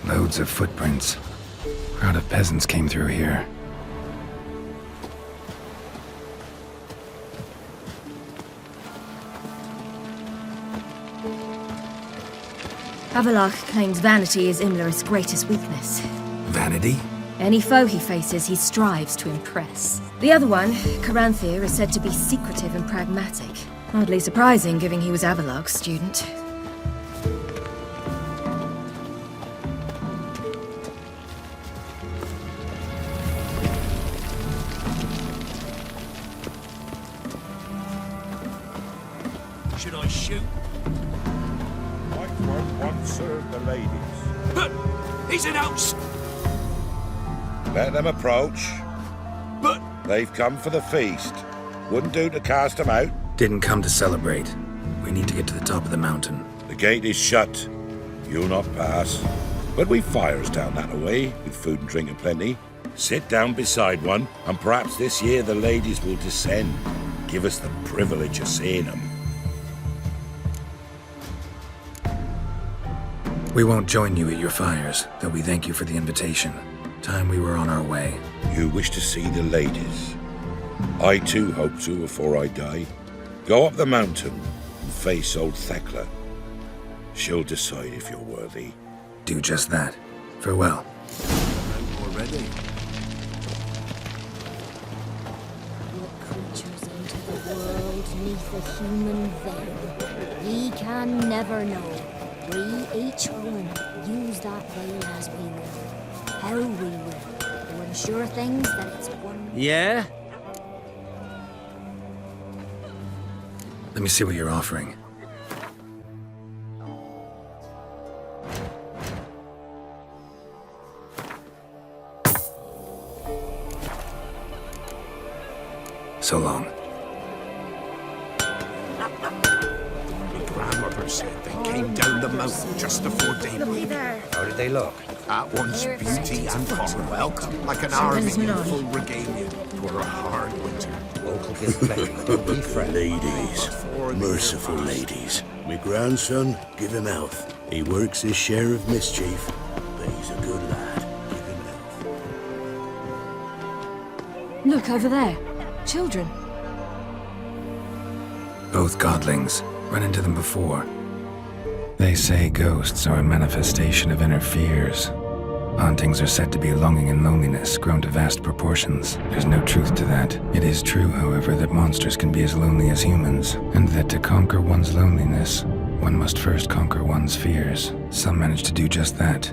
Loads of footprints. Crowd of peasants came through here. Avallac'h claims vanity is Imlerith's greatest weakness. Vanity? Any foe he faces, he strives to impress. The other one, Caranthir, is said to be secretive and pragmatic. Hardly surprising, given he was Avallac'h's student. Should I shoot? White won't once serve the ladies. But he's an ounce. Let them approach. But They've come for the feast. Wouldn't do to cast them out. Didn't come to celebrate. We need to get to the top of the mountain. The gate is shut. You'll not pass. But we've fires down that way, with food and drink aplenty. Sit down beside one, and perhaps this year the ladies will descend. Give us the privilege of seeing them. We won't join you at your fires, though we thank you for the invitation. Time we were on our way. You wish to see the ladies. I too hope to before I die. Go up the mountain and face old Thekla. She'll decide if you're worthy. Do just that. Farewell. already. What creatures enter the world neath a human veil? We can never know. We, each one, use that veil as we will. How we will. To ensure things that it's one... Yeah? Let me see what you're offering. So long. My grandmother said they came down the mountain just before daybreak. How did they look? At once beauty and power, welcome, like an army in full regalia. 'Twere a hard winter. Local give plenty. Don't be friend. Ladies, merciful ladies. My grandson, give him health. He works his share of mischief, but he's a good lad. Give him health. Look over there. Children. Both godlings. Run into them before. They say ghosts are a manifestation of inner fears. Hauntings are said to be longing and loneliness grown to vast proportions. There's no truth to that. It is true, however, that monsters can be as lonely as humans, and that to conquer one's loneliness, one must first conquer one's fears. Some manage to do just that.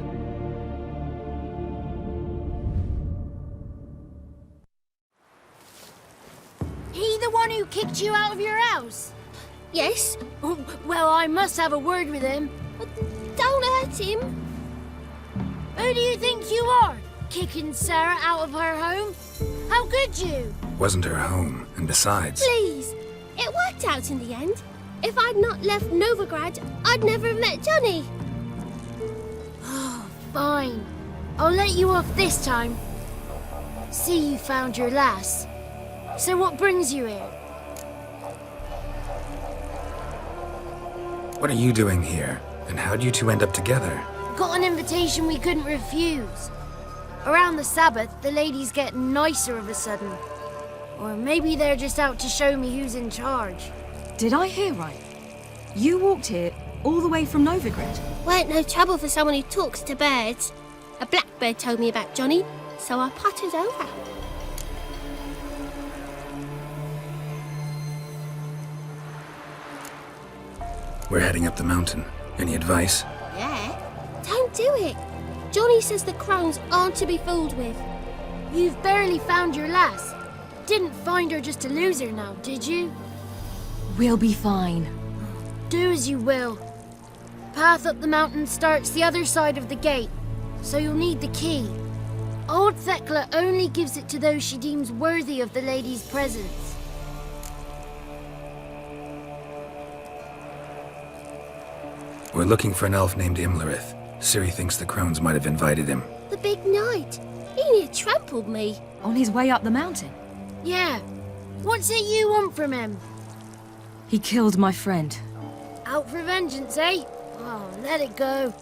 He the one who kicked you out of your house? Yes, Oh, well, I must have a word with him. but don't hurt him. Who do you think you are? Kicking Sarah out of her home? How could you? Wasn't her home, and besides... Please, it worked out in the end. If I'd not left Novigrad, I'd never have met Johnny. Fine. I'll let you off this time. See, you found your lass. So what brings you here? What are you doing here? And how'd you two end up together? Got an invitation we couldn't refuse. Around the Sabbath, the ladies get nicer of a sudden. Or maybe they're just out to show me who's in charge. Did I hear right? You walked here all the way from Novigrad? Weren't no trouble for someone who talks to birds. A blackbird told me about Johnny, so I pottered over. We're heading up the mountain. Any advice? Yeah? Don't do it. Johnny says the crones aren't to be fooled with. You've barely found your lass. Didn't find her just to lose her now, did you? We'll be fine. Do as you will. Path up the mountain starts the other side of the gate, so you'll need the key. Old Thekla only gives it to those she deems worthy of the lady's presence. We're looking for an elf named Imlerith. Ciri thinks the crones might have invited him. The big knight. He near trampled me. On his way up the mountain. Yeah. What's it you want from him? He killed my friend. Out for vengeance, eh? Oh, let it go.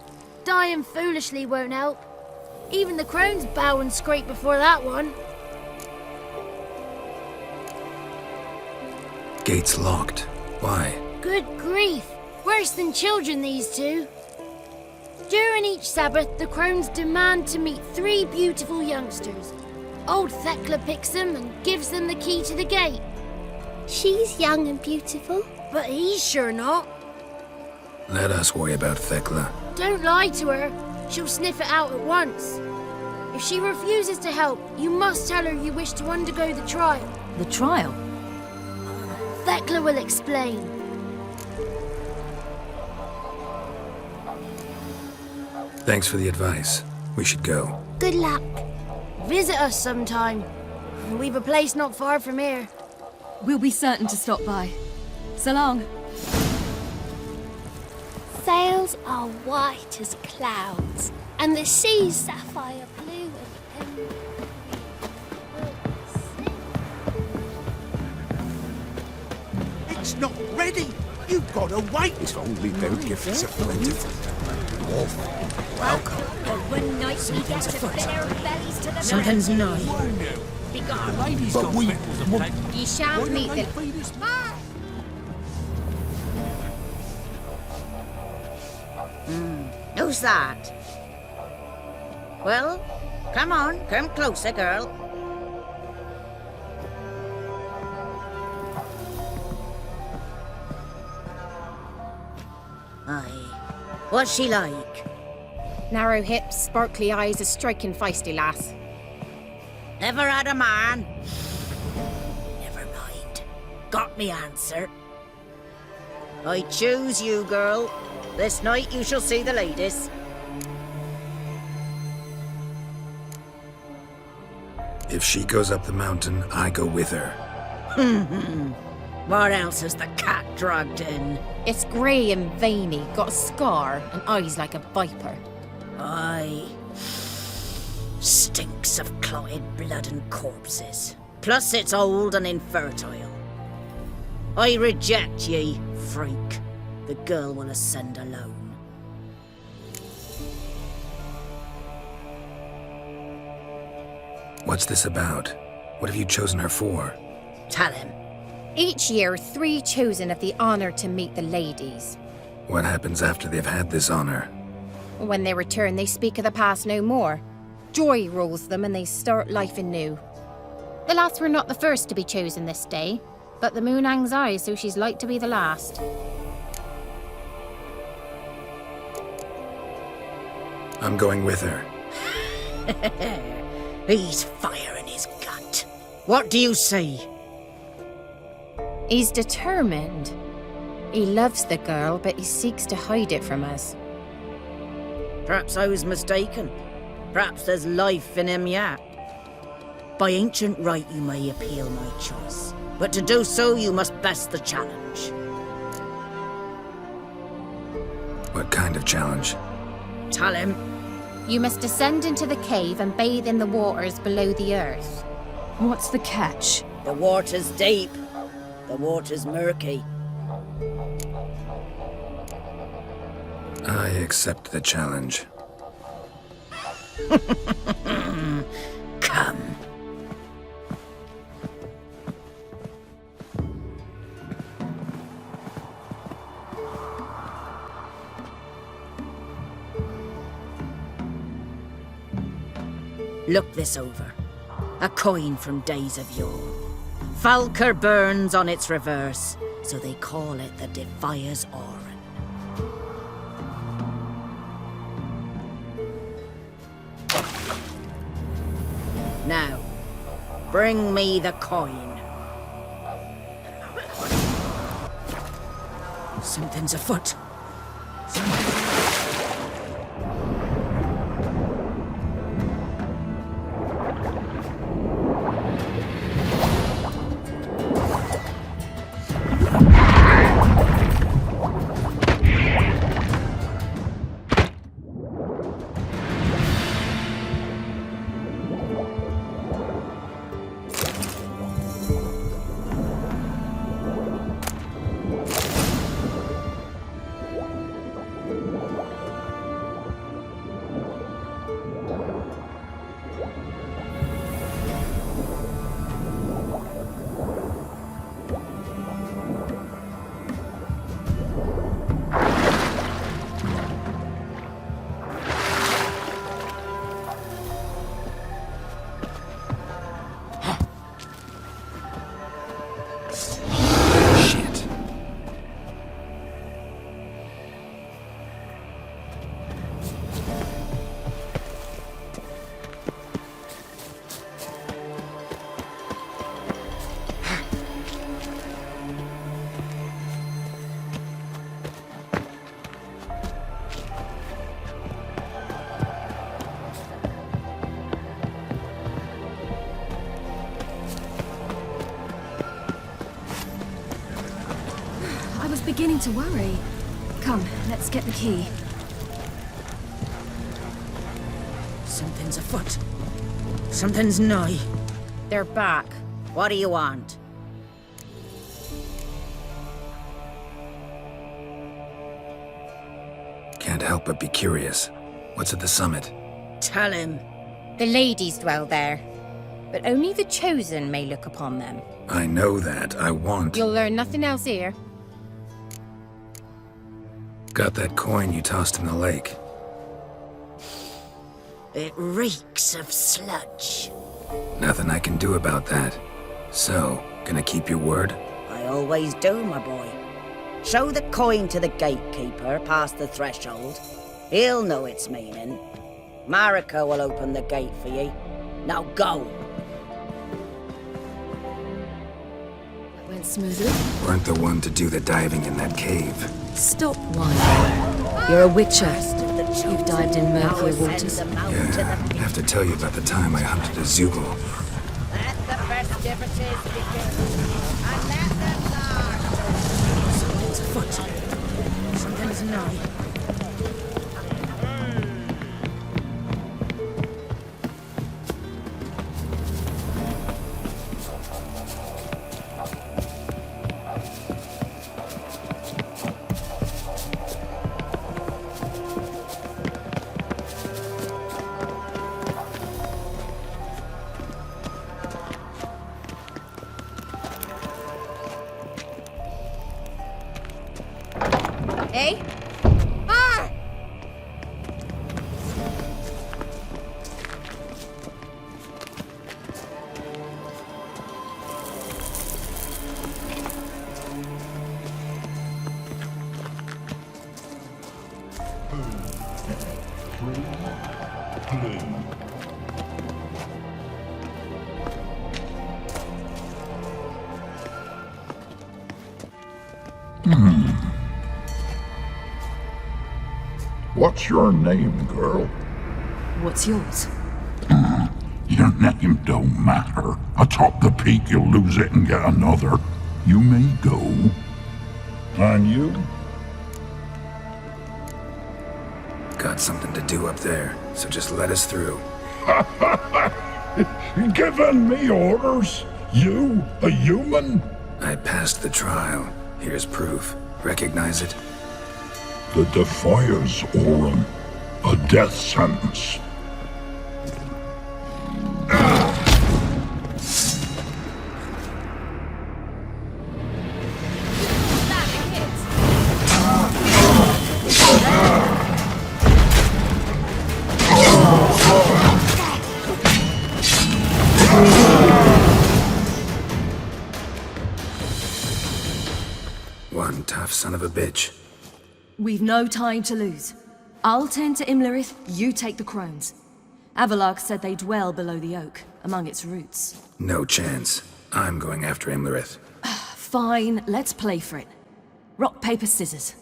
Dying foolishly won't help. Even the crones bow and scrape before that one. Gate's locked. Why? Good grief. Worse than children, these two. During each Sabbath, the crones demand to meet 3 beautiful youngsters. Old Thekla picks them and gives them the key to the gate. She's young and beautiful. But he's sure not. Let us worry about Thekla. Don't lie to her. She'll sniff it out at once. If she refuses to help, you must tell her you wish to undergo the trial. The trial? Thekla will explain. Thanks for the advice. We should go. Good luck. Visit us sometime. We've a place not far from here. We'll be certain to stop by. So long. Sails are white as clouds, and the sea's sapphire blue and It's not ready. You've got to wait. If only they'll give us a plentiful. Welcome. one night we get to fill our bellies to the Something's not. But we... You shan't meet the... Who's that? Well, come on, come closer, girl. Aye. What's she like? Narrow hips, sparkly eyes, a striking feisty lass. Never had a man? Never mind. Got me answer. I choose you, girl. This night you shall see the ladies. If she goes up the mountain, I go with her. What else has the cat dragged in? It's grey and veiny, got a scar, and eyes like a viper. Aye. Stinks of clotted blood and corpses. Plus it's old and infertile. I reject ye, freak. The girl will ascend alone. What's this about? What have you chosen her for? Tell him. Each year, 3 chosen have the honour to meet the ladies. What happens after they've had this honor? When they return, they speak of the past no more. Joy rules them and they start life anew. The lads were not the first to be chosen this day, but the moon hangs high, so she's like to be the last. I'm going with her. He's fire in his gut. What do you say? He's determined. He loves the girl, but he seeks to hide it from us. Perhaps I was mistaken. Perhaps there's life in him yet. By ancient right you may appeal my choice, but to do so you must best the challenge. What kind of challenge? Tell him. You must descend into the cave and bathe in the waters below the earth. What's the catch? The water's deep. The water's murky. I accept the challenge. Come. Look this over. A coin from days of yore. Falker burns on its reverse, so they call it the Defier's Oran. Now, bring me the coin. Something's afoot. was beginning to worry. Come, let's get the key. Something's afoot. Something's nigh. They're back. What do you want? Can't help but be curious. What's at the summit? Tell him. The ladies dwell there, but only the chosen may look upon them. I know that. I want... You'll learn nothing else here. Got that coin you tossed in the lake. It reeks of sludge. Nothing I can do about that. So, gonna keep your word? I always do, my boy. Show the coin to the gatekeeper past the threshold. He'll know its meaning. Marika will open the gate for you. Now go. That went smoothly. Weren't the one to do the diving in that cave. Stop whining. You're a witcher. You've dived in murkier waters. Yeah, have to tell you about the time I hunted a Zoogle. Let the festivities begin. And let them last. Something's afoot. Something's nigh. Eh? What's your name, girl? What's yours? Your name don't matter. Atop the peak, you'll lose it and get another. You may go. And you? Got something to do up there, so just let us through. Giving me orders? You, a human? I passed the trial. Here's proof. Recognize it? The Defiers, Orin. A death sentence. One tough son of a bitch. We've no time to lose. I'll tend to Imlerith, you take the crones. Avalok said they dwell below the oak, among its roots. No chance. I'm going after Imlerith. Fine, let's play for it. Rock, paper, scissors.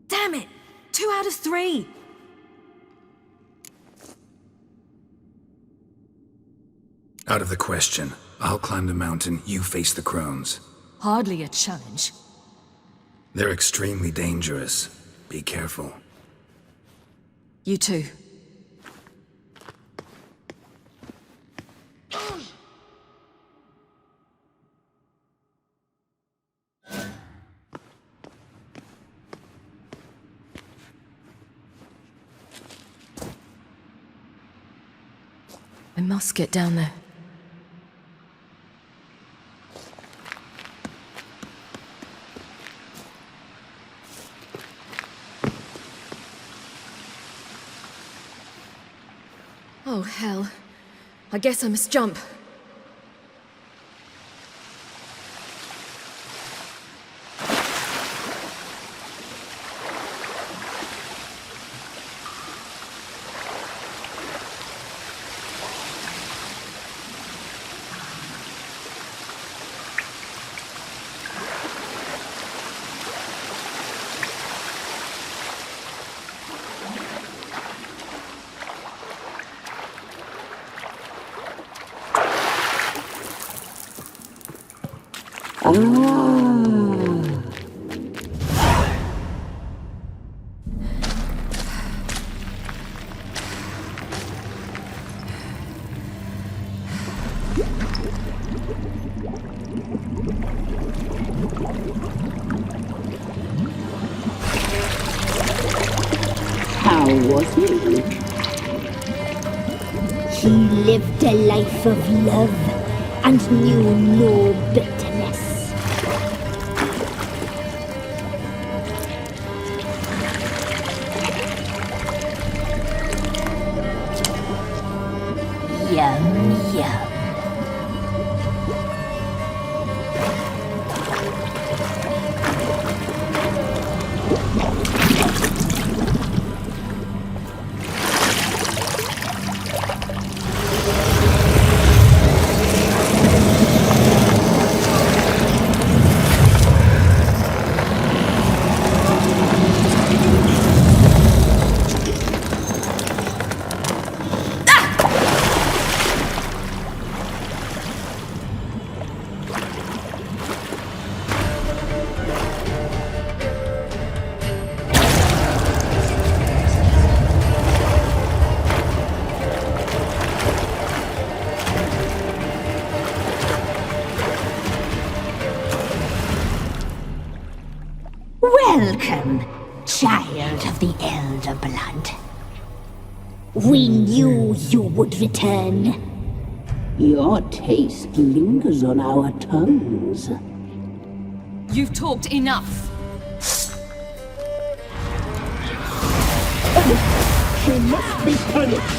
Damn it! 2 out of 3! Out of the question. I'll climb the mountain, you face the crones. Hardly a challenge. They're extremely dangerous. Be careful. You too. I must get down there. Oh, hell. I guess I must jump. How was he? He lived a life of love and knew no bitterness. Yum, yum. Welcome, child of the Elder Blood. We knew you would return. Your taste lingers on our tongues. You've talked enough. She must be punished.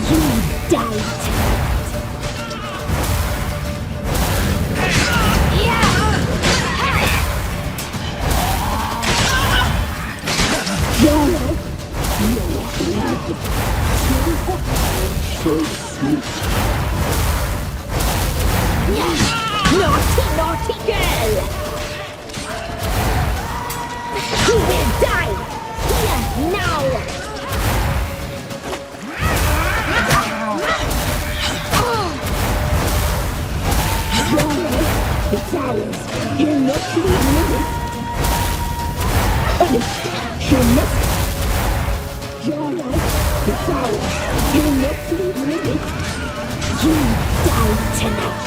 You died. So sweet. Naughty, naughty girl! You will die! Here, now! It's ours. You're not leaving. She must. Your life is ours. You're not leaving. You die tonight.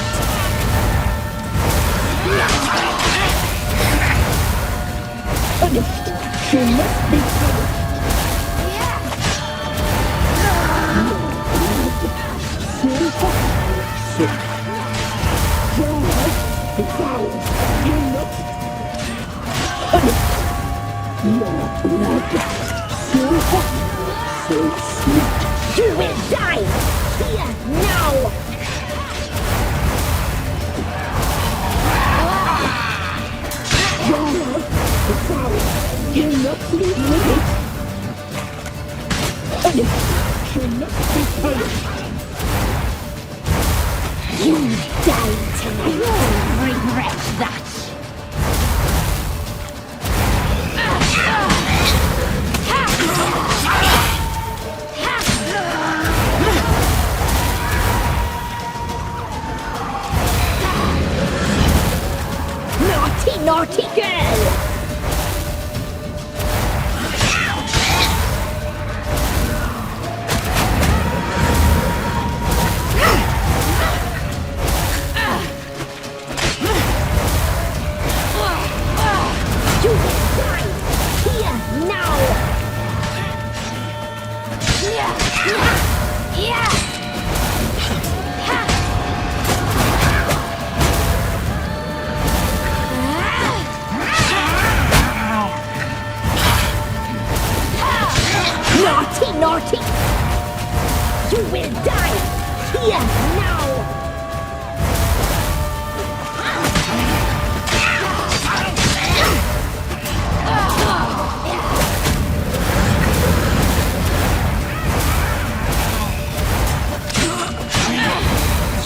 She must be punished. Your life is ours. You're not. Your blood. So sweet. You will die! Here, now! Your life is ours. You're not leaving it. You must be punished. You die tonight. You'll regret that. Naughty, naughty girl! You will die! Here, now! Naughty, naughty! You will die! Here, now!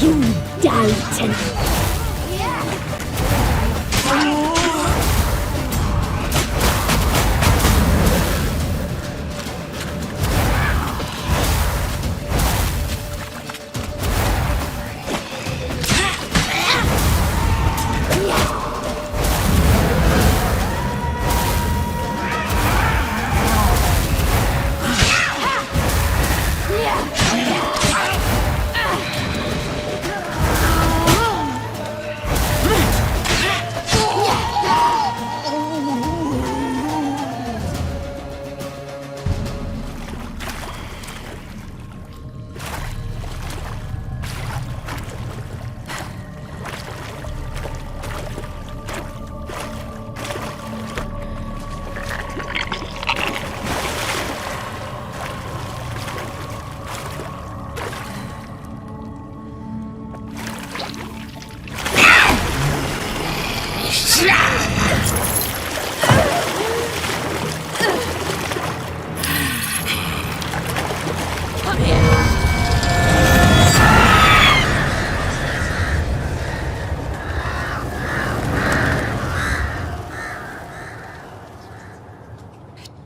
You die tonight!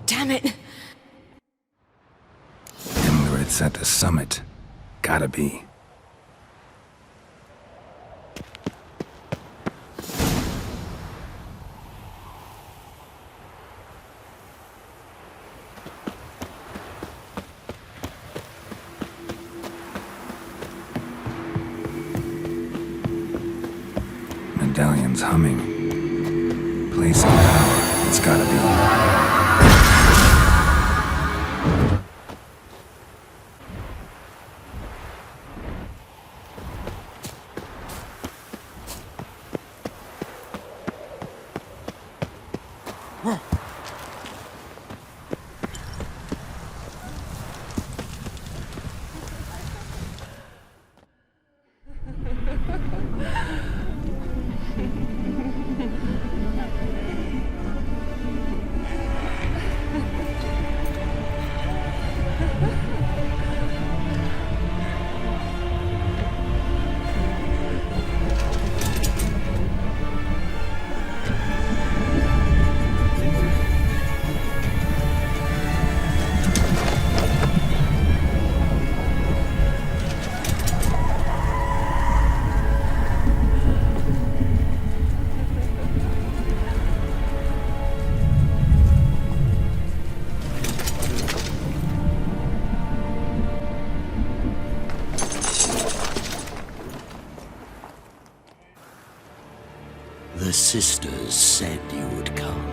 Damn it! Imgrid's at the summit. Gotta be. Medallion's humming. Place of power. It's gotta be. The sisters said you would come.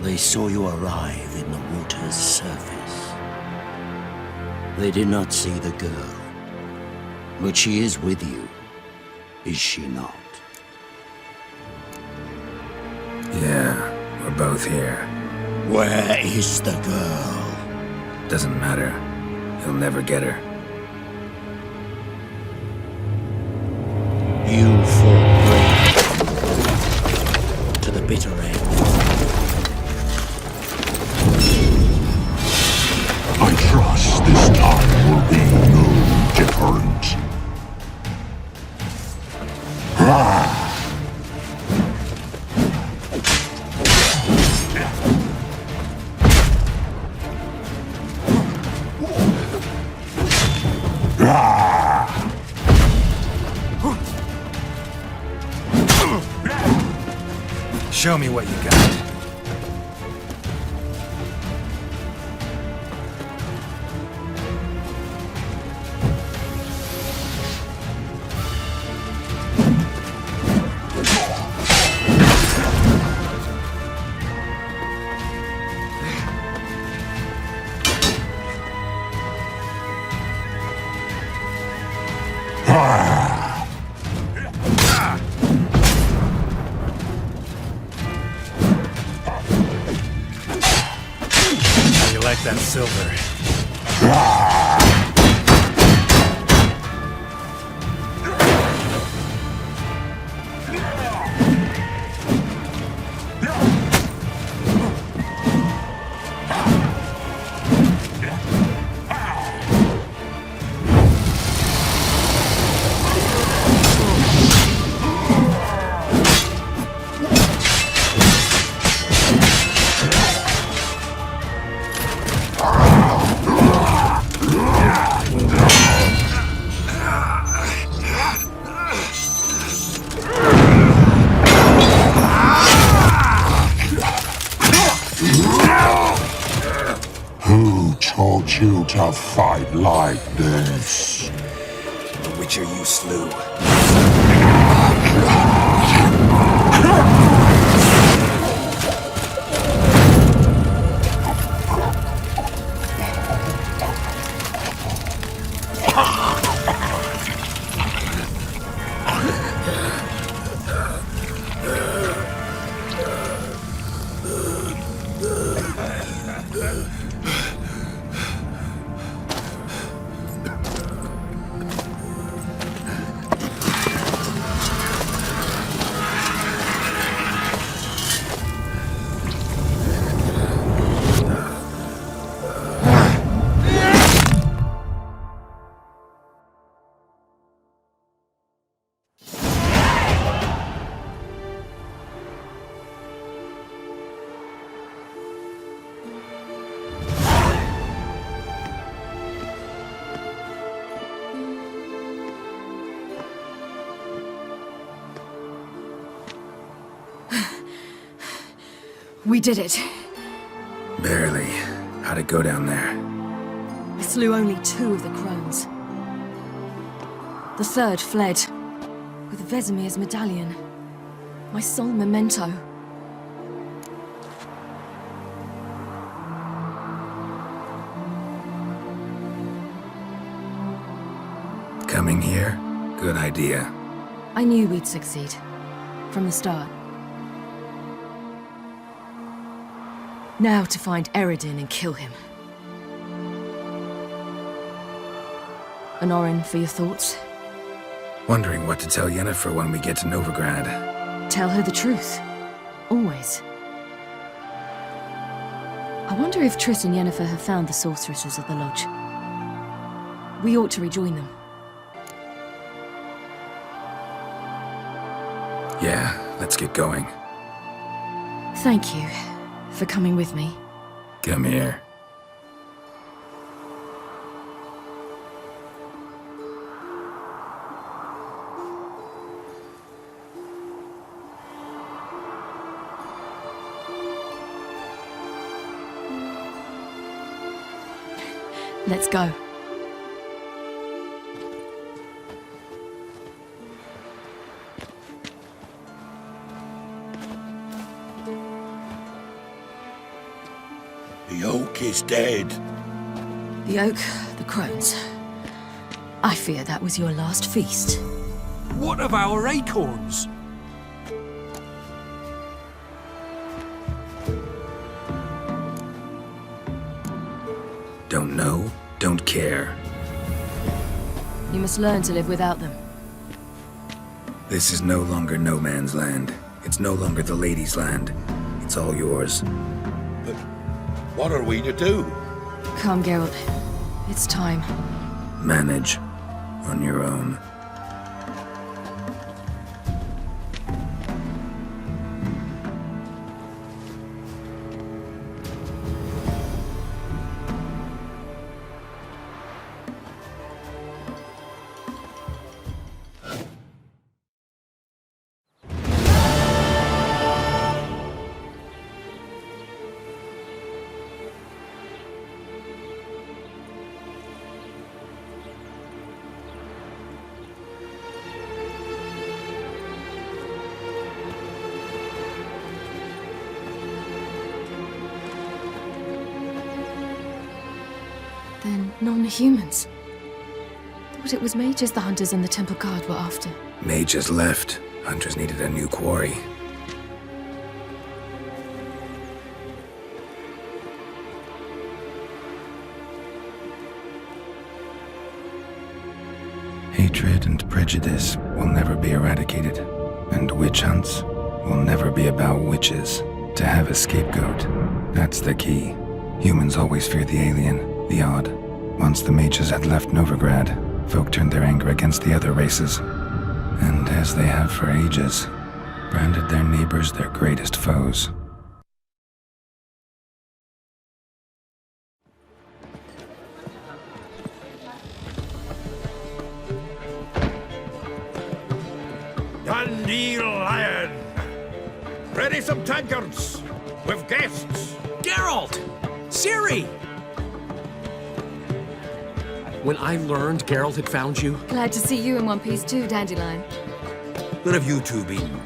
They saw you arrive in the water's surface. They did not see the girl. But she is with you, is she not? Yeah, we're both here. Where is the girl? Doesn't matter. You'll never get her. You fought bravely to the bitter end. I trust this time will be no different. Show me what you got. Like that silver. Who taught you to fight like this? The Witcher you slew. We did it. Barely. How'd it go down there? I slew only 2 of the crones. The third fled, with Vesemir's medallion. My sole memento. Coming here? Good idea. I knew we'd succeed. From the start. Now to find Eredin and kill him. Honorin, for your thoughts? Wondering what to tell Yennefer when we get to Novigrad. Tell her the truth. Always. I wonder if Triss and Yennefer have found the sorceresses of the Lodge. We ought to rejoin them. Yeah, let's get going. Thank you for coming with me. Come here. Let's go. The oak is dead. The oak, the crones. I fear that was your last feast. What of our acorns? Don't know, don't care. You must learn to live without them. This is no longer no man's land. It's no longer the lady's land. It's all yours. But what are we to do? Come, Geralt. It's time. Manage. On your own. Then non-humans. Thought it was mages the hunters and the Temple Guard were after. Mages left. Hunters needed a new quarry. Hatred and prejudice will never be eradicated, and witch hunts will never be about witches. To have a scapegoat, that's the key. Humans always fear the alien, the odd. Once the mages had left Novigrad, folk turned their anger against the other races, and as they have for ages, branded their neighbors their greatest foes. Dandelion! Ready some tankards! With guests! Geralt! Ciri! When I learned Geralt had found you... Glad to see you in one piece too, Dandelion. Where have you two been?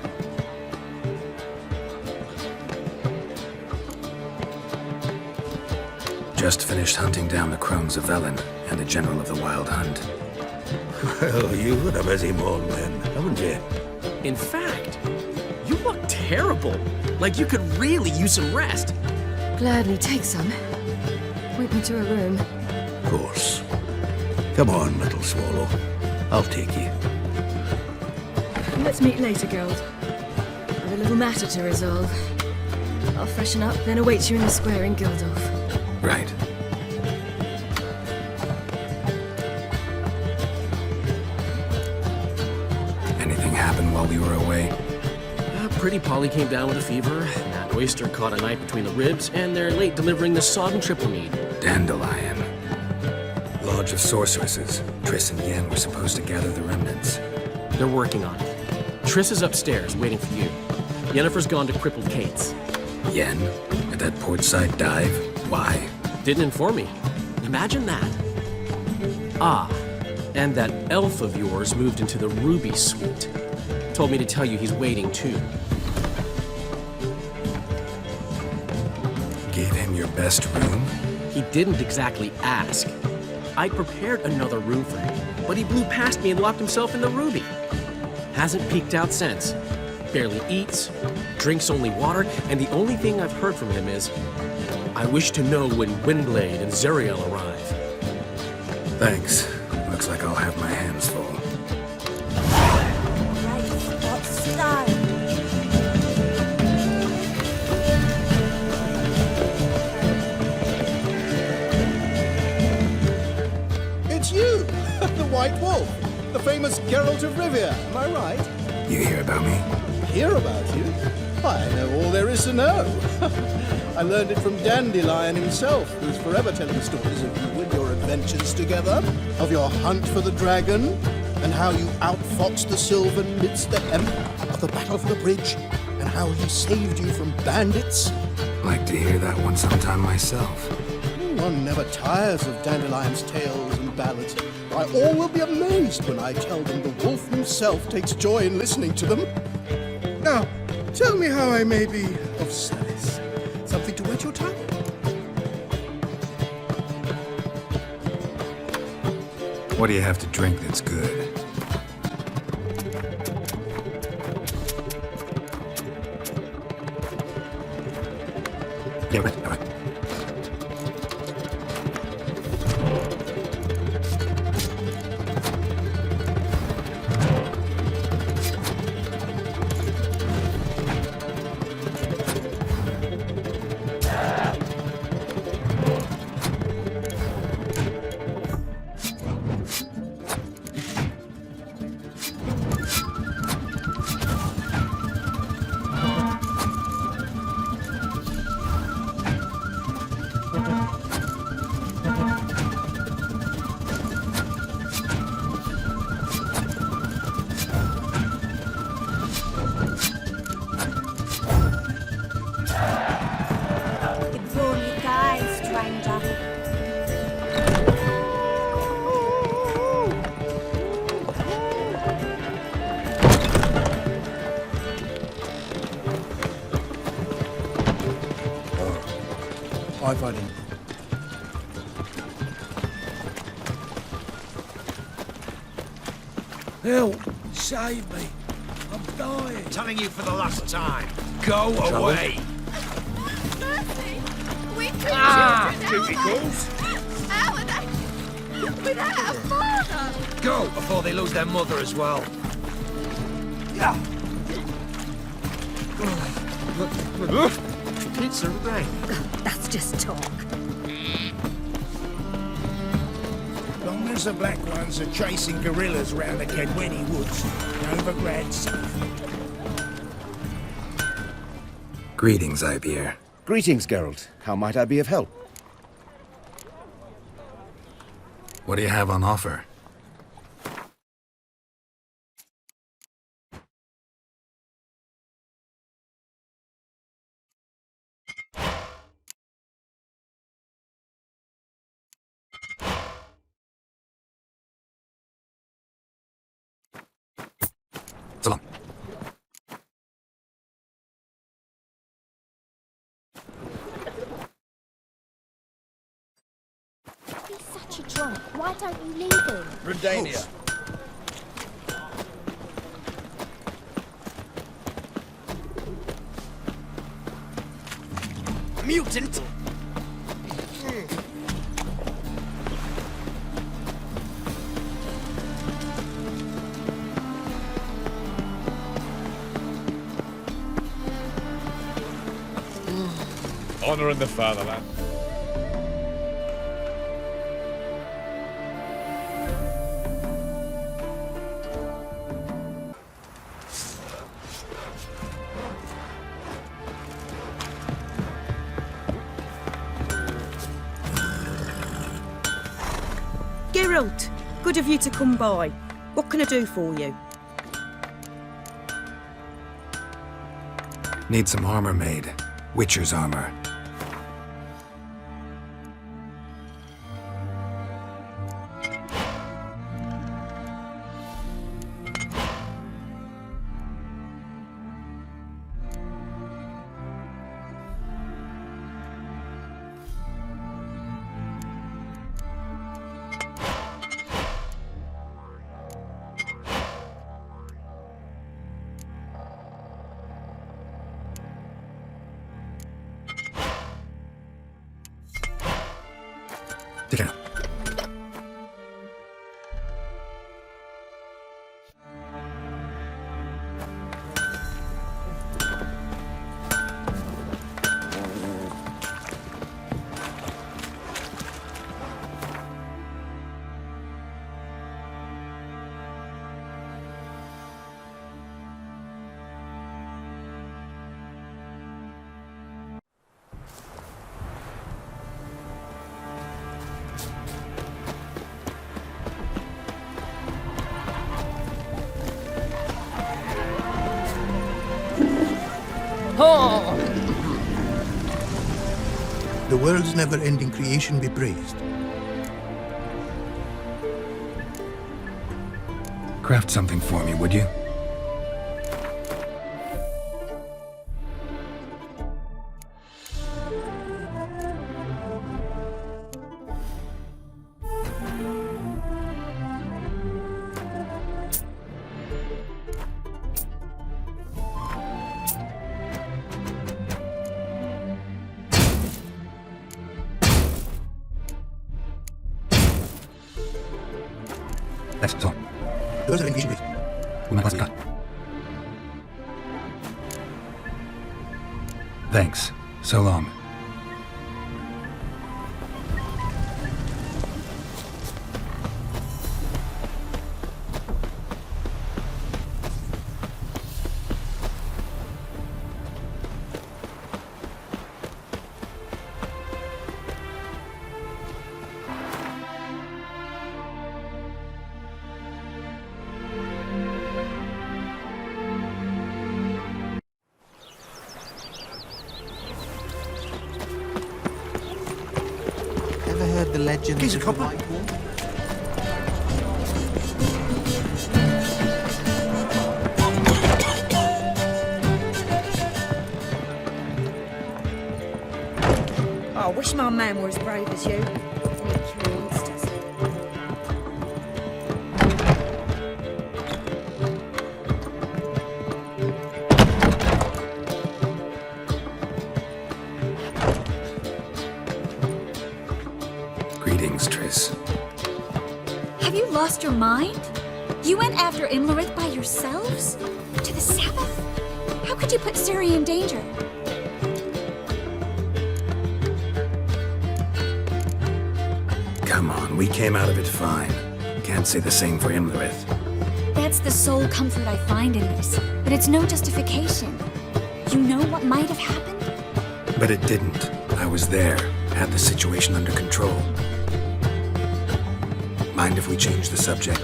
Just finished hunting down the crones of Velen and a general of the Wild Hunt. Well, you've had a busy morning then, haven't you? In fact, you look terrible. Like you could really use some rest. Gladly take some. Point me to a room. Of course. Come on, little swallow. I'll take you. Let's meet later, Geralt. I've a little matter to resolve. I'll freshen up, then await you in the square in Gildorf. Right. Anything happened while we were away? Pretty Polly came down with a fever, that oyster caught a knife between the ribs, and they're late delivering the sodden triple mead. Dandelion. Lodge of Sorceresses. Triss and Yen were supposed to gather the remnants. They're working on it. Triss is upstairs, waiting for you. Yennefer's gone to Crippled Kate's. Yen? At that portside dive? Why? Didn't inform me. Imagine that. Ah, and that elf of yours moved into the Ruby Suite. Told me to tell you he's waiting too. Gave him your best room? He didn't exactly ask. I prepared another room for him, but he blew past me and locked himself in the Ruby. Hasn't peeked out since. Barely eats, drinks only water, and the only thing I've heard from him is, I wish to know when Windblade and Zuriel arrive. Thanks. Looks like I'll have my hands full. What style? It's you, the White Wolf, the famous Geralt of Rivia, am I right? You hear about me? Hear about you? I know all there is to know. I learned it from Dandelion himself, who's forever telling stories of you and your adventures together, of your hunt for the dragon, and how you outfoxed the Sylvan midst the hemp, of the battle for the bridge, and how he saved you from bandits. Like to hear that one sometime myself. One never tires of Dandelion's tales and ballads. Why, all will be amazed when I tell them the wolf himself takes joy in listening to them. Now, tell me how I may be of service. Something to whet your tongue? What do you have to drink that's good? Yeah, right. Bye, buddy. Help! Save me! I'm dying! Telling you for the last time. Go away! Mercy! We two Duty children calls! How are they? Without a father! Go before they lose their mother as well. Yeah. It's a rain. That's just talk. Long as the Black Ones are chasing guerrillas round the Kedweni woods, Novigrad's safe. Greetings, Ibeer. Greetings, Geralt. How might I be of help? What do you have on offer? So long. He's such a drunk. Why don't you leave him? Redania. Mutant! Honor in the fatherland. Geralt, good of you to come by. What can I do for you? Need some armor made. Witcher's armor. Sit down. The world's never-ending creation be praised. Craft something for me, would you? That's all. Those are engagement. Thanks. So long. Ever heard the legend of the White Wolf? I wish my man were as brave as you. Greetings, Triss. Have you lost your mind? You went after Imlerith by yourselves? To the Sabbath? How could you put Ciri in danger? Come on, we came out of it fine. Can't say the same for Imlerith. That's the sole comfort I find in this, but it's no justification. You know what might have happened? But it didn't. I was there, had the situation under control. Mind if we change the subject?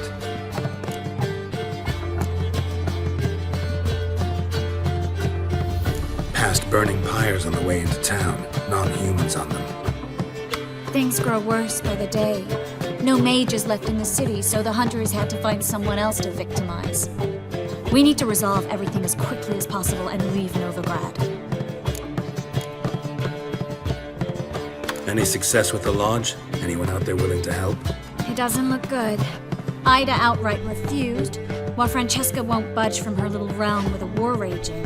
Past burning pyres on the way into town, non-humans on them. Things grow worse by the day. No mages left in the city, so the hunters had to find someone else to victimize. We need to resolve everything as quickly as possible and leave Novigrad. Any success with the Lodge? Anyone out there willing to help? It doesn't look good. Ida outright refused, while Francesca won't budge from her little realm with a war raging.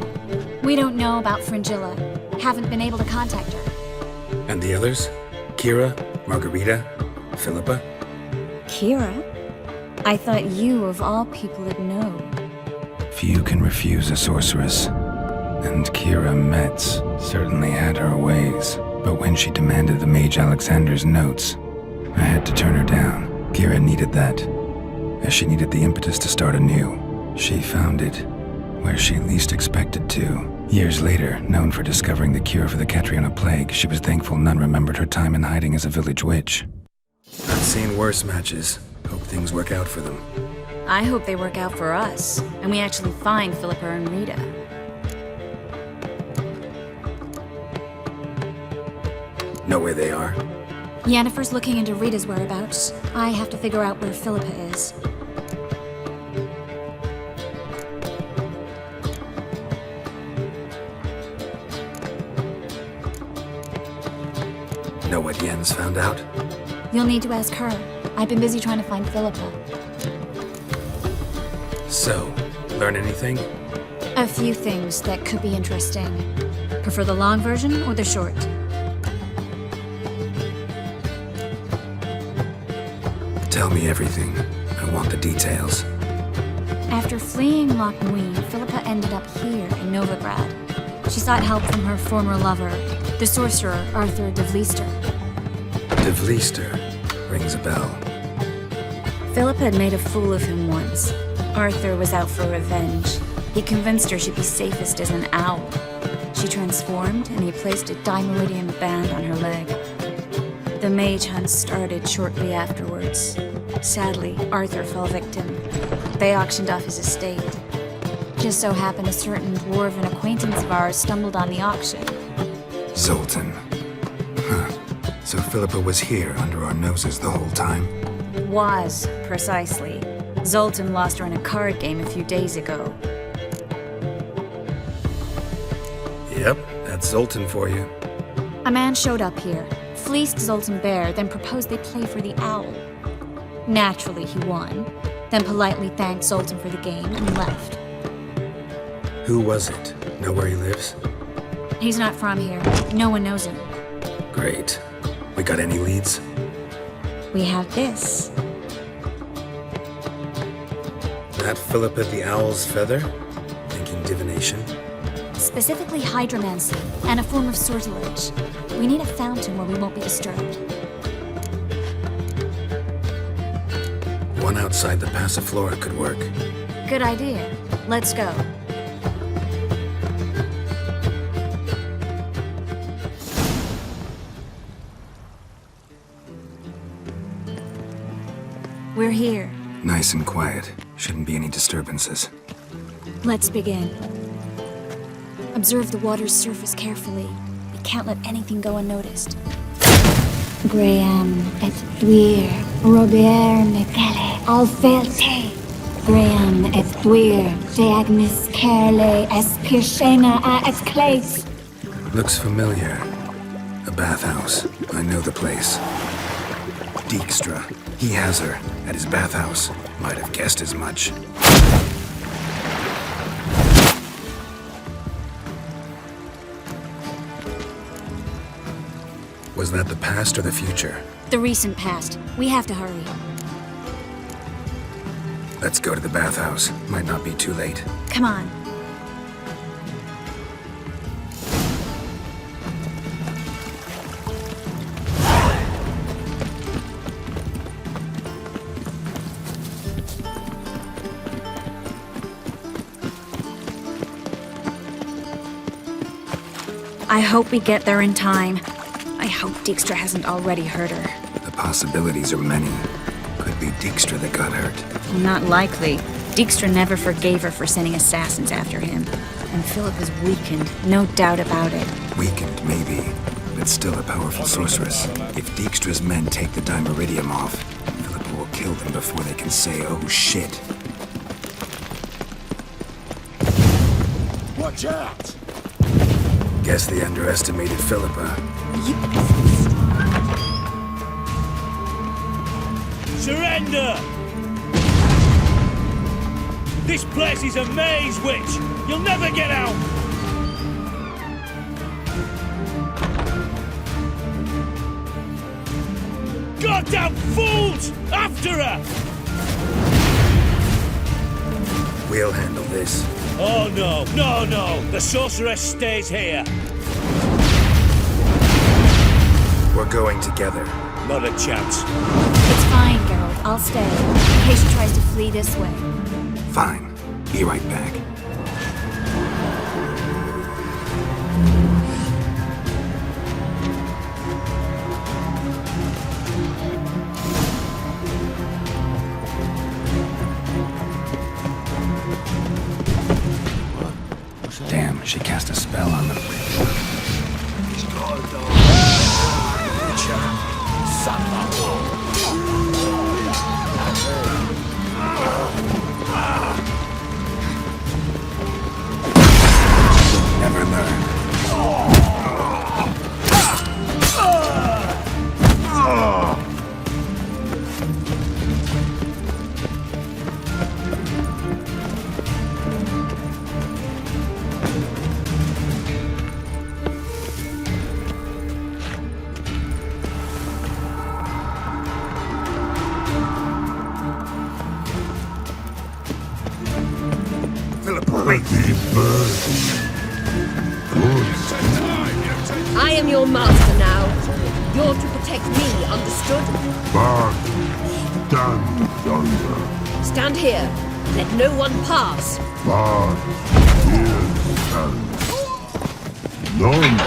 We don't know about Fringilla. Haven't been able to contact her. And the others? Kira? Margarita? Philippa? Kira? I thought you, of all people, would know. Few can refuse a sorceress. And Kira Metz certainly had her ways. But when she demanded the Mage Alexander's notes, I had to turn her down. Kira needed that, as she needed the impetus to start anew. She found it where she least expected to. Years later, known for discovering the cure for the Catriona plague, she was thankful none remembered her time in hiding as a village witch. I've seen worse matches. Hope things work out for them. I hope they work out for us, and we actually find Philippa and Rita. Know where they are? Yennefer's looking into Rita's whereabouts. I have to figure out where Philippa is. Know what Yen's found out? You'll need to ask her. I've been busy trying to find Philippa. So, learn anything? A few things that could be interesting. Prefer the long version or the short? Tell me everything. I want the details. After fleeing Loch Muin, Philippa ended up here in Novigrad. She sought help from her former lover, the sorcerer Arthur de Vlister. De Vlister rings a bell. Philippa had made a fool of him once. Arthur was out for revenge. He convinced her she'd be safest as an owl. She transformed, and he placed a dimeridium band on her leg. The mage hunt started shortly afterwards. Sadly, Arthur fell victim. They auctioned off his estate. Just so happened a certain dwarven acquaintance of ours stumbled on the auction. Zoltan. Huh. So Philippa was here under our noses the whole time? Was, precisely. Zoltan lost her in a card game a few days ago. Yep, that's Zoltan for you. A man showed up here, fleeced Zoltan bare, then proposed they play for the owl. Naturally, he won, then politely thanked Zoltan for the game and left. Who was it? Know where he lives? He's not from here. No one knows him. Great. We got any leads? We have this. That Philippa the Owl's feather? Thinking divination? Specifically hydromancy, and a form of sortilege. We need a fountain where we won't be disturbed. One outside the Passiflora could work. Good idea. Let's go. We're here. Nice and quiet. Shouldn't be any disturbances. Let's begin. Observe the water's surface carefully. We can't let anything go unnoticed. Graham et Dwyer, Robert Mekele, Alfelte. Graham et Dwyer, Deagnis Kerle, Eskirshena a Esclase. Looks familiar. A bathhouse. I know the place. Dijkstra. He has her at his bathhouse. Might have guessed as much. Was that the past or the future? The recent past. We have to hurry. Let's go to the bathhouse. Might not be too late. Come on. I hope we get there in time. I hope Dijkstra hasn't already hurt her. The possibilities are many. Could be Dijkstra that got hurt. Not likely. Dijkstra never forgave her for sending assassins after him. And Philip is weakened, no doubt about it. Weakened, maybe, but still a powerful sorceress. If Dijkstra's men take the Dimeridium off, Philippa will kill them before they can say, oh shit. Watch out! Guess they underestimated Philippa. Surrender! This place is a maze, witch! You'll never get out! Goddamn fools! After her! We'll handle this. Oh no, no, no! The sorceress stays here! We're going together. Not a chance. It's fine, Geralt. I'll stay, in case she tries to flee this way. Fine. Be right back. Damn, she cast a spell on them. Birdie, birdie. Good. I am your master now. You're to protect me, understood? Bad. Stand yonder. Stand here. Let no one pass. Bad. Here stand. None.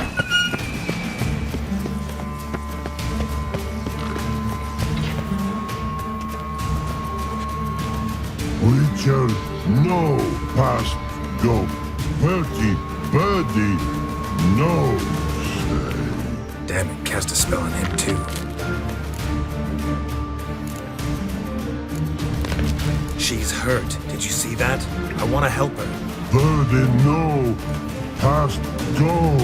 We shall no past go. Birdie, birdie, no say. Damn it, cast a spell on him too. She's hurt. Did you see that? I want to help her. Birdie, no past go.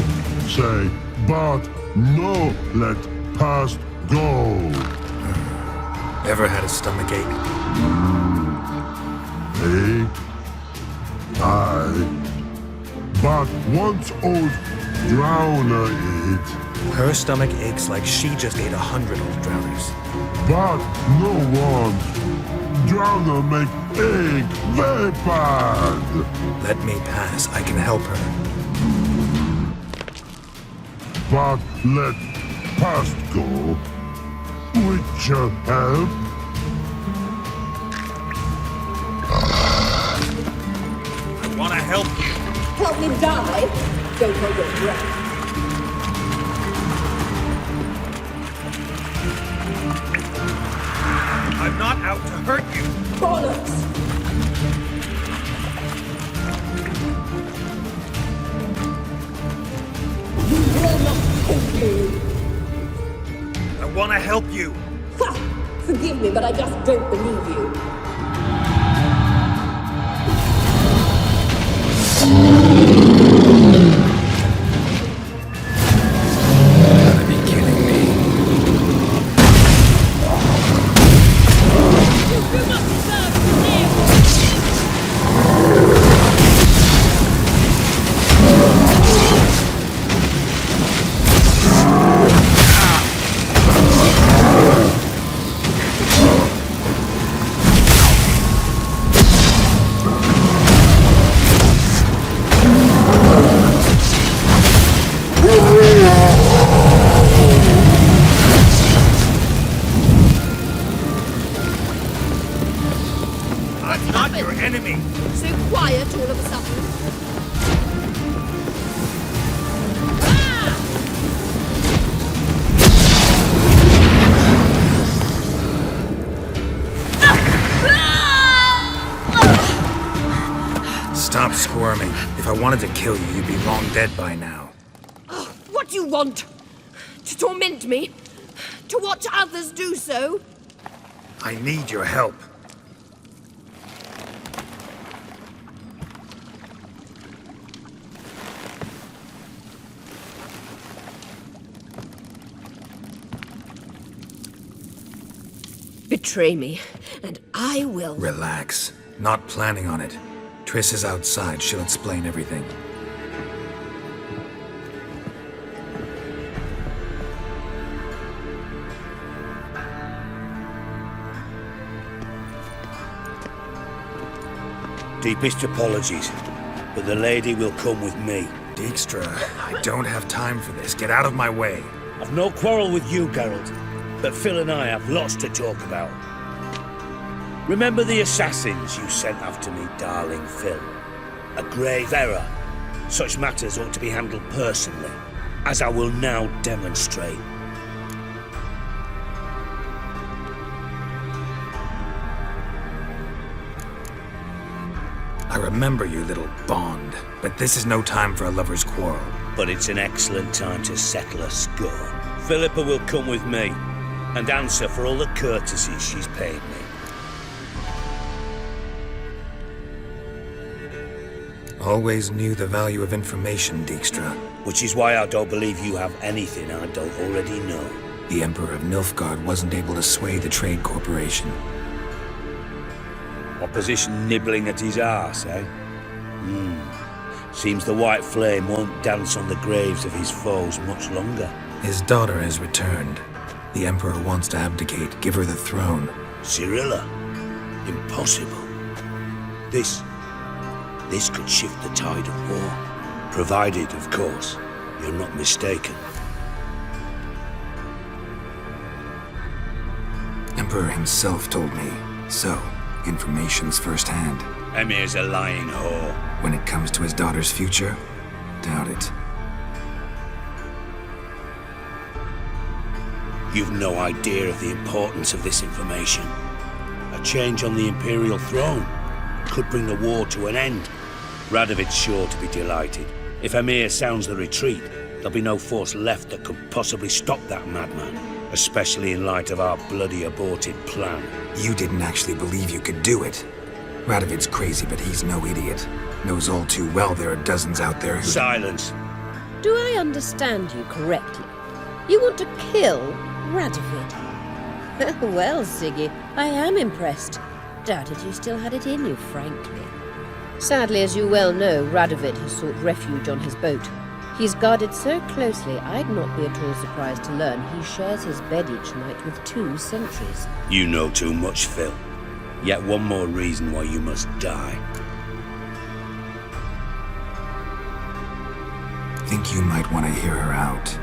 Say, but no let past go. Ever had a stomachache? Eh? Aye. But once old drowner eat. Her stomach aches like she just ate 100 old drowners. But no one drowner make egg very bad. Let me pass. I can help her. But let past go. Which shall help. I want to help you. Help me die. Don't hold your breath. I'm not out to hurt you. Bollocks! You will not take me. I want to help you. Ha! Forgive me, but I just don't believe you. Gotta be kidding me. You must deserve to live! I'm not your enemy. So quiet all of a sudden. Stop squirming. If I wanted to kill you, you'd be long dead by now. What do you want? To torment me? To watch others do so? I need your help. Betray me, and I will. Relax. Not planning on it. Triss is outside. She'll explain everything. Deepest apologies, but the lady will come with me. Dijkstra, I don't have time for this. Get out of my way. I've no quarrel with you, Geralt, but Phil and I have lots to talk about. Remember the assassins you sent after me, darling Phil? A grave error. Such matters ought to be handled personally, as I will now demonstrate. I remember you, little Bond, but this is no time for a lover's quarrel. But it's an excellent time to settle a score. Philippa will come with me and answer for all the courtesies she's paid me. Always knew the value of information, Dijkstra. Which is why I don't believe you have anything I don't already know. The Emperor of Nilfgaard wasn't able to sway the Trade Corporation. Opposition nibbling at his arse, eh? Seems the White Flame won't dance on the graves of his foes much longer. His daughter has returned. The Emperor wants to abdicate, give her the throne. Cirilla? Impossible. This This could shift the tide of war. Provided, of course, you're not mistaken. Emperor himself told me. So, information's firsthand. Emir's a lying whore. When it comes to his daughter's future, doubt it. You've no idea of the importance of this information. A change on the Imperial throne could bring the war to an end. Radovid's sure to be delighted. If Emir sounds the retreat, there'll be no force left that could possibly stop that madman, especially in light of our bloody aborted plan. You didn't actually believe you could do it. Radovid's crazy, but he's no idiot. Knows all too well there are dozens out there who... Silence! Do I understand you correctly? You want to kill Radovid? Well, Siggy, I am impressed. Doubted you still had it in you, frankly. Sadly, as you well know, Radovid has sought refuge on his boat. He's guarded so closely, I'd not be at all surprised to learn he shares his bed each night with 2 sentries. You know too much, Phil. Yet one more reason why you must die. Think you might want to hear her out.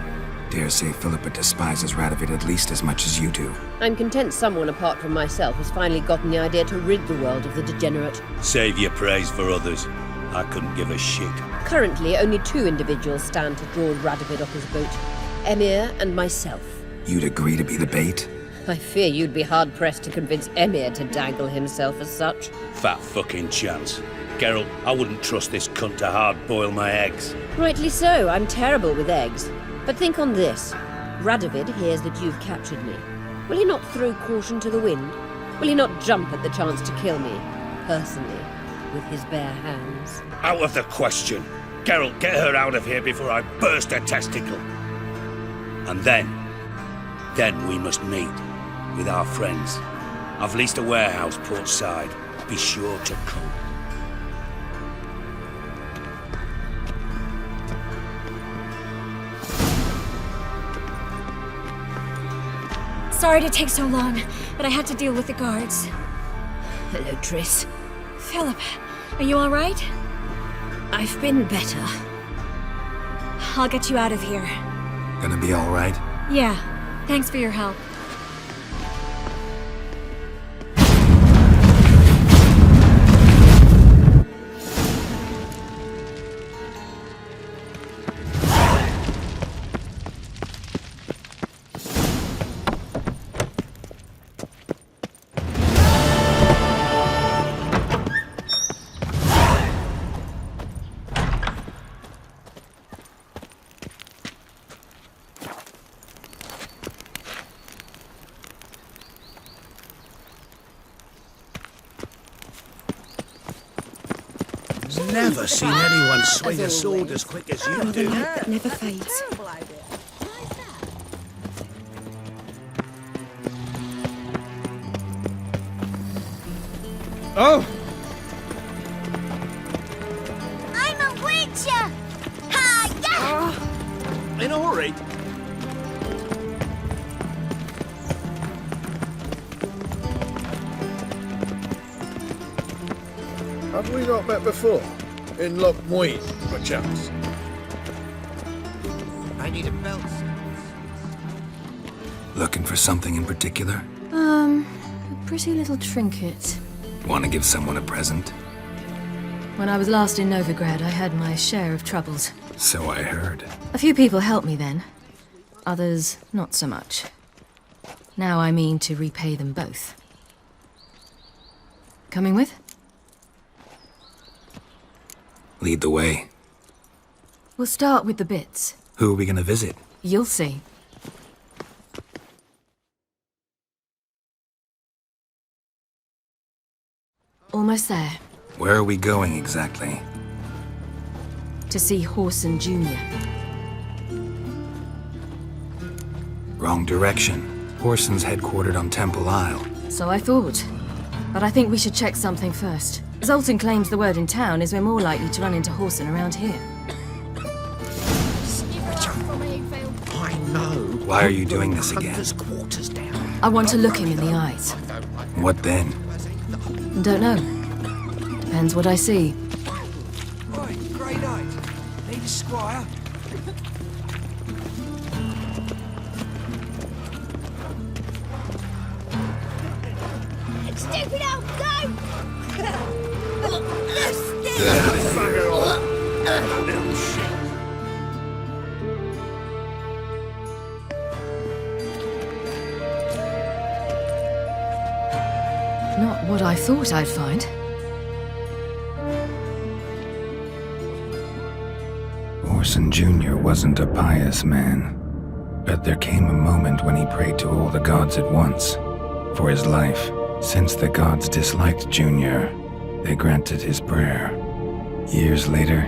Dare say Philippa despises Radovid at least as much as you do. I'm content someone apart from myself has finally gotten the idea to rid the world of the degenerate. Save your praise for others. I couldn't give a shit. Currently, only 2 individuals stand to draw Radovid off his boat. Emir and myself. You'd agree to be the bait? I fear you'd be hard-pressed to convince Emir to dangle himself as such. Fat fucking chance. Geralt, I wouldn't trust this cunt to hard-boil my eggs. Rightly so, I'm terrible with eggs. But think on this. Radovid hears that you've captured me. Will he not throw caution to the wind? Will he not jump at the chance to kill me, personally, with his bare hands? Out of the question. Geralt, get her out of here before I burst her testicle. And then we must meet with our friends. I've leased a warehouse portside. Be sure to come. Sorry to take so long, but I had to deal with the guards. Hello, Triss. Philip, are you all right? I've been better. I'll get you out of here. Gonna be all right? Yeah, thanks for your help. Never seen anyone swing a sword as quick as you do. That never fades. Oh! I'm a witcher! Ha! Yeah! In a hurry? Have we not met before? In Loch Muin, perchance? I need a belt. Looking for something in particular? A pretty little trinket. Want to give someone a present? When I was last in Novigrad, I had my share of troubles. So I heard. A few people helped me then. Others, not so much. Now I mean to repay them both. Coming with? Lead the way. We'll start with the bits. Who are we gonna visit? You'll see. Almost there. Where are we going exactly? To see Horson Jr. Wrong direction. Horson's headquartered on Temple Isle. So I thought. But I think we should check something first. Zoltan claims the word in town is we're more likely to run into Horson around here. I know. Why are you doing this again? Quarters down. I want to look him in the eyes. What then? Don't know. Depends what I see. Squire. Stupid elf, go! Bugger off. Little shit. Not what I thought I'd find. Orson Jr. wasn't a pious man, but there came a moment when he prayed to all the gods at once for his life. Since the gods disliked Jr., they granted his prayer. Years later,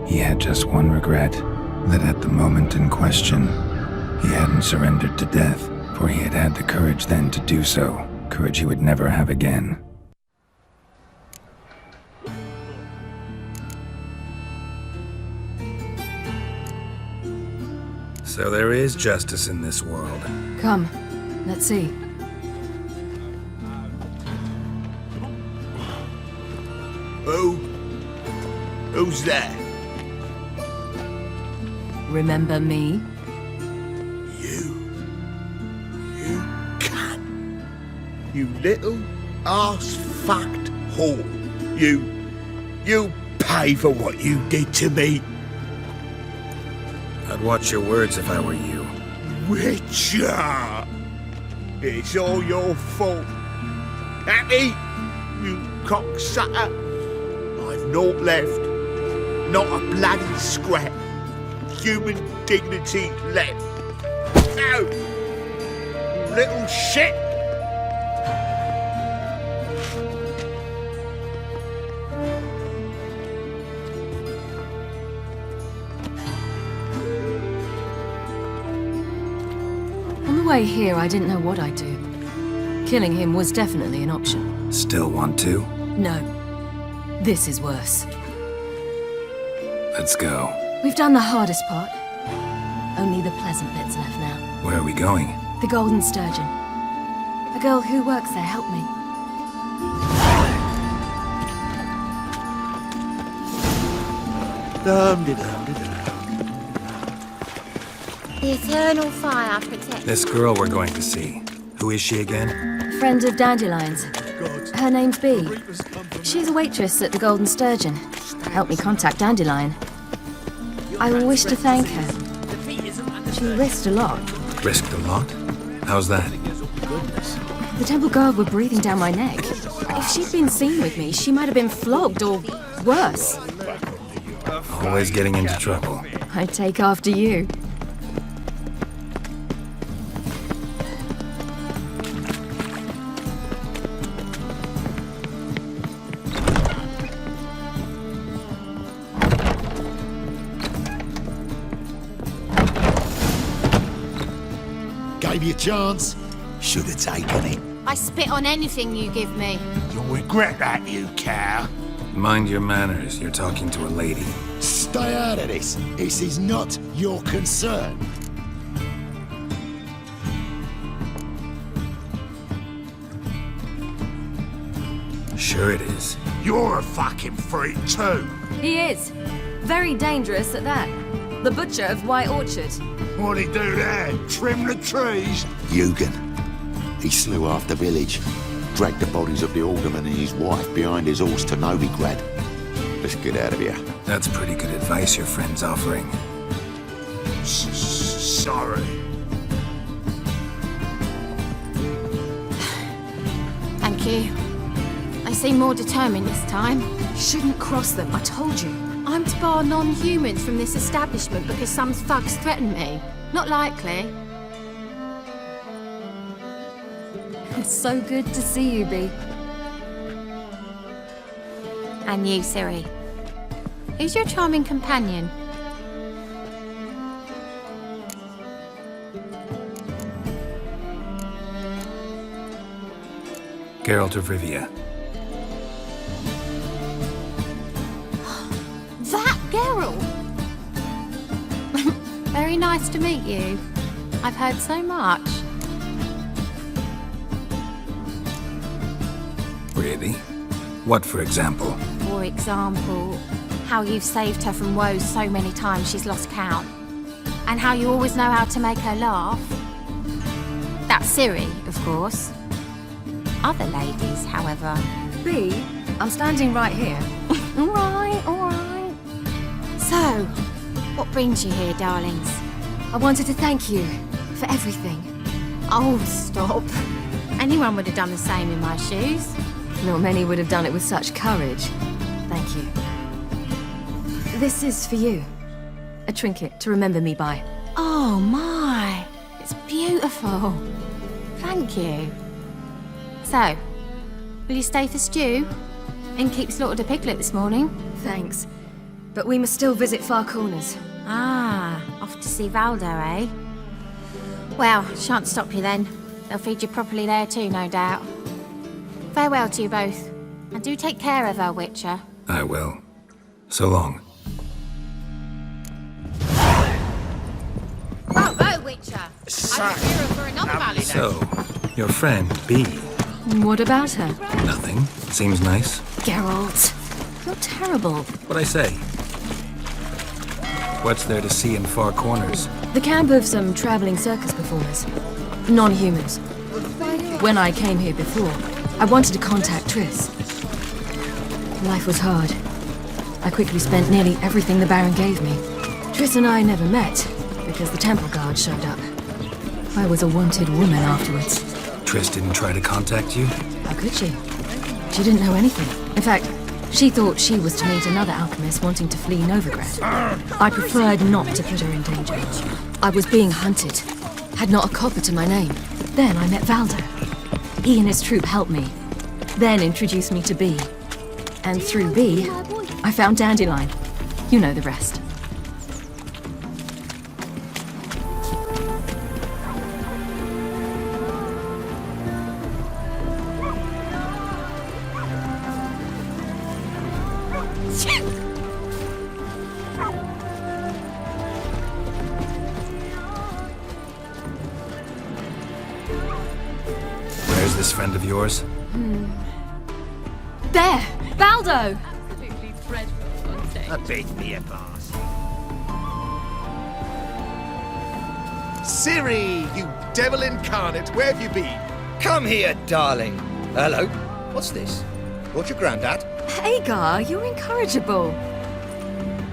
he had just one regret, that at the moment in question, he hadn't surrendered to death, for he had had the courage then to do so, courage he would never have again. So there is justice in this world. Come, let's see. Who's there? Remember me? You cunt. You little ass-fucked whore. You pay for what you did to me. I'd watch your words if I were you. Witcher! It's all your fault. Happy? You cocksucker. I've naught left. Not a bloody scrap. Human dignity left. No! You little shit! On the way here, I didn't know what I'd do. Killing him was definitely an option. Still want to? No. This is worse. Let's go. We've done the hardest part. Only the pleasant bits left now. Where are we going? The Golden Sturgeon. A girl who works there helped me. The eternal fire protects. This girl we're going to see. Who is she again? Friend of Dandelion's. Her name's Bee. She's a waitress at the Golden Sturgeon. Helped me contact Dandelion. I wish to thank her. She risked a lot. Risked a lot? How's that? The temple guard were breathing down my neck. If she'd been seen with me, she might have been flogged or worse. Always getting into trouble. I'd take after you. Gave you a chance. Should have taken it. I spit on anything you give me. You'll regret that, you cow. Mind your manners. You're talking to a lady. Stay out of this. This is not your concern. Sure it is. You're a fucking freak too. He is. Very dangerous at that. The butcher of White Orchard. What'd he do there? Trim the trees? Eugen. He slew half the village, dragged the bodies of the alderman and his wife behind his horse to Novigrad. Let's get out of here. That's pretty good advice your friend's offering. Sorry. Thank you. They seem more determined this time. Shouldn't cross them, I told you. I'm to bar non-humans from this establishment because some thugs threaten me. Not likely. It's so good to see you, Bee. And you, Ciri. Who's your charming companion? Geralt of Rivia. That Geralt! Very nice to meet you. I've heard so much. Really? What, for example? For example, how you've saved her from woes so many times she's lost count, and how you always know how to make her laugh. That's Ciri, of course. Other ladies, however... B, I'm standing right here. All right. So, what brings you here, darlings? I wanted to thank you for everything. Oh, stop. Anyone would have done the same in my shoes. Not many would have done it with such courage. Thank you. This is for you. A trinket to remember me by. Oh my, it's beautiful. Thank you. So, will you stay for stew? Innkeep slaughtered a piglet this morning. Thanks. But we must still visit Far Corners. Ah, off to see Valdo, eh? Well, shan't stop you then. They'll feed you properly there too, no doubt. Farewell to you both. And do take care of her, Witcher. I will. So long. Bravo, Witcher! I'm here for another valley. So, your friend, B. What about her? Nothing. Seems nice. Geralt, you're terrible. What'd I say? What's there to see in Far Corners? The camp of some traveling circus performers. Non-humans. When I came here before, I wanted to contact Triss. Life was hard. I quickly spent nearly everything the Baron gave me. Triss and I never met, because the temple guard showed up. I was a wanted woman afterwards. Triss didn't try to contact you? How could she? She didn't know anything. In fact, she thought she was to meet another alchemist wanting to flee Novigrad. I preferred not to put her in danger. I was being hunted. Had not a copper to my name. Then I met Valdo. He and his troop helped me. Then introduced me to B. And through B, I found Dandelion. You know the rest. Where's this friend of yours? There! Valdo! A big beer pass. Ciri, you devil incarnate, where have you been? Come here, darling. Hello. What's this? Brought your granddad? Hagar, you're incorrigible.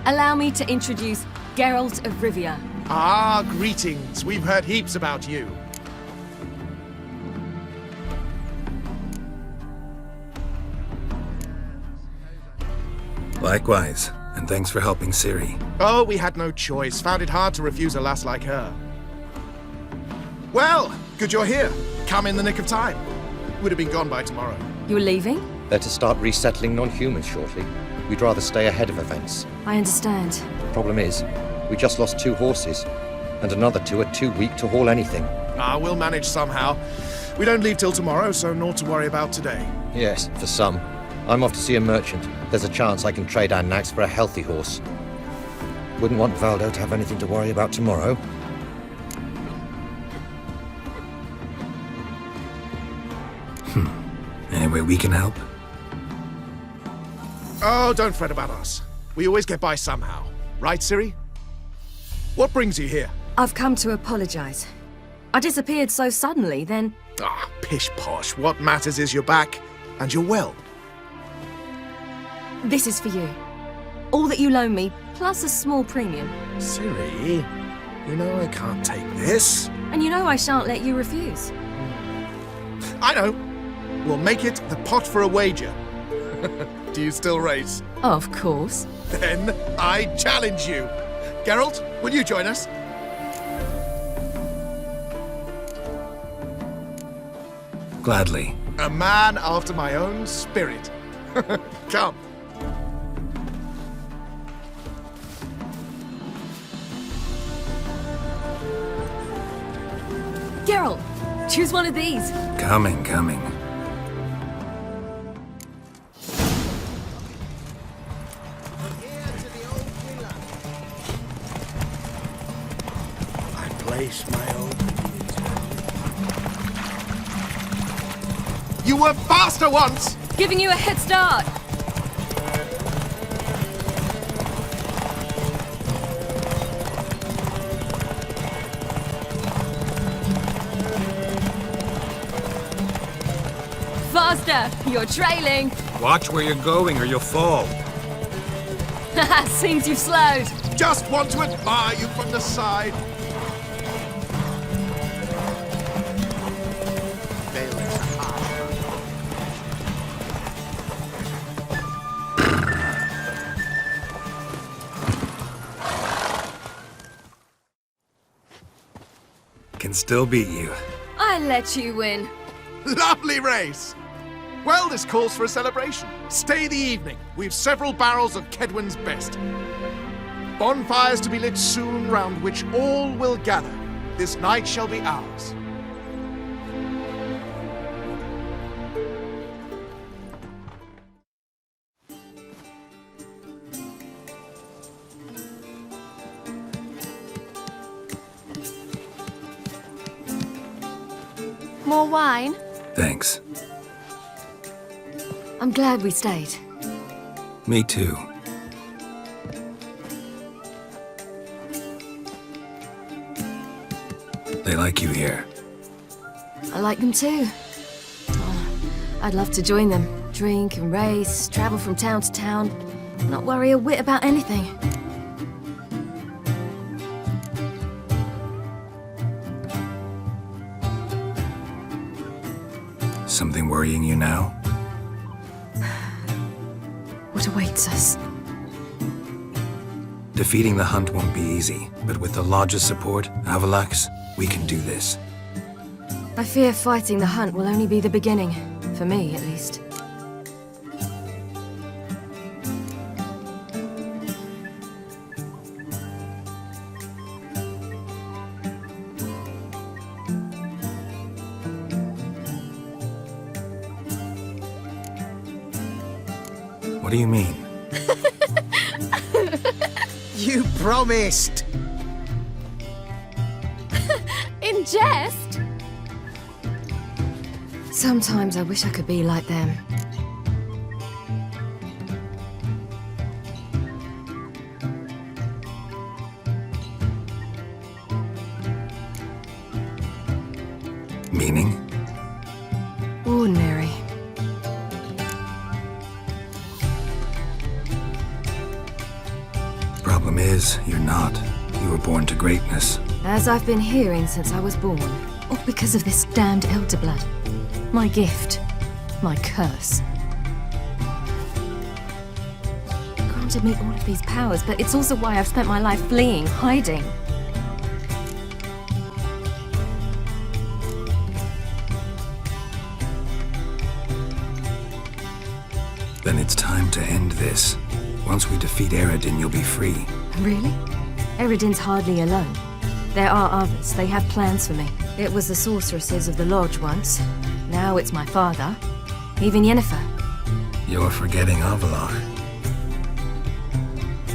Allow me to introduce Geralt of Rivia. Ah, greetings. We've heard heaps about you. Likewise, and thanks for helping Ciri. Oh, we had no choice. Found it hard to refuse a lass like her. Well, good you're here. Come in the nick of time. Would have been gone by tomorrow. You're leaving? They're to start resettling non-humans shortly. We'd rather stay ahead of events. I understand. Problem is, we just lost 2 horses, and another 2 are too weak to haul anything. Ah, we'll manage somehow. We don't leave till tomorrow, so naught to worry about today. Yes, for some. I'm off to see a merchant. There's a chance I can trade our nags for a healthy horse. Wouldn't want Valdo to have anything to worry about tomorrow. Any way we can help? Oh, don't fret about us. We always get by somehow. Right, Ciri? What brings you here? I've come to apologize. I disappeared so suddenly, then... Ah, pish-posh. What matters is you're back, and you're well. This is for you. All that you loan me, plus a small premium. Ciri, you know I can't take this. And you know I shan't let you refuse. I know. We'll make it the pot for a wager. Do you still race? Of course. Then I challenge you. Geralt, will you join us? Gladly. A man after my own spirit. Come. Geralt, choose one of these. Coming. I place my own. You were faster once! Giving you a head start. faster! You're trailing! Watch where you're going or you'll fall. Seems you've slowed. Just want to admire you from the side. Can still beat you. I let you win. Lovely race! Well, this calls for a celebration. Stay the evening. We've several barrels of Kedwen's best. Bonfires to be lit soon, round which all will gather. This night shall be ours. More wine? Thanks. I'm glad we stayed. Me too. They like you here. I like them too. Oh, I'd love to join them. Drink and race, travel from town to town. Not worry a whit about anything. Something worrying you now? What awaits us? Defeating the hunt won't be easy, but with the Lodge's support, Avalax, we can do this. I fear fighting the hunt will only be the beginning. For me, at least. What do you mean? You promised! In jest? Sometimes I wish I could be like them. Meaning? Ordinary. Problem is, you're not. You were born to greatness. As I've been hearing since I was born. All because of this damned Elderblood. My gift. My curse. Granted me all of these powers, but it's also why I've spent my life fleeing, hiding. Then it's time to end this. Once we defeat Eredin, you'll be free. Really? Eredin's hardly alone. There are others. They have plans for me. It was the sorceresses of the Lodge once. Now it's my father. Even Yennefer. You're forgetting Avalok.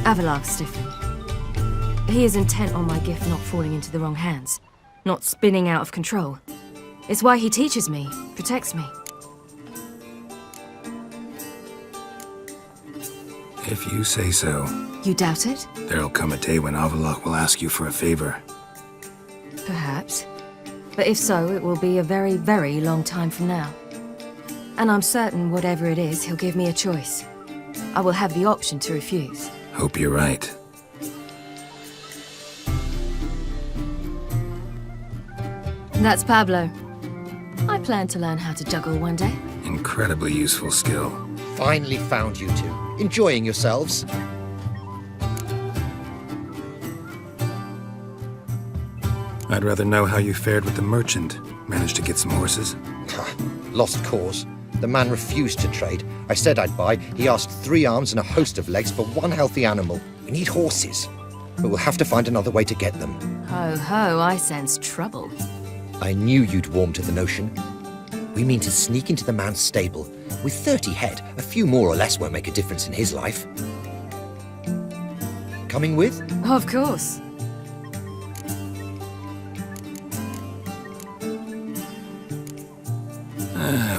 Avalok's different. He is intent on my gift not falling into the wrong hands. Not spinning out of control. It's why he teaches me, protects me. If you say so. You doubt it? There'll come a day when Avalok will ask you for a favor. Perhaps. But if so, it will be a very, very long time from now. And I'm certain whatever it is, he'll give me a choice. I will have the option to refuse. Hope you're right. That's Pablo. I plan to learn how to juggle one day. Incredibly useful skill. Finally found you two. Enjoying yourselves? I'd rather know how you fared with the merchant. Managed to get some horses? Lost cause. The man refused to trade. I said I'd buy. He asked 3 arms and a host of legs for 1 healthy animal. We need horses. But we'll have to find another way to get them. Ho ho, I sense trouble. I knew you'd warm to the notion. We mean to sneak into the man's stable. With 30 head, a few more or less won't make a difference in his life. Coming with? Of course.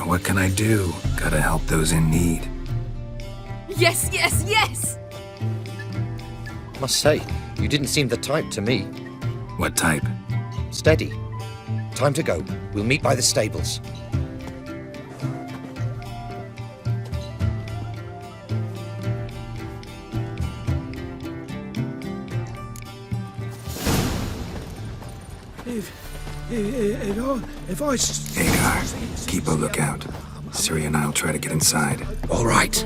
What can I do? Gotta help those in need. Yes, yes, yes! Must say, you didn't seem the type to me. What type? Steady. Time to go. We'll meet by the stables. If I... Hagar, keep a lookout. Ciri and I'll try to get inside. All right.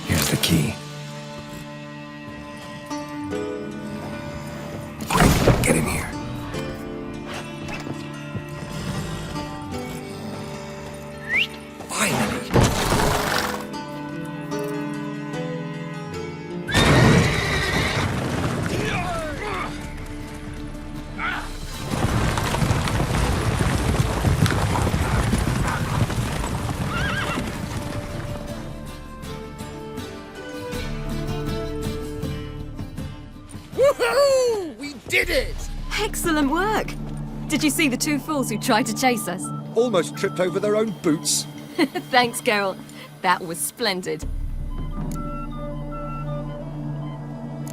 Here's the key. Quick, get in here. Finally. Woohoo! We did it! Excellent work! Did you see the two fools who tried to chase us? Almost tripped over their own boots. Thanks, Geralt. That was splendid.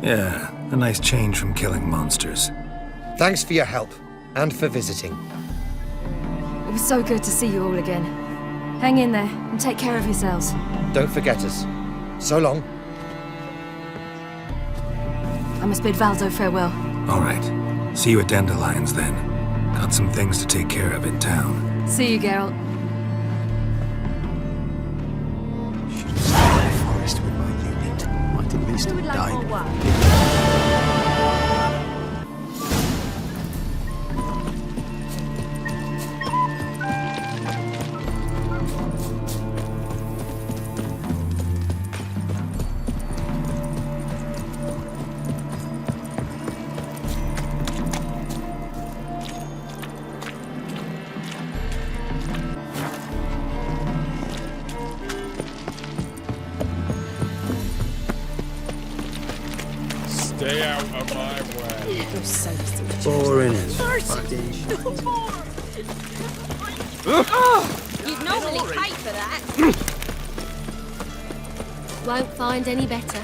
Yeah, a nice change from killing monsters. Thanks for your help, and for visiting. It was so good to see you all again. Hang in there, and take care of yourselves. Don't forget us. So long. I must bid Valdo farewell. All right. See you at Dandelions, then. Got some things to take care of in town. See you, Geralt. Forest with my unit. Might at least have died. Stay out of my way. You're so Boring as fucking. You'd normally pay for that. Won't find any better.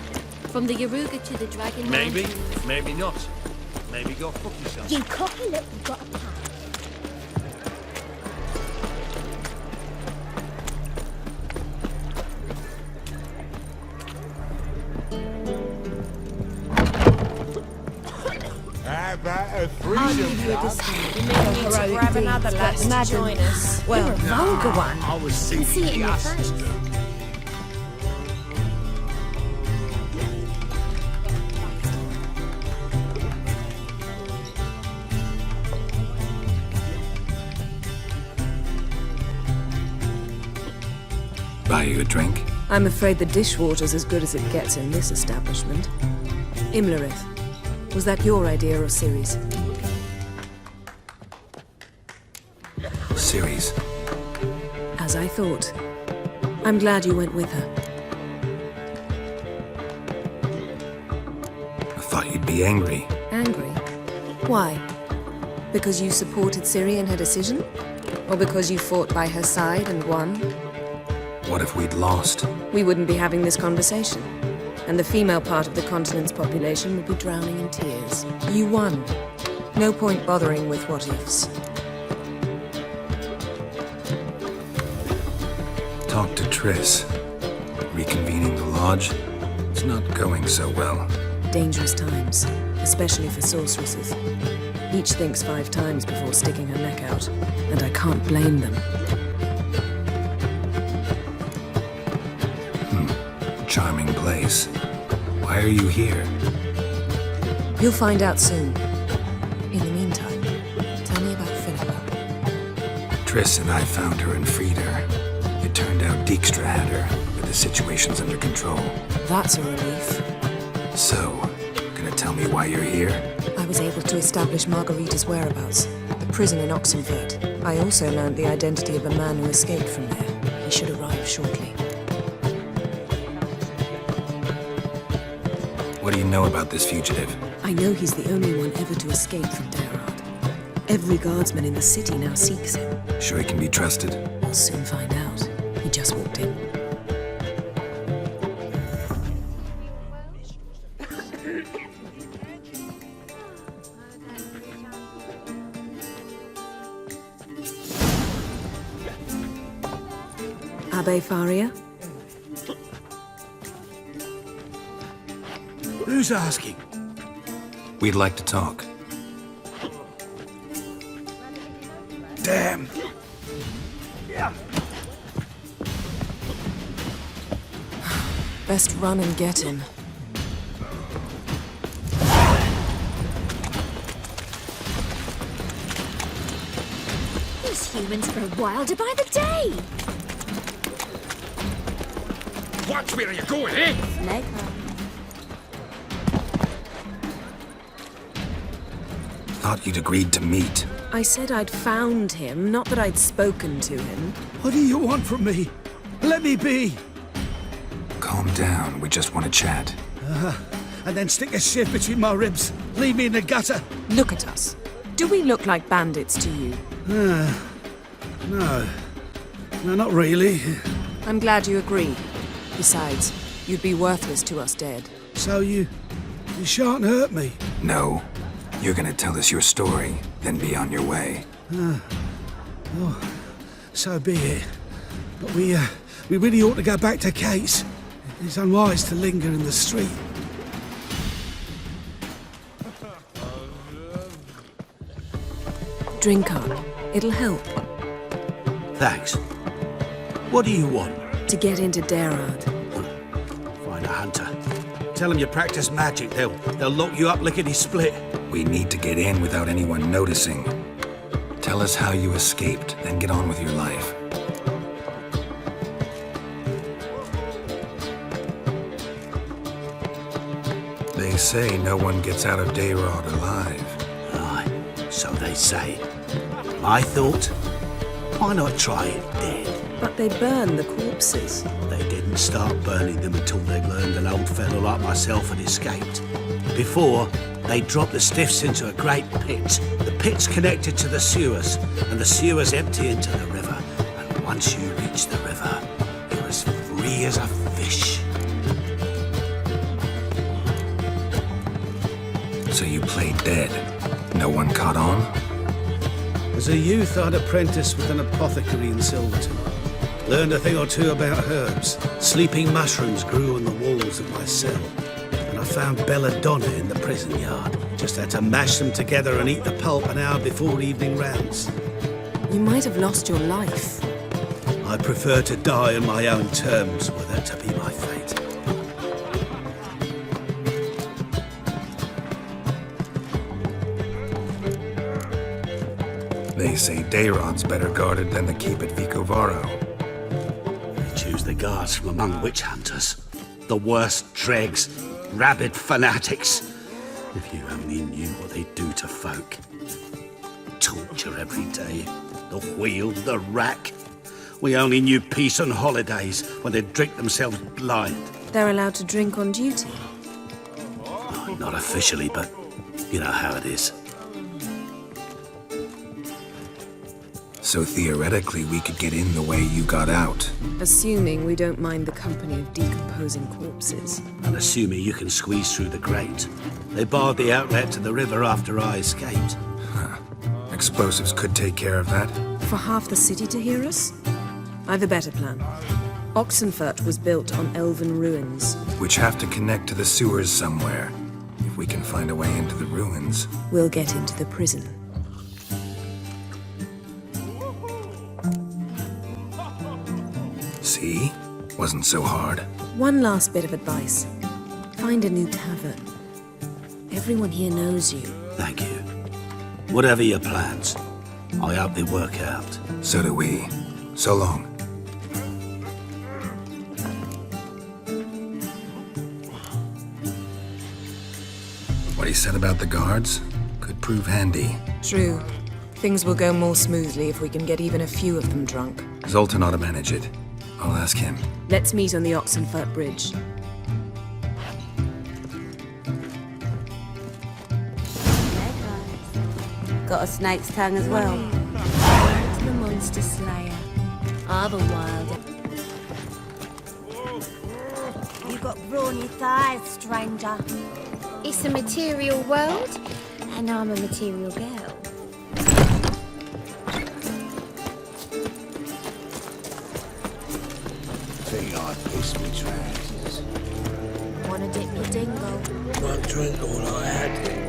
From the Yaruga to the Dragon Maybe, Mountains. maybe not. Maybe go fuck yourself. You cocky little got a pie. How about a I'll freedom give you a dog? discount. You need to grab another lad to join us. Well, a vulgar one. I was See it in your face. Buy you a drink? I'm afraid the dishwater's as good as it gets in this establishment. Imlerith, was that your idea or Ciri's? Ciri's. As I thought. I'm glad you went with her. I thought you'd be angry. Angry? Why? Because you supported Ciri in her decision? Or because you fought by her side and won? What if we'd lost? We wouldn't be having this conversation. And the female part of the continent's population would be drowning in tears. You won. No point bothering with what ifs. Talk to Triss. Reconvening the lodge. It's not going so well. Dangerous times, especially for sorceresses. Each thinks 5 times before sticking her neck out, and I can't blame them. Charming place. Why are you here? You'll find out soon. In the meantime, tell me about Philippa. Triss and I found her and freed her. It turned out Dijkstra had her, but the situation's under control. That's a relief. So, gonna tell me why you're here? I was able to establish Margarita's whereabouts, the prison in Oxenfurt. I also learned the identity of a man who escaped from there. He should arrive shortly. What do you know about this fugitive? I know he's the only one ever to escape from Daerard. Every guardsman in the city now seeks him. Sure he can be trusted? We'll soon find out. He just walked in. Abbe Faria? Who's asking? We'd like to talk. Damn. Best run and get him. These humans grow wilder by the day. Watch where you're going, eh? Thought you'd agreed to meet. I said I'd found him, not that I'd spoken to him. What do you want from me? Let me be. Calm down, we just want to chat. And then stick a sieve between my ribs. Leave me in the gutter. Look at us. Do we look like bandits to you? No. No, not really. I'm glad you agree. Besides, you'd be worthless to us dead. So you shan't hurt me? No. You're gonna tell us your story, then be on your way. Oh, so be it. But we really ought to go back to Kate's. It's unwise to linger in the street. Drink up. It'll help. Thanks. What do you want? To get into Dayrard. Find a hunter. Tell them you practice magic. They'll lock you up lickety-split. We need to get in without anyone noticing. Tell us how you escaped, then get on with your life. They say no one gets out of Dayrard alive. Aye, so they say. My thought? Why not try it dead? But they burn the corpses. They didn't start burning them until they learned an old fellow like myself had escaped. Before, they dropped the stiffs into a great pit. The pit's connected to the sewers, and the sewers empty into the river. And once you reach the river, you're as free as a fish. So you played dead. No one caught on? As a youth, I'd apprenticed with an apothecary in Silverton. Learned a thing or two about herbs. Sleeping mushrooms grew on the walls of my cell. And I found belladonna in the prison yard. Just had to mash them together and eat the pulp an hour before evening rounds. You might have lost your life. I prefer to die on my own terms, were that to be my fate. They say Dayrod's better guarded than the keep at Vicovaro. They choose the guards from among witch hunters. The worst dregs, rabid fanatics. If you only knew what they do to folk. Torture every day. The wheel, the rack. We only knew peace on holidays when they'd drink themselves blind. They're allowed to drink on duty. Oh, not officially, but you know how it is. So theoretically, we could get in the way you got out. Assuming we don't mind the company of decomposing corpses. And assuming you can squeeze through the grate. They barred the outlet to the river after I escaped. Huh. Explosives could take care of that. For half the city to hear us? I've a better plan. Oxenfurt was built on elven ruins. Which have to connect to the sewers somewhere. If we can find a way into the ruins. We'll get into the prison. See? Wasn't so hard. One last bit of advice. Find a new tavern. Everyone here knows you. Thank you. Whatever your plans, I hope they work out. So do we. So long. What he said about the guards could prove handy. True. Things will go more smoothly if we can get even a few of them drunk. Zoltan ought to manage it. I'll ask him. Let's meet on the Oxenfurt Bridge. got a snake's tongue as well. The monster slayer. I've a wild. You got brawny thighs, stranger. It's a material world. And I'm a material girl. Think I'd piss me trousers. Wanna dip your dingle? One drink all I had.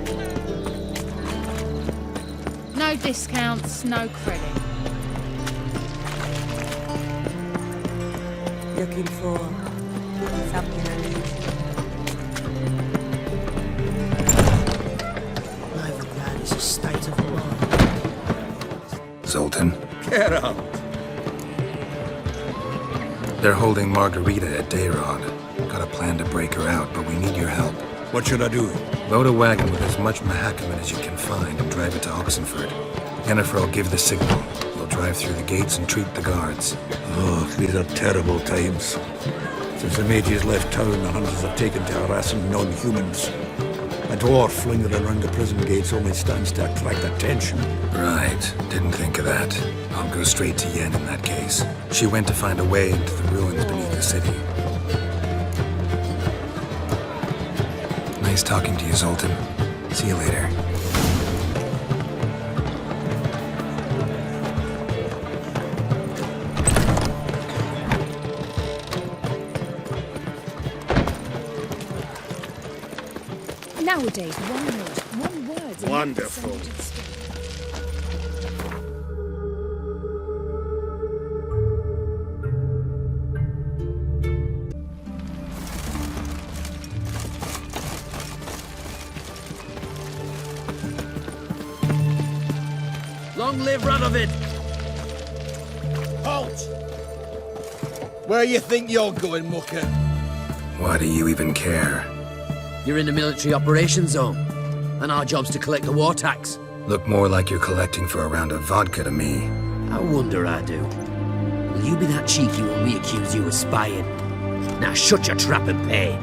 No discounts, no credit. Looking for something unusual. Novigrad is a state of mind. Zoltan, Get up. they're holding Margarita at Dayrod. Got a plan to break her out, but we need your help. What should I do? Load a wagon with as much Mahakaman as you can find and drive it to Oxenford. Yennefer will give the signal. We'll drive through the gates and treat the guards. Oh, these are terrible times. Since the mages left town, the hunters have taken to harassing non-humans. A dwarf lingering around the prison gates only stands to attract attention. Right, didn't think of that. I'll go straight to Yen in that case. She went to find a way into the ruins beneath the city. Nice talking to you, Zoltan. See you later. Nowadays, one word. Wonderful. Long live Radovid! Halt! Where you think you're going, mucker? Why do you even care? You're in the military operations zone, and our job's to collect the war tax. Look more like you're collecting for a round of vodka to me. I wonder I do. Will you be that cheeky when we accuse you of spying? Now shut your trap and pay.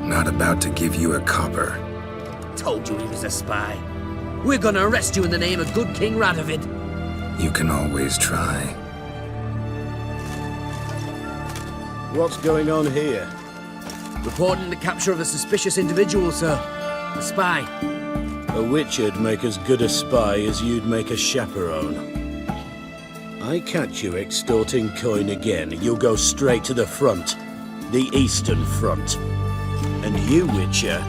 Not about to give you a copper. Told you he was a spy. We're gonna arrest you in the name of good King Radovid. You can always try. What's going on here? Reporting the capture of a suspicious individual, sir. A spy. A witcher'd make as good a spy as you'd make a chaperone. I catch you extorting coin again, you'll go straight to the front. The Eastern Front. And you, Witcher,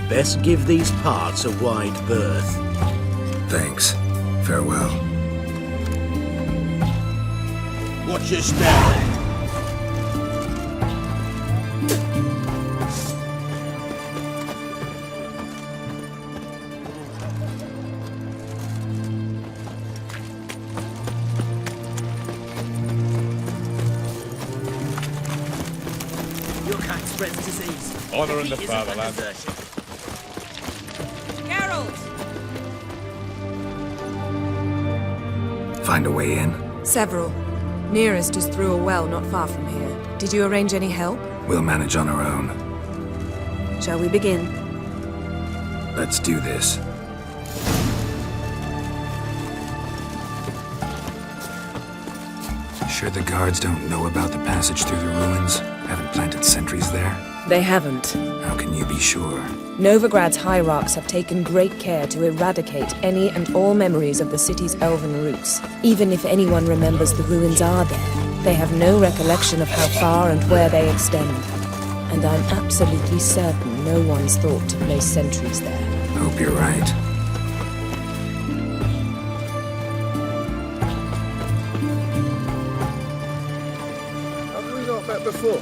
best give these parts a wide berth. Thanks. Farewell. Watch your step. Your kind spreads disease. Honor in the Defeat isn't a fatherland. desertion. Geralt! Find a way in? Several. Nearest is through a well not far from here. Did you arrange any help? We'll manage on our own. Shall we begin? Let's do this. Sure the guards don't know about the passage through the ruins? Haven't planted sentries there? They haven't. How can you be sure? Novigrad's hierarchs have taken great care to eradicate any and all memories of the city's elven roots. Even if anyone remembers the ruins are there, they have no recollection of how far and where they extend. And I'm absolutely certain no one's thought to place sentries there. Hope you're right. Have we not met before?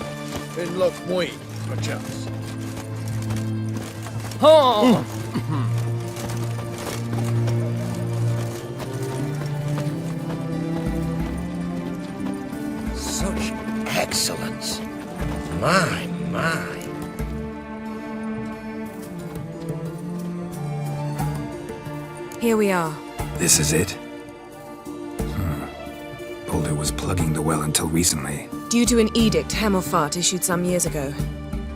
In Lochmoy, perchance. Oh! Such excellence. My. Here we are. This is it? Boulder was plugging the well until recently. Due to an edict Hemelfart issued some years ago.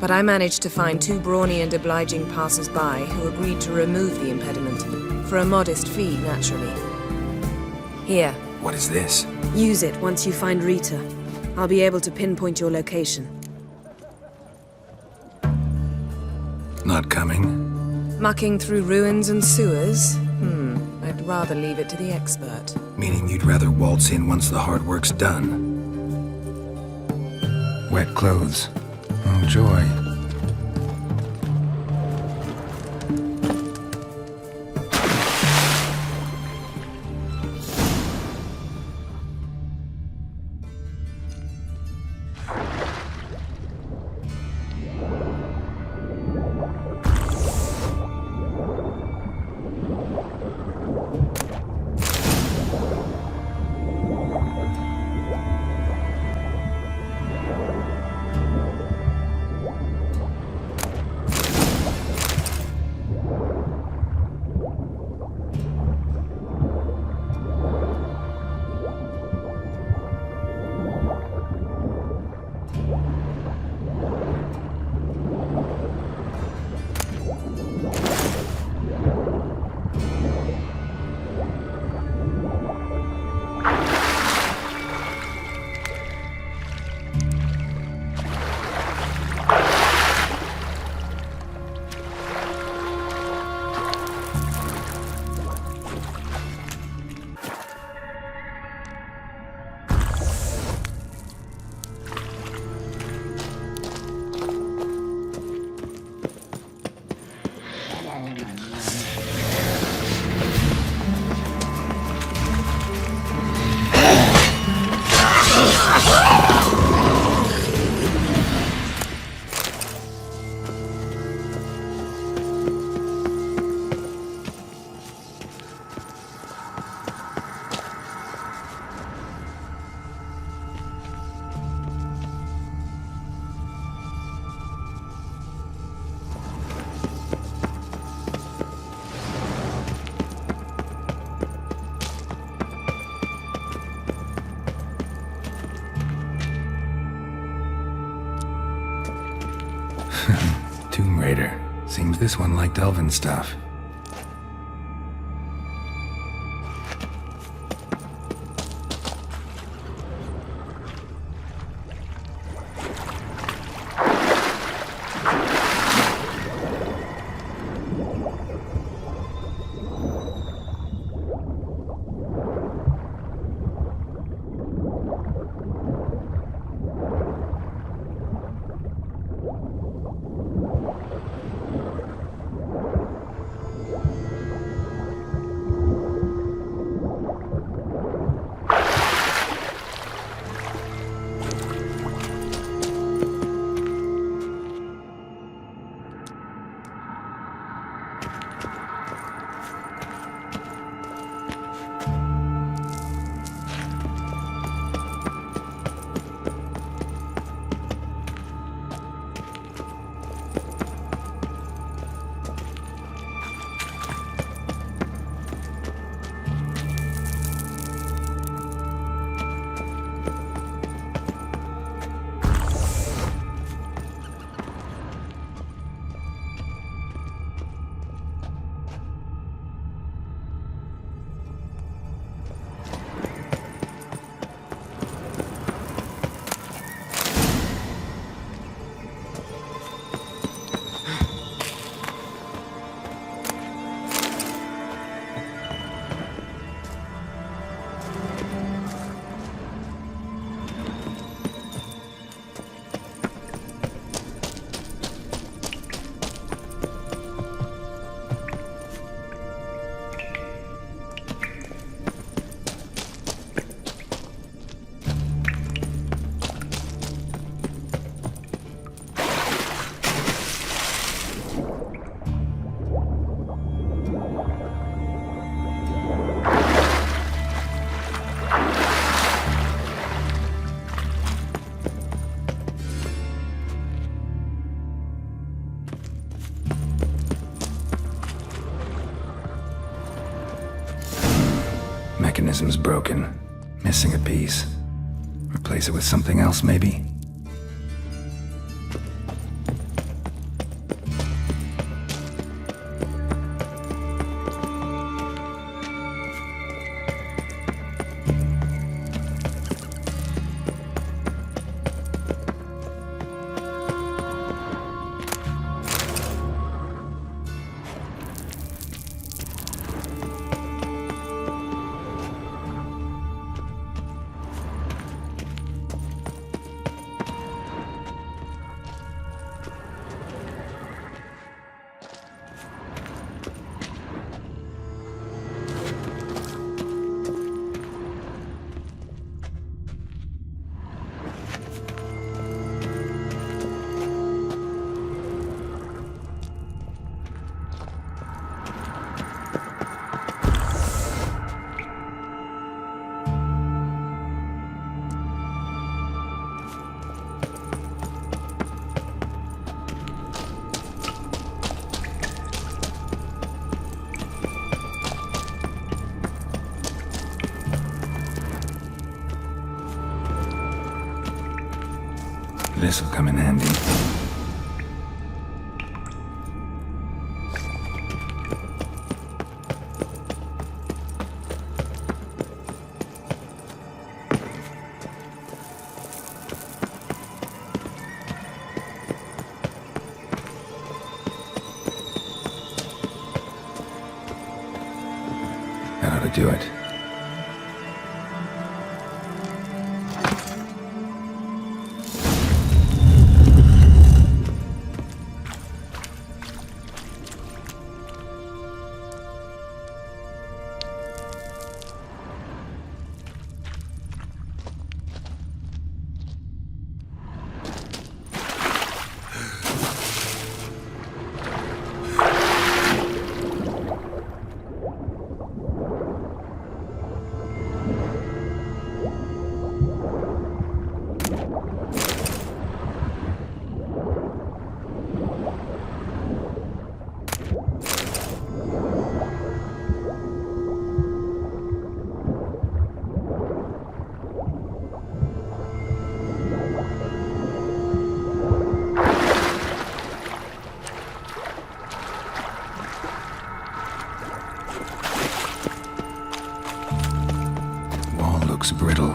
but I managed to find 2 brawny and obliging passers-by who agreed to remove the impediment. For a modest fee, naturally. Here. What is this? Use it once you find Rita. I'll be able to pinpoint your location. Not coming? Mucking through ruins and sewers? I'd rather leave it to the expert. Meaning you'd rather waltz in once the hard work's done? Wet clothes. Oh, joy. Tomb Raider. Seems this one liked elven stuff. Mechanism's broken. Missing a piece. Replace it with something else, maybe? This'll come in handy. That ought to do it. Looks brittle.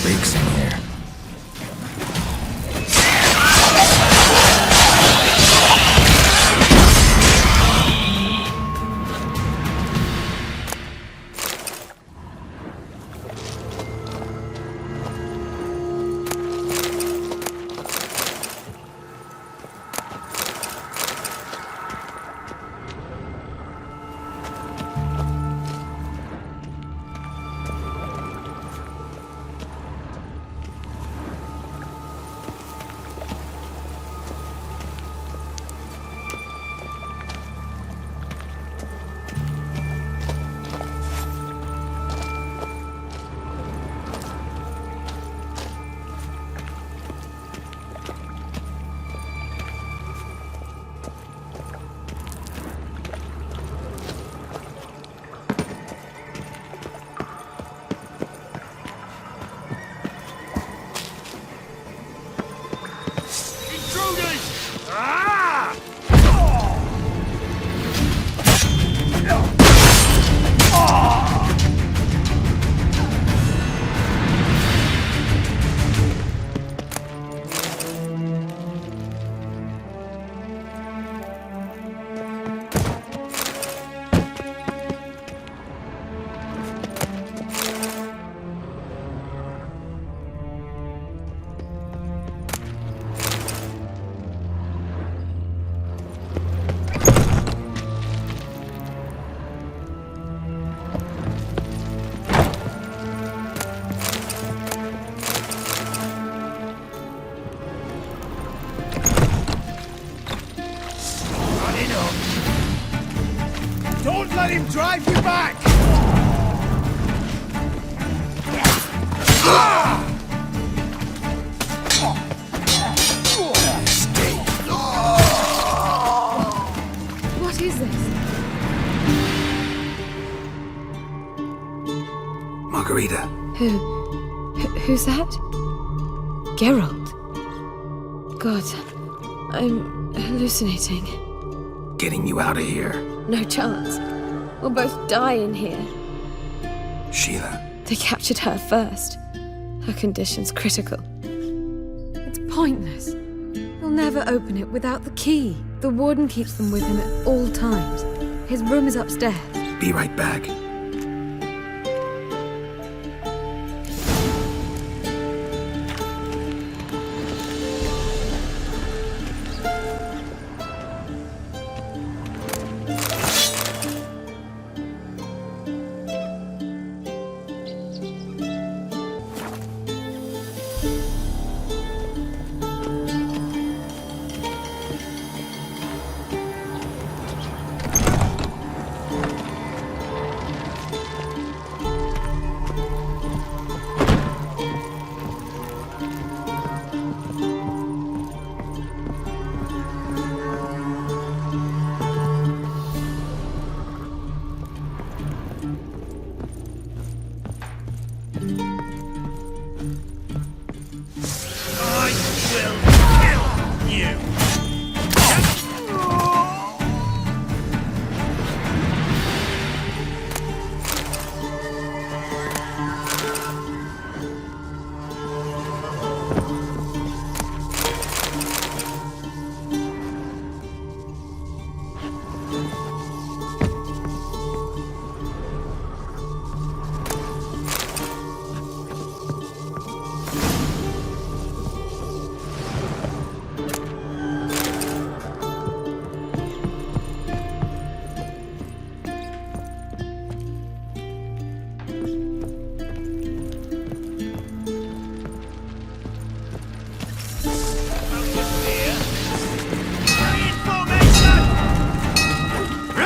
Leaks in here. Don't let him drive you back! What is this? Margarita. Who's that? Geralt. God, I'm hallucinating. Getting you out of here. No chance. We'll both die in here. Sheila. They captured her first. Her condition's critical. It's pointless. He'll never open it without the key. The warden keeps them with him at all times. His room is upstairs. Be right back.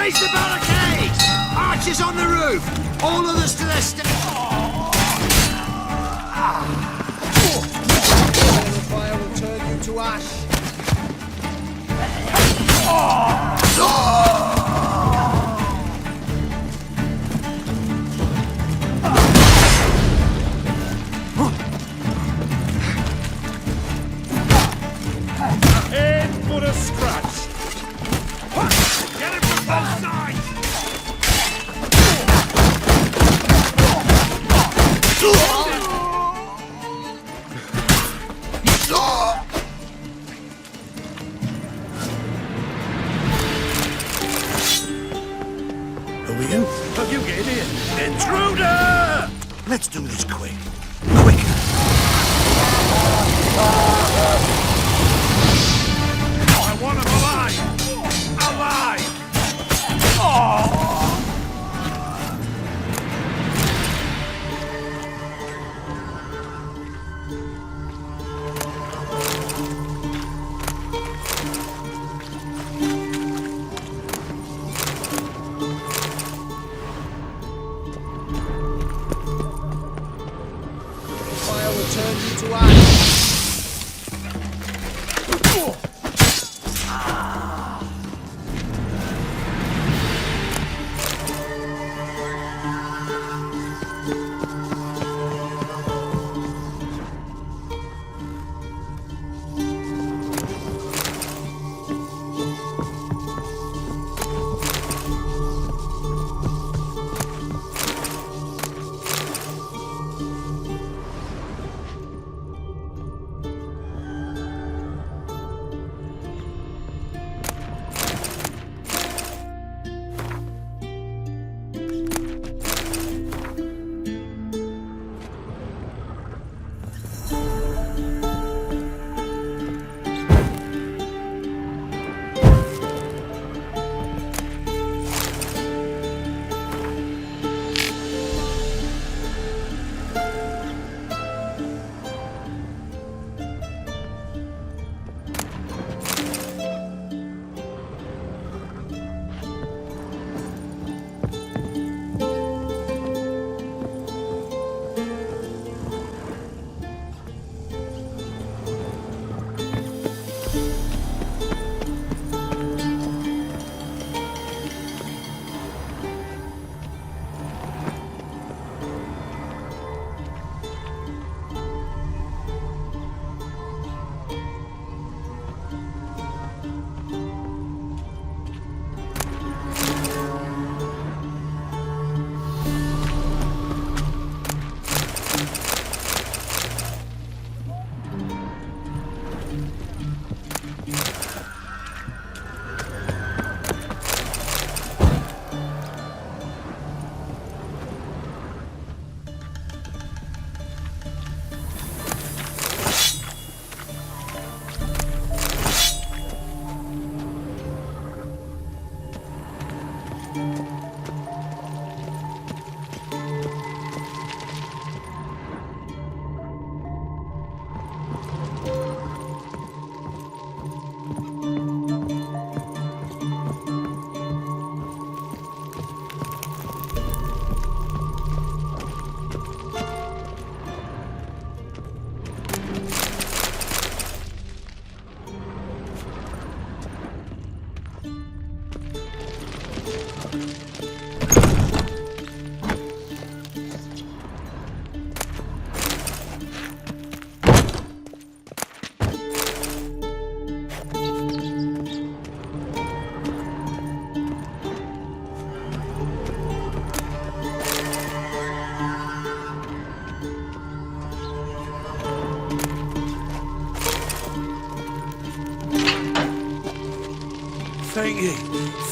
Raise the barricades! Archers on the roof! All others to their Fire will turn you to ash. In for a scratch. Get it from both sides. Are we in? Have you get in? Intruder! Let's do this quick. I want him alive! Alive! Fire will turn you to ash.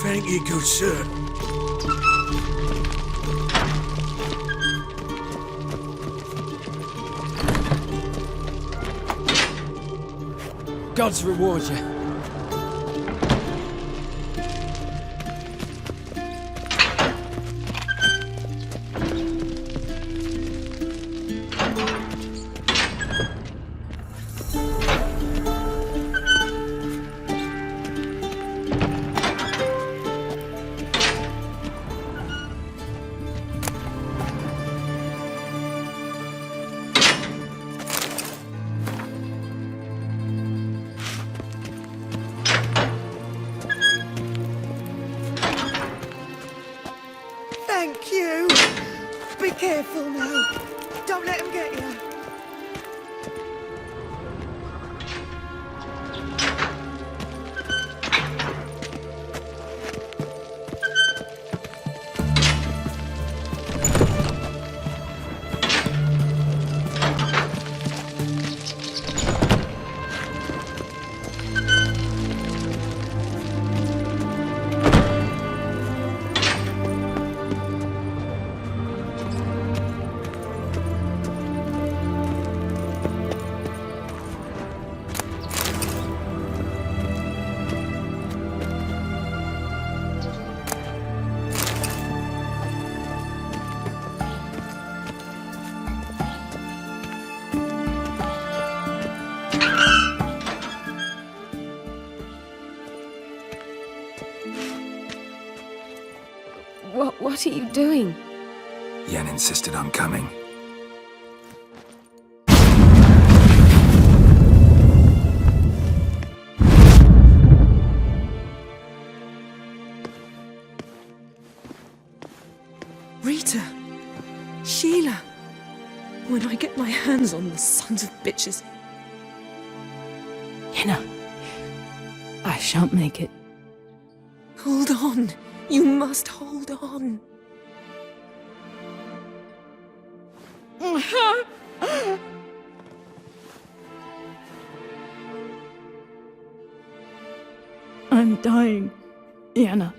Thank you, good sir. Gods reward you. careful now. Don't let him get you. What are you doing? Yen insisted on coming. Rita! Sheila! When I get my hands on the sons of bitches. Yenna, I shan't make it. Hold on! You must hold on! I'm dying, Yenna.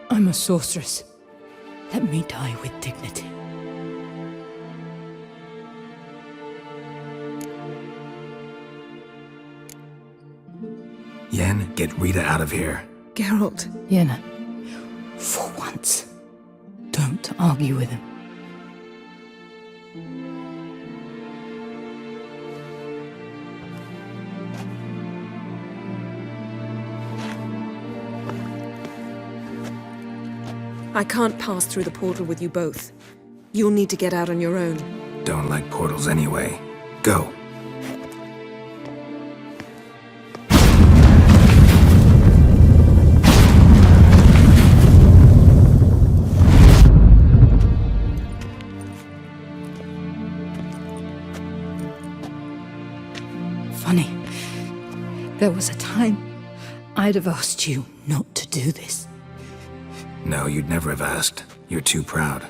I'm a sorceress. Let me die with dignity. Yen, get Rita out of here. Geralt. Yenna, for once, don't argue with him. I can't pass through the portal with you both. You'll need to get out on your own. Don't like portals anyway. Go. Funny. There was a time I'd have asked you not to do this. No, you'd never have asked. You're too proud.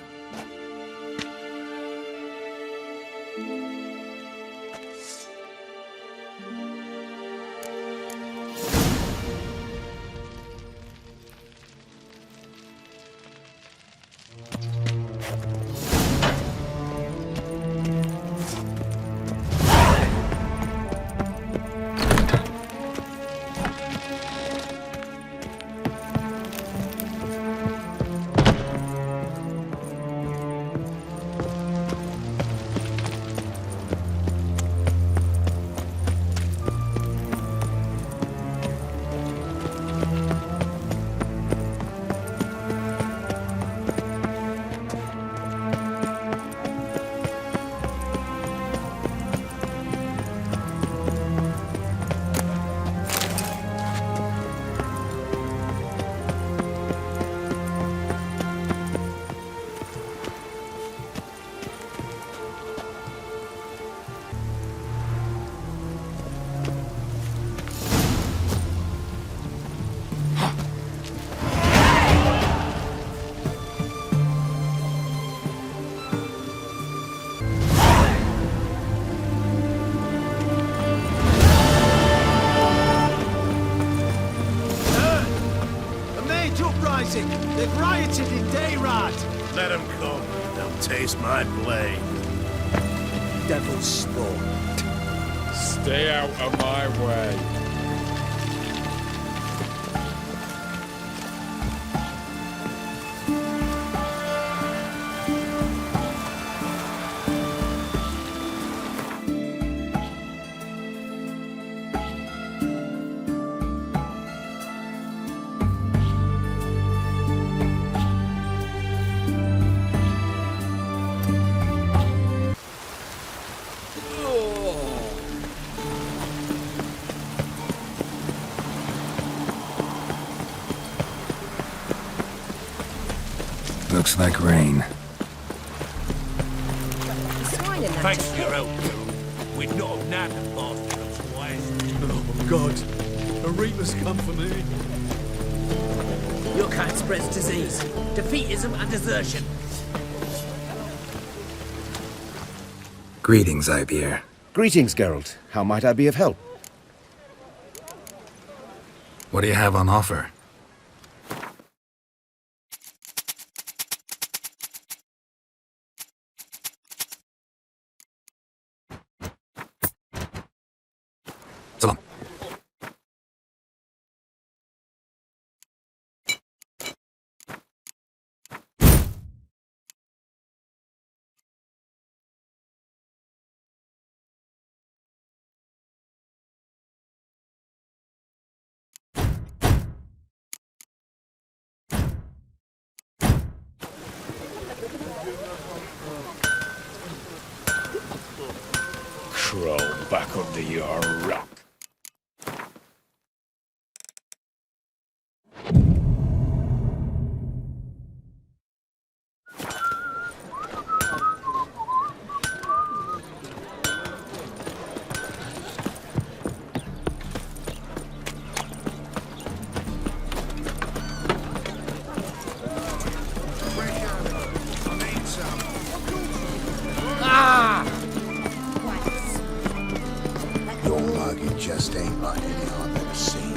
They've rioted in Dayrad. Let them come. They'll taste my blade. Devil's spawn. Stay out of my way. Looks like rain. Thanks for your help, Geralt. We'd not have nabbed the bastard otherwise. Oh, God. A reaper's come for me. Your kind spreads disease, defeatism and desertion. Greetings, Ibeer. Greetings, Geralt. How might I be of help? What do you have on offer? So long. Crawl back under your rock. Your mug, it just ain't like any I've ever seen.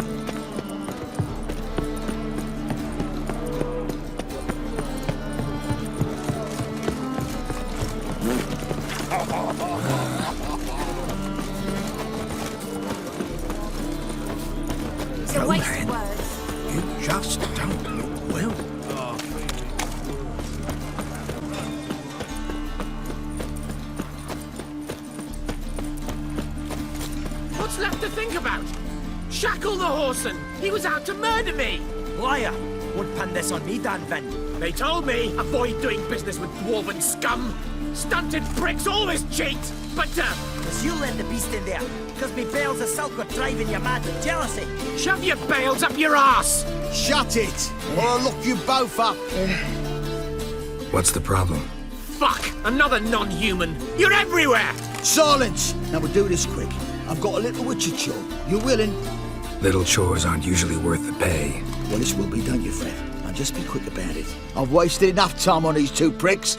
It's a waste of words. You just don't look well. What's left to think about? Shackle the Horson! He was out to murder me! Liar! Won't pin this on me, Dan Vin. They told me avoid doing business with dwarven scum. Stunted pricks always cheat, but Cause you let the beast in there. Cause me bales of silk were driving you mad with jealousy. Shove your bales up your ass! Shut it, or I'll look you both up. What's the problem? Fuck! Another non-human! You're everywhere! Silence! Now we'll do this quick. I've got a little witcher chore. You willing? Little chores aren't usually worth the pay. Well, this will be done, you friend. Now just be quick about it. I've wasted enough time on these two pricks.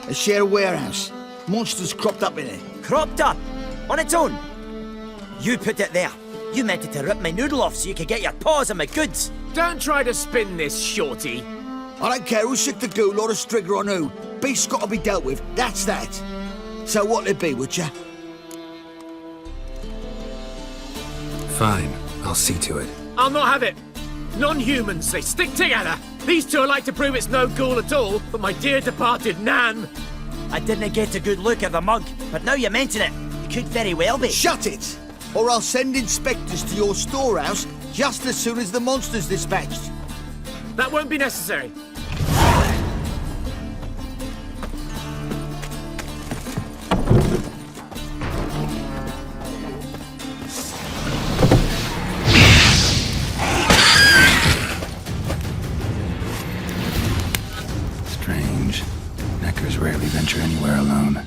They share a warehouse. Monsters cropped up in it. Cropped up? On its own? You put it there. You meant it to rip my noodle off so you could get your paws on my goods. Don't try to spin this, shorty. I don't care who's sick the ghoul or the strigger on who. Beast's got to be dealt with. That's that. So what'll it be, would ya? Fine, I'll see to it. I'll not have it. Non-humans, they stick together. These two are like to prove it's no ghoul at all, but my dear departed Nan. I didn't get a good look at the mug, but now you mention it, you could very well be. Shut it! Or I'll send inspectors to your storehouse just as soon as the monster's dispatched. That won't be necessary. Strange. Neckers rarely venture anywhere alone.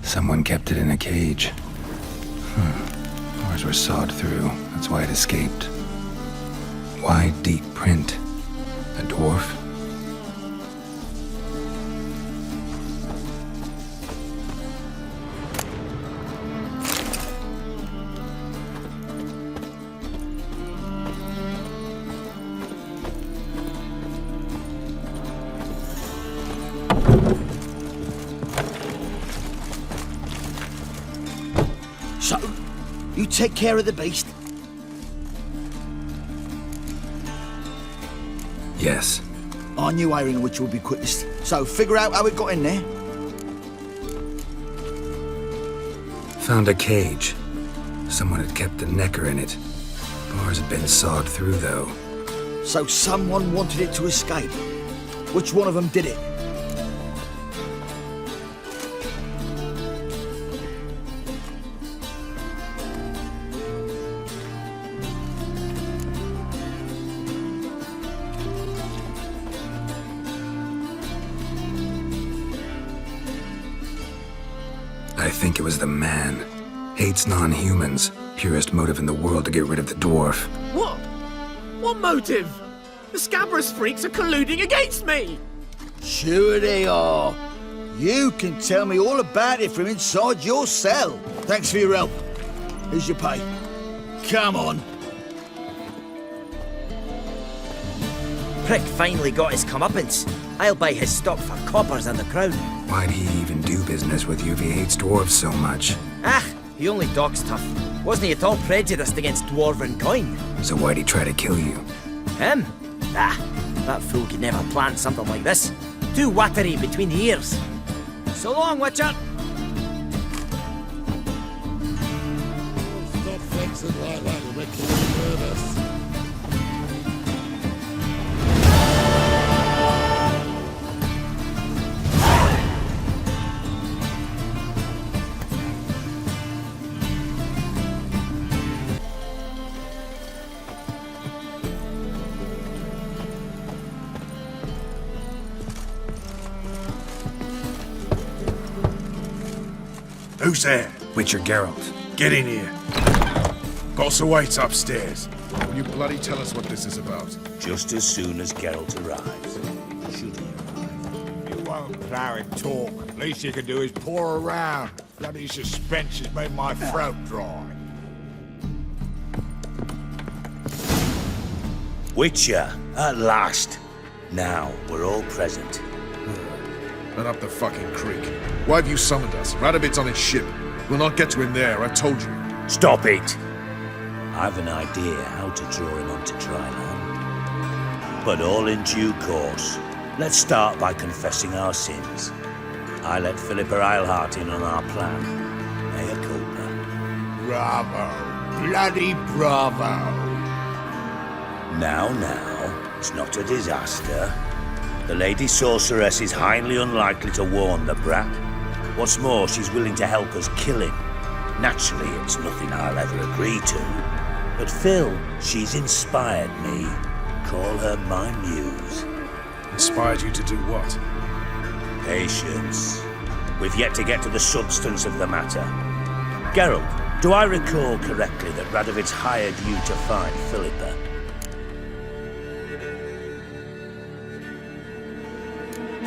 Someone kept it in a cage. Doors were sawed through. That's why it escaped. Wide, deep print. A dwarf? So, you take care of the beast? Yes. I knew airing which would be quickest. So, figure out how it got in there. Found a cage. Someone had kept a necker in it. Bars had been sawed through, though. So someone wanted it to escape. Which one of them did it? I think it was the man. Hates non-humans. Purest motive in the world to get rid of the dwarf. What? What motive? The Scabrous freaks are colluding against me! Sure they are. You can tell me all about it from inside your cell. Thanks for your help. Here's your pay. Come on. Prick finally got his comeuppance. I'll buy his stock for coppers and the crown. Why'd he even do business with you if he hates dwarves so much? Ah, he only talks tough. Wasn't he at all prejudiced against dwarven coin? So why'd he try to kill you? Him? Ah, that fool could never plan something like this. Too watery between the ears. So long, Witcher. Stop flexing like that, you'll make me nervous. Who's there? Witcher Geralt. Get in here. Got some weights upstairs. Will you bloody tell us what this is about? Just as soon as Geralt arrives. Should he? You won't plough and talk. Least you can do is pour around. Bloody suspense has made my throat dry. Witcher, at last. Now we're all present. Run up the fucking creek. Why have you summoned us? Radovid's on his ship. We'll not get to him there, I told you. Stop it! I've an idea how to draw him onto dry land. But all in due course. Let's start by confessing our sins. I let Philippa Eilhart in on our plan. Mea culpa. Bravo. Bloody bravo. Now, it's not a disaster. The Lady Sorceress is highly unlikely to warn the brat. What's more, she's willing to help us kill him. Naturally, it's nothing I'll ever agree to. But Phil, she's inspired me. Call her my muse. Inspired you to do what? Patience. We've yet to get to the substance of the matter. Geralt, do I recall correctly that Radovid's hired you to find Philippa?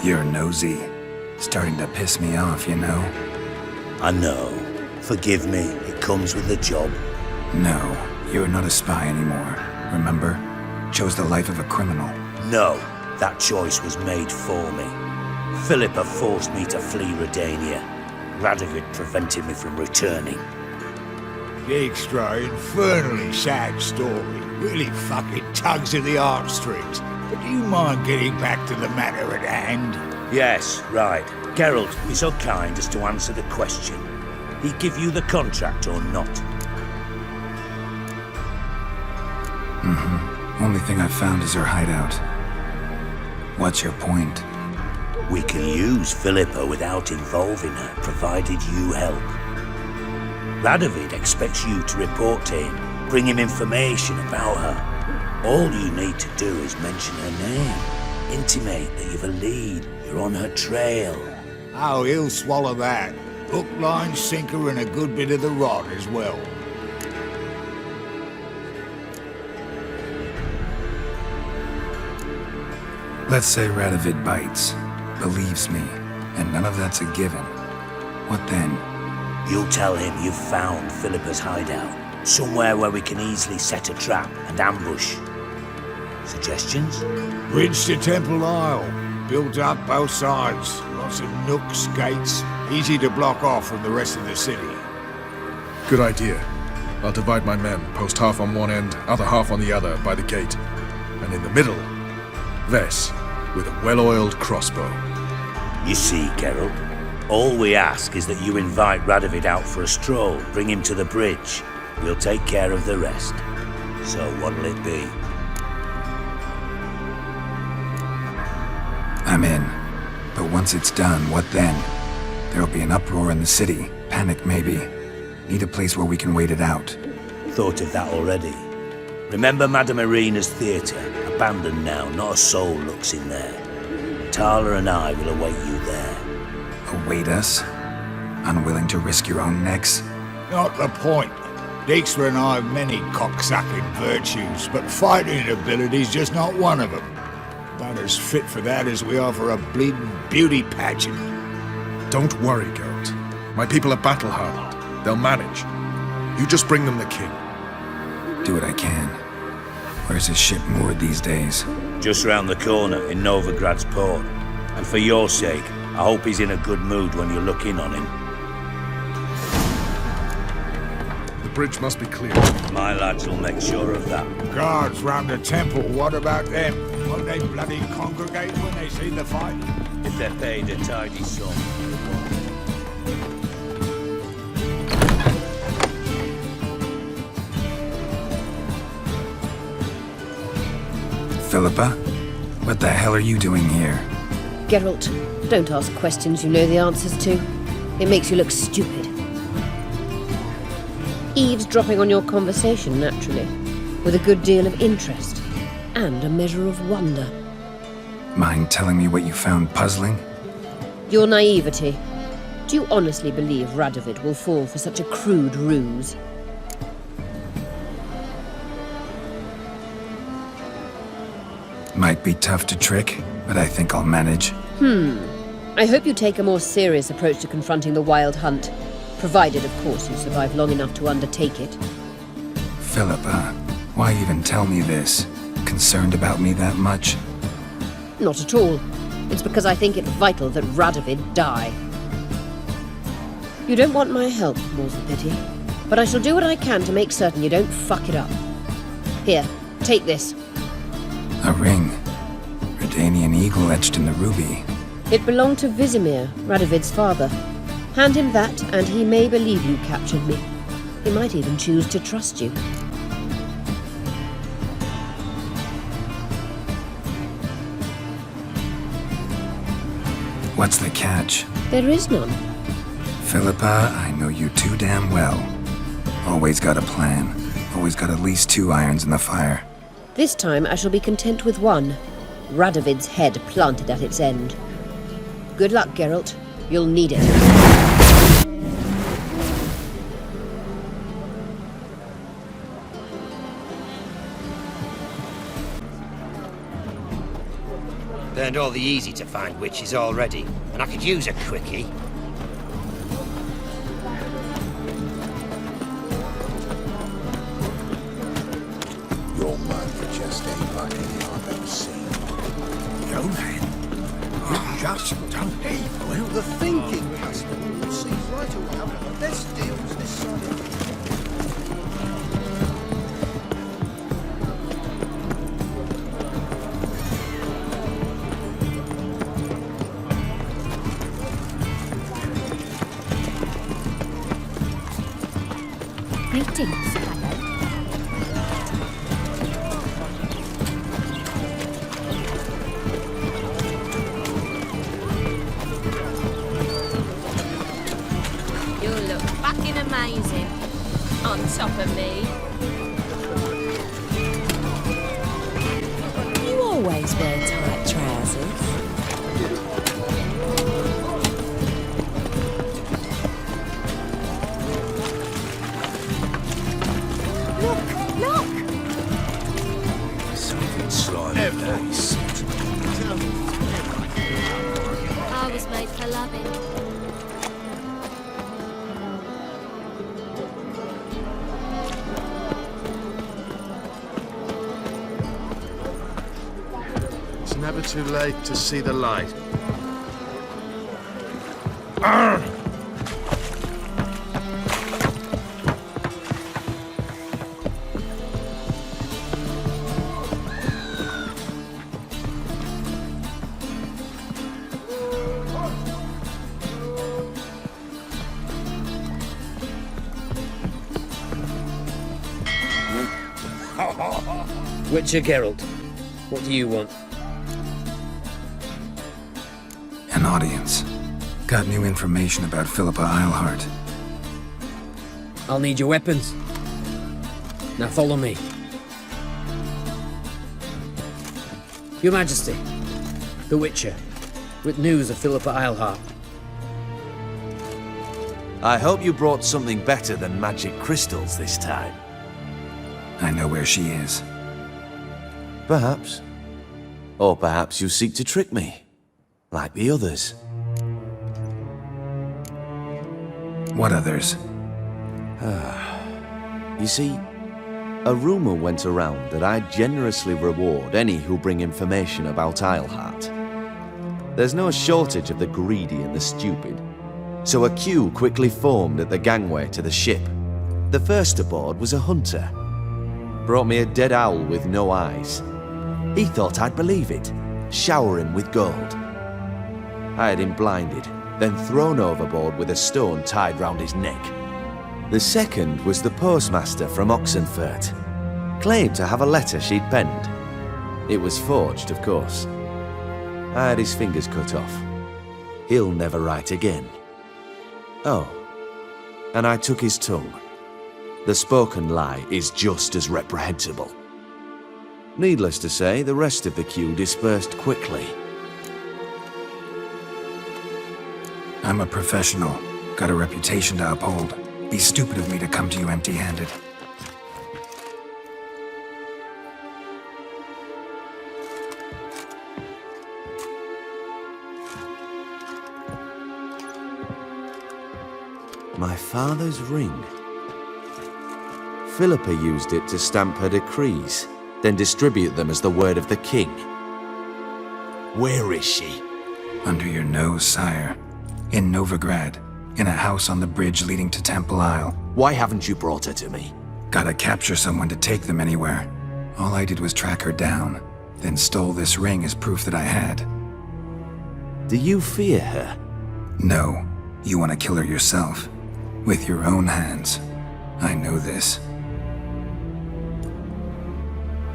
You're nosy. Starting to piss me off, you know? I know. Forgive me, it comes with the job. No, you're not a spy anymore. Remember? Chose the life of a criminal. No, that choice was made for me. Philippa forced me to flee Redania. Radovid prevented me from returning. Extra infernally sad story. Really fucking tugs at the heartstrings. But do you mind getting back to the matter at hand? Yes, right. Geralt, be so kind as to answer the question. He give you the contract or not? Only thing I've found is her hideout. What's your point? We can use Philippa without involving her, provided you help. Radovid expects you to report to him, bring him information about her. All you need to do is mention her name. Intimate that you've a lead, you're on her trail. Oh, he'll swallow that. Hook, line, sinker, and a good bit of the rod as well. Let's say Radovid bites, believes me, and none of that's a given. What then? You'll tell him you've found Philippa's hideout, somewhere where we can easily set a trap and ambush. Suggestions? Bridge to Temple Isle. Built up both sides. Lots of nooks, gates. Easy to block off from the rest of the city. Good idea. I'll divide my men, post half on one end, other half on the other, by the gate. And in the middle, Vess, with a well-oiled crossbow. You see, Geralt, all we ask is that you invite Radovid out for a stroll, bring him to the bridge. We'll take care of the rest. So what'll it be? I'm in. But once it's done, what then? There'll be an uproar in the city. Panic, maybe. Need a place where we can wait it out. Thought of that already. Remember Madame Irina's theatre? Abandoned now, not a soul looks in there. Tala and I will await you there. Await us? Unwilling to risk your own necks? Not the point. Dijkstra and I have many cocksucking virtues, but fighting ability's just not one of them. About as fit for that as we are for a bleeding beauty pageant. Don't worry, Geralt. My people are battle-hardened. They'll manage. You just bring them the king. Do what I can. Where's his ship moored these days? Just round the corner in Novigrad's port. And for your sake, I hope he's in a good mood when you look in on him. The bridge must be clear. My lads will make sure of that. Guards round the temple, what about them? Won't they bloody congregate when they see the fight? If they're paid a tidy sum. Philippa? What the hell are you doing here? Geralt, don't ask questions you know the answers to. It makes you look stupid. Eavesdropping on your conversation, naturally, with a good deal of interest and a measure of wonder. Mind telling me what you found puzzling? Your naivety. Do you honestly believe Radovid will fall for such a crude ruse? Might be tough to trick, but I think I'll manage. I hope you take a more serious approach to confronting the Wild Hunt, provided, of course, you survive long enough to undertake it. Philippa, why even tell me this? Concerned about me that much? Not at all. It's because I think it vital that Radovid die. You don't want my help, more's the pity. But I shall do what I can to make certain you don't fuck it up. Here, take this. A ring. Redanian eagle etched in the ruby. It belonged to Vizimir, Radovid's father. Hand him that, and he may believe you captured me. He might even choose to trust you. What's the catch? There is none. Philippa, I know you too damn well. Always got a plan. Always got at least 2 irons in the fire. This time I shall be content with one. Radovid's head planted at its end. Good luck, Geralt. You'll need it. Burned all the easy-to-find witches already, and I could use a quickie. Your man just ain't like any I've ever seen. Yo, man, you just don't heave. Well, the thinking customer sees right away one of the best deals this side of the Greetings, fellow. You look fucking amazing. On top of me. You always wear tight trousers. Something slimy. I was made for loving. It's never too late to see the light. Witcher Geralt, what do you want? An audience. Got new information about Philippa Eilhart. I'll need your weapons. Now follow me. Your Majesty, the Witcher, with news of Philippa Eilhart. I hope you brought something better than magic crystals this time. I know where she is. Perhaps. Or perhaps you seek to trick me, like the others. What others? You see, a rumor went around that I generously reward any who bring information about Islehart. There's no shortage of the greedy and the stupid, so a queue quickly formed at the gangway to the ship. The first aboard was a hunter. Brought me a dead owl with no eyes. He thought I'd believe it, shower him with gold. I had him blinded, then thrown overboard with a stone tied round his neck. The second was the postmaster from Oxenfurt. Claimed to have a letter she'd penned. It was forged, of course. I had his fingers cut off. He'll never write again. Oh, and I took his tongue. The spoken lie is just as reprehensible. Needless to say, the rest of the queue dispersed quickly. I'm a professional. Got a reputation to uphold. Be stupid of me to come to you empty-handed. My father's ring. Philippa used it to stamp her decrees, then distribute them as the word of the king. Where is she? Under your nose, sire. In Novigrad, in a house on the bridge leading to Temple Isle. Why haven't you brought her to me? Gotta capture someone to take them anywhere. All I did was track her down, then stole this ring as proof that I had. Do you fear her? No. You want to kill her yourself. With your own hands. I know this.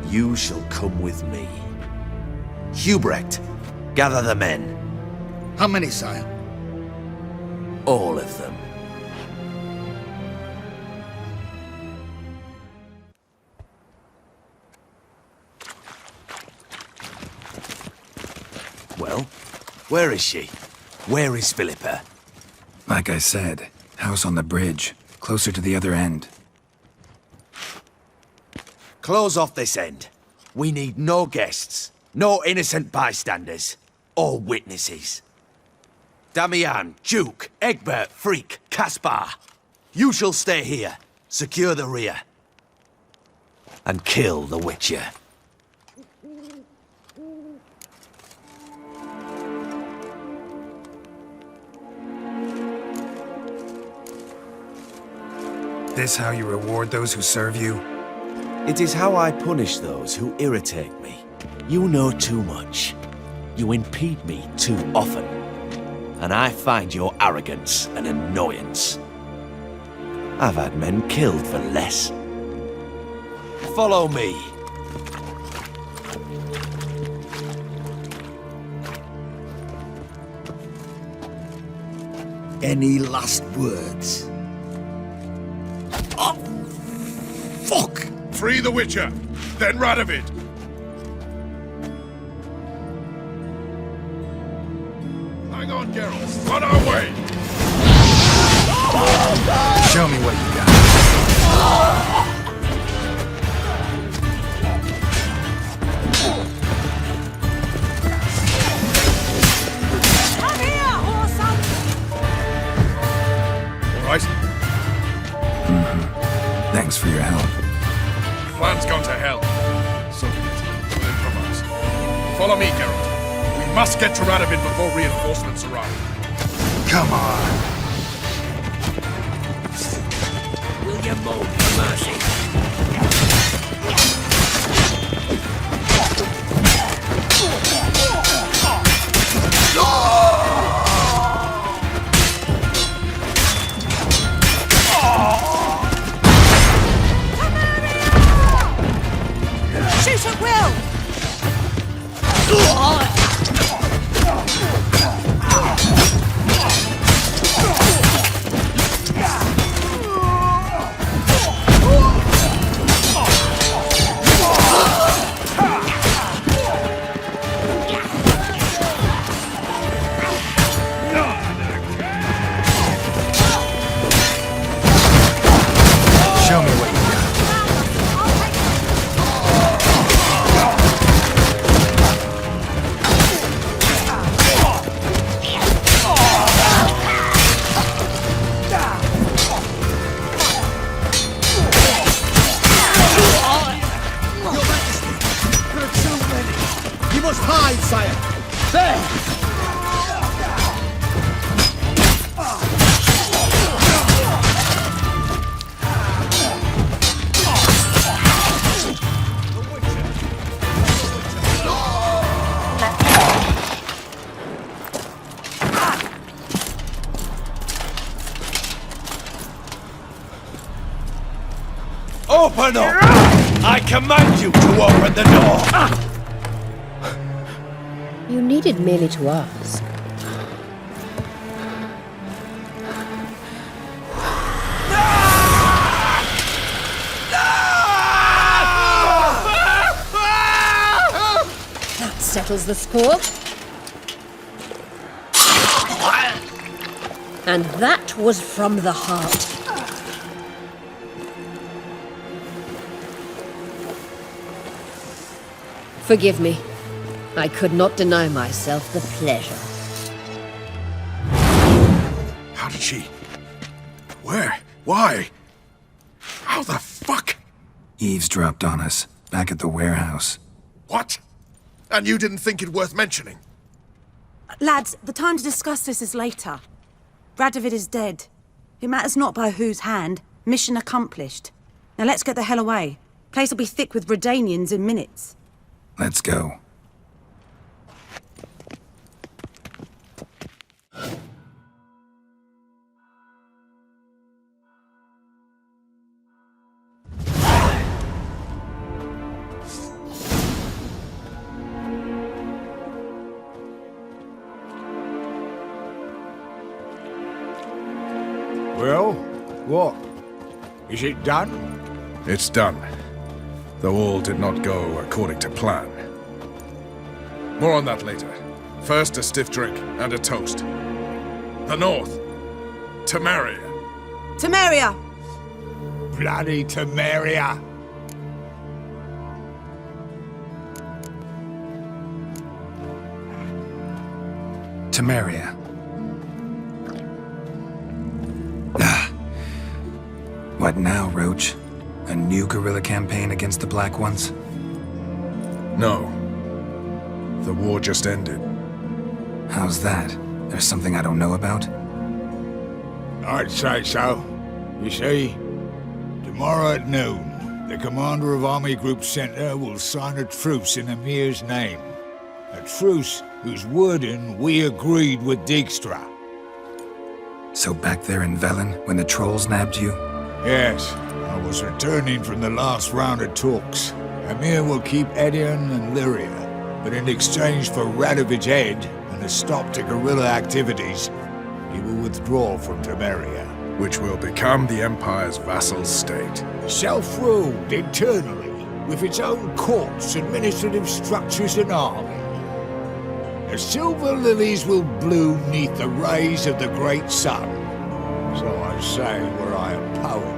You shall come with me. Hubrecht, gather the men. How many, sire? All of them. Well, where is she? Where is Philippa? Like I said, house on the bridge, closer to the other end. Close off this end. We need no guests, no innocent bystanders, or witnesses. Damian, Duke, Egbert, Freak, Caspar. You shall stay here, secure the rear, and kill the Witcher. This how you reward those who serve you? It is how I punish those who irritate me. You know too much. You impede me too often. And I find your arrogance an annoyance. I've had men killed for less. Follow me. Any last words? Oh, fuck! Free the Witcher, then Radovid. Hang on, Geralt. On our way. Show me what you got. Come here, Orson! All right. Thanks for your help. Plan's gone to hell. So be it. Learn from us. Follow me, Geralt. We must get to Radovid before reinforcements arrive. Come on. Will you move for mercy? Shoot at will! Open up! I command you to open the door! You needed merely to ask. That settles the score. And that was from the heart. Forgive me. I could not deny myself the pleasure. How did she... Where? Why? How the fuck? Eavesdropped on us, back at the warehouse. What? And you didn't think it worth mentioning? Lads, the time to discuss this is later. Radovid is dead. It matters not by whose hand. Mission accomplished. Now let's get the hell away. Place will be thick with Redanians in minutes. Let's go. Well, what? Is it done? It's done. Though all did not go according to plan. More on that later. First, a stiff drink and a toast. The North. Temeria. Temeria! Bloody Temeria! Temeria. What now, Roach? A new guerrilla campaign against the Black Ones? No. The war just ended. How's that? There's something I don't know about? I'd say so. You see, tomorrow at noon, the commander of Army Group Center will sign a truce in Emir's name. A truce whose wording we agreed with Dijkstra. So back there in Velen, when the trolls nabbed you? Yes, I was returning from the last round of talks. Emir will keep Edion and Lyria, but in exchange for Radovid's head and a stop to guerrilla activities, he will withdraw from Temeria. Which will become the Empire's vassal state. Self-ruled internally, with its own courts, administrative structures and army. The silver lilies will bloom neath the rays of the great sun. So I say were I a poet.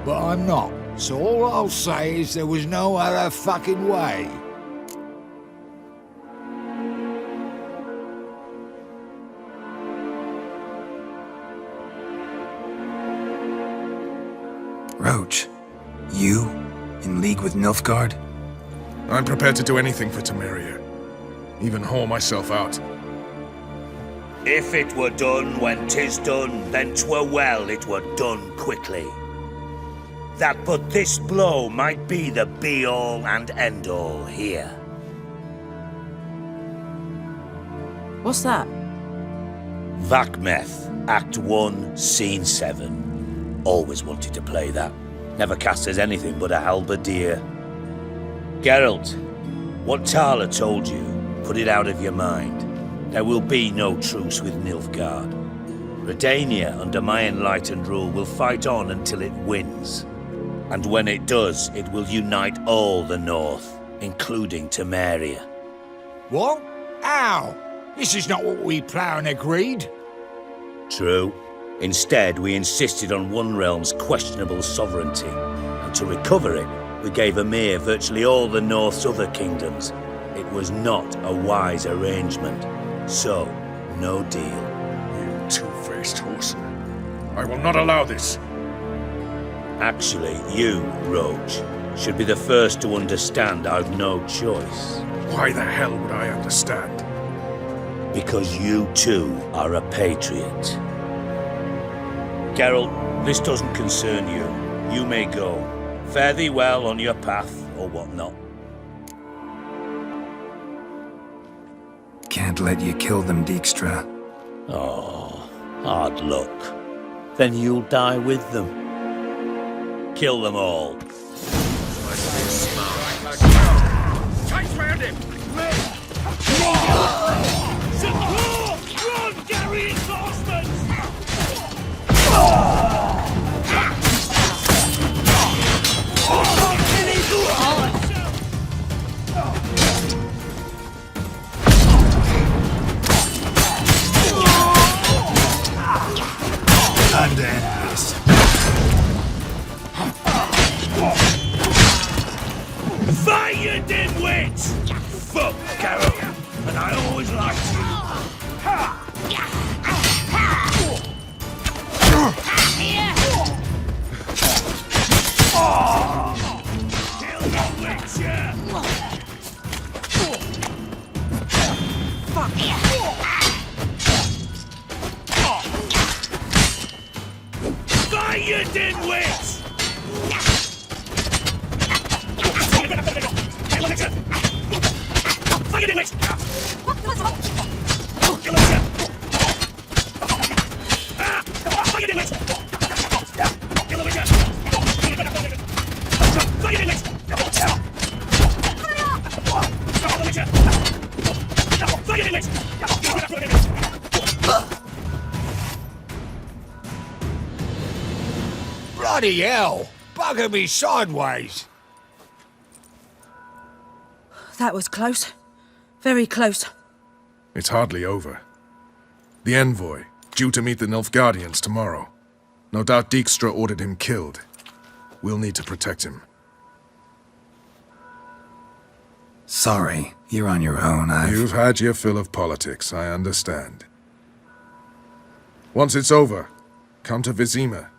But I'm not, so all I'll say is there was no other fucking way. Roach, you? In league with Nilfgaard? I'm prepared to do anything for Temeria. Even haul myself out. If it were done when 'tis done, then 'twere well it were done quickly. That but this blow might be the be-all and end-all here. What's that? Vakmeth, Act 1, Scene 7. Always wanted to play that. Never cast as anything but a halberdier. Geralt, what Tala told you, put it out of your mind. There will be no truce with Nilfgaard. Redania, under my enlightened rule, will fight on until it wins. And when it does, it will unite all the North, including Temeria. What? How? This is not what we planned and agreed. True. Instead, we insisted on one realm's questionable sovereignty. And to recover it, we gave Emir virtually all the North's other kingdoms. It was not a wise arrangement. So, no deal. You two-faced whoreson. I will not allow this. Actually, you, Roach, should be the first to understand I've no choice. Why the hell would I understand? Because you too are a patriot. Geralt, this doesn't concern you. You may go. Fare thee well on your path, or whatnot. Can't let you kill them, Dijkstra. Oh, hard luck. Then you'll die with them. kill them all. Chase round him! Run, Gary reinforcements! Time to end this. Fight, you dimwits! Fuck, Carol, and I always liked you. Kill the Witcher! Fuck. Fight, you dimwits! Fight, you dimwits! Bloody hell! Bugger me sideways! That was close. Very close. It's hardly over. The envoy, due to meet the Nilfgaardians tomorrow. No doubt Dijkstra ordered him killed. We'll need to protect him. Sorry, you're on your own. You've had your fill of politics, I understand. Once it's over, come to Vizima.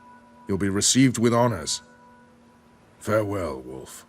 You'll be received with honors. Farewell, Wolf.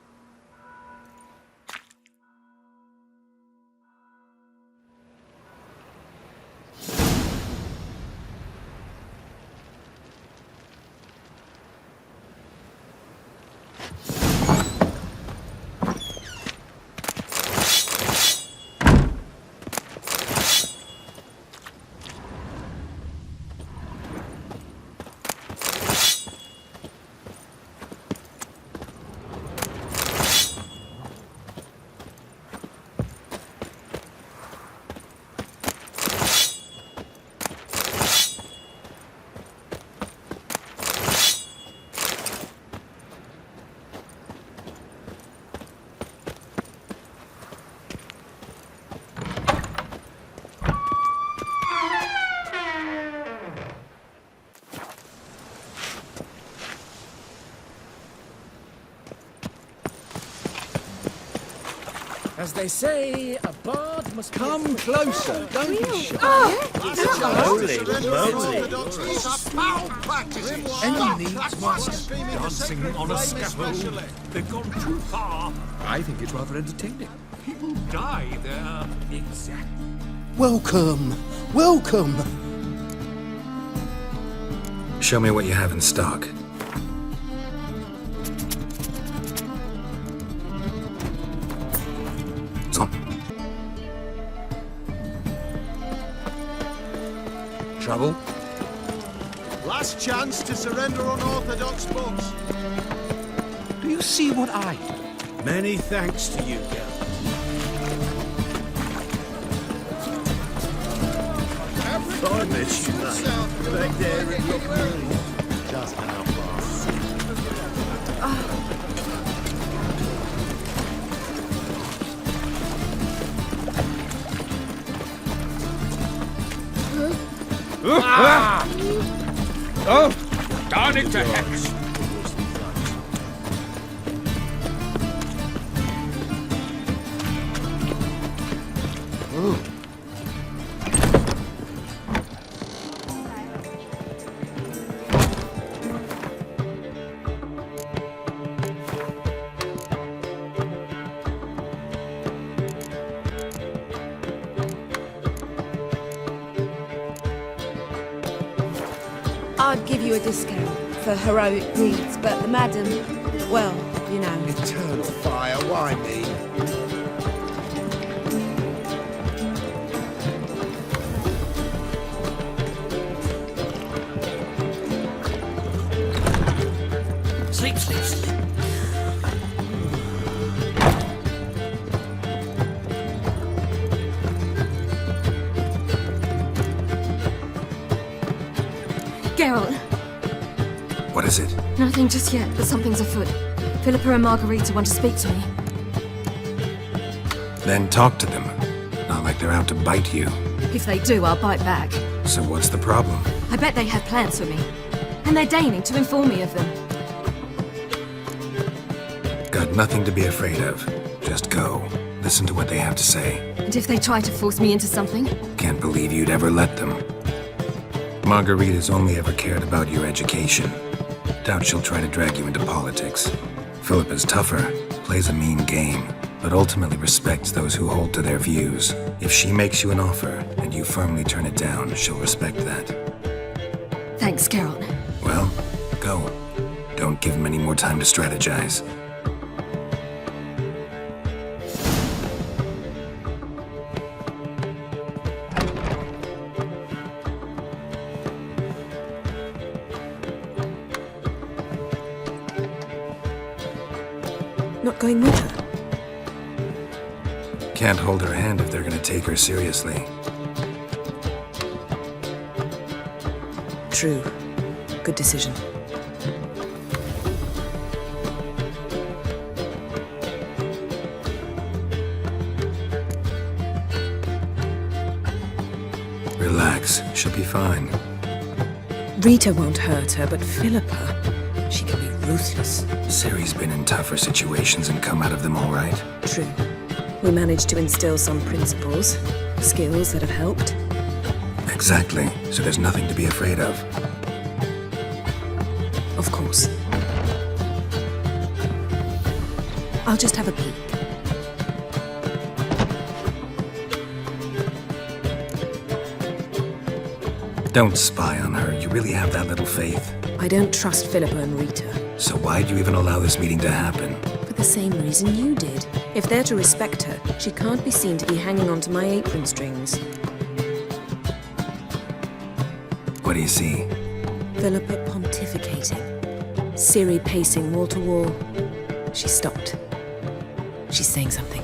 As they say, a bard must come closer. Don't be shy. Holy moly. Any needs must. Dancing on a scaffold. They've gone too far. I think it's rather entertaining. People die there. Exactly. Welcome. Welcome. Show me what you have in stock. Trouble? Last chance to surrender unorthodox books. Do you see what I... Many thanks to you, Geralt. Back there in your Just how far. Oh! Darn it to heck! I'd give you a discount for heroic deeds, but the madam, well, you know. Eternal fire, why me? Sleep Geralt, What is it? nothing just yet, but something's afoot. Philippa and Margarita want to speak to me. Then talk to them. Not like they're out to bite you. If they do, I'll bite back. So what's the problem? I bet they have plans for me. And they're deigning to inform me of them. Got nothing to be afraid of. Just go. Listen to what they have to say. And if they try to force me into something? Can't believe you'd ever let them. Margarita's only ever cared about your education. Doubt she'll try to drag you into politics. Philippa's tougher, plays a mean game, but ultimately respects those who hold to their views. If she makes you an offer and you firmly turn it down, she'll respect that. Thanks, Geralt. Well, go. Don't give him any more time to strategize. Not going with her? Can't hold her hand if they're gonna take her seriously. True. Good decision. Relax, she'll be fine. Rita won't hurt her, but Philippa, she can be ruthless. Ciri's been in tougher situations and come out of them all right. True. We managed to instill some principles, skills that have helped. Exactly, so there's nothing to be afraid of. Of course. I'll just have a peek. Don't spy on her. You really have that little faith. I don't trust Philippa and Rita. So why'd you even allow this meeting to happen? For the same reason you did. If they're to respect her, she can't be seen to be hanging onto my apron strings. What do you see? Philippa pontificating. Ciri pacing wall to wall. She stopped. She's saying something.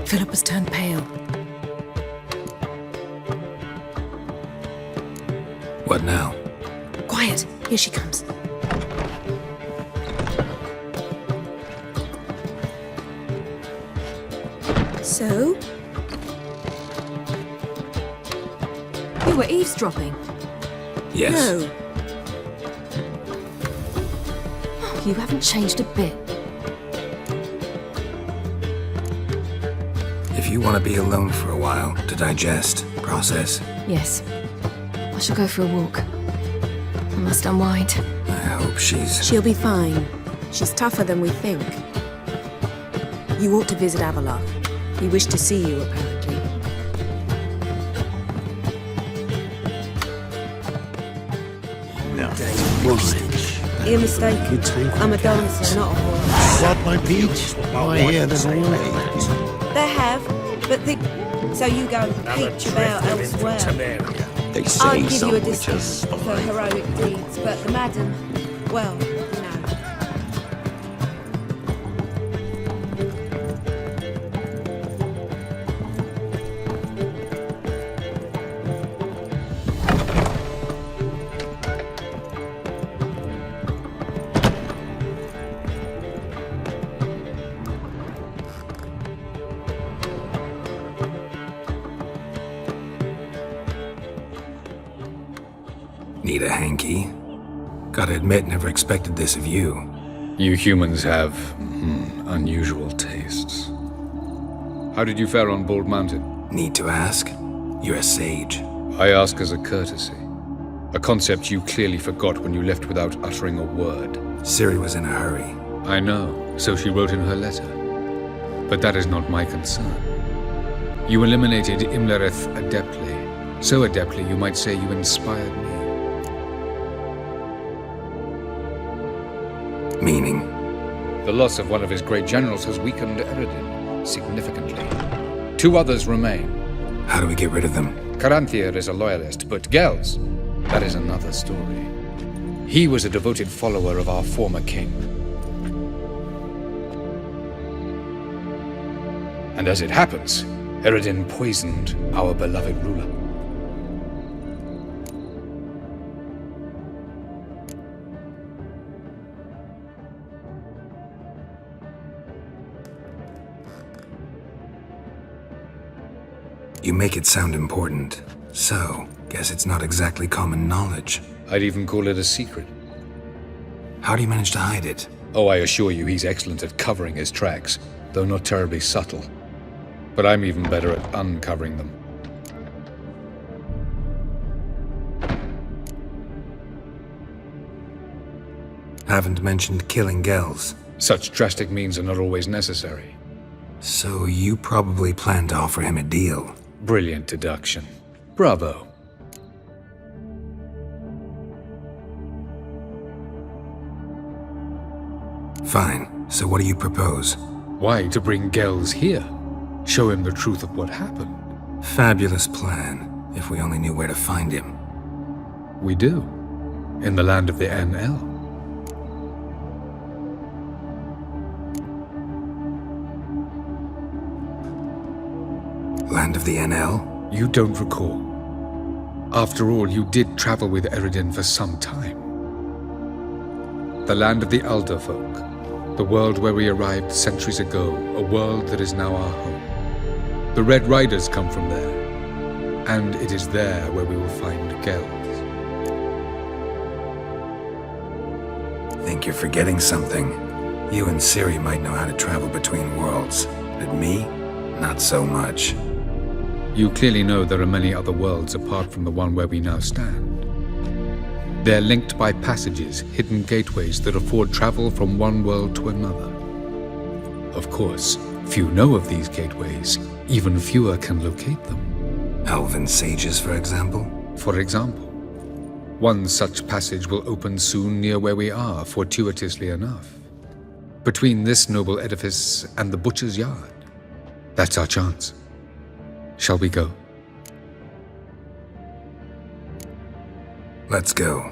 Philippa's turned pale. What now? Quiet! Here she comes. So? You were eavesdropping. Yes. No. You haven't changed a bit. If you want to be alone for a while, to digest, process, Yes. I shall go for a walk. I must unwind. I hope she's... She'll be fine. She's tougher than we think. You ought to visit Avalok. He wished to see you, apparently. You're mistaken. I'm a dancer, not a horse. What, my peach? I hear there's always. They have, but the... So you go and peach about elsewhere. They say I'd give you a some distance witches for heroic deeds, but the madam, well, no. Need a hanky? Gotta admit, never expected this of you. You humans have unusual tastes. How did you fare on Bald Mountain? Need to ask? You're a sage. I ask as a courtesy. A concept you clearly forgot when you left without uttering a word. Ciri was in a hurry. I know, so she wrote in her letter. But that is not my concern. You eliminated Imlerith adeptly. So adeptly, you might say you inspired me. Meaning? The loss of one of his great generals has weakened Eredin significantly. 2 others remain. How do we get rid of them? Caranthir is a loyalist, but Gels, that is another story. He was a devoted follower of our former king. And as it happens, Eredin poisoned our beloved ruler. You make it sound important. So, guess it's not exactly common knowledge. I'd even call it a secret. How do you manage to hide it? Oh, I assure you he's excellent at covering his tracks, though not terribly subtle. But I'm even better at uncovering them. Haven't mentioned killing Gels. Such drastic means are not always necessary. So you probably plan to offer him a deal. Brilliant deduction. Bravo. Fine. So what do you propose? Why, to bring Gels here. Show him the truth of what happened. Fabulous plan, if we only knew where to find him. We do. In the land of the NL. Land of the NL? You don't recall. After all, you did travel with Eredin for some time. The land of the Alder folk. The world where we arrived centuries ago. A world that is now our home. The Red Riders come from there. And it is there where we will find Gels. Think you're forgetting something. You and Ciri might know how to travel between worlds, but me, not so much. You clearly know there are many other worlds apart from the one where we now stand. They're linked by passages, hidden gateways that afford travel from one world to another. Of course, few know of these gateways. Even fewer can locate them. Elven sages, for example? For example. One such passage will open soon near where we are, fortuitously enough. Between this noble edifice and the butcher's yard. That's our chance. Shall we go? Let's go.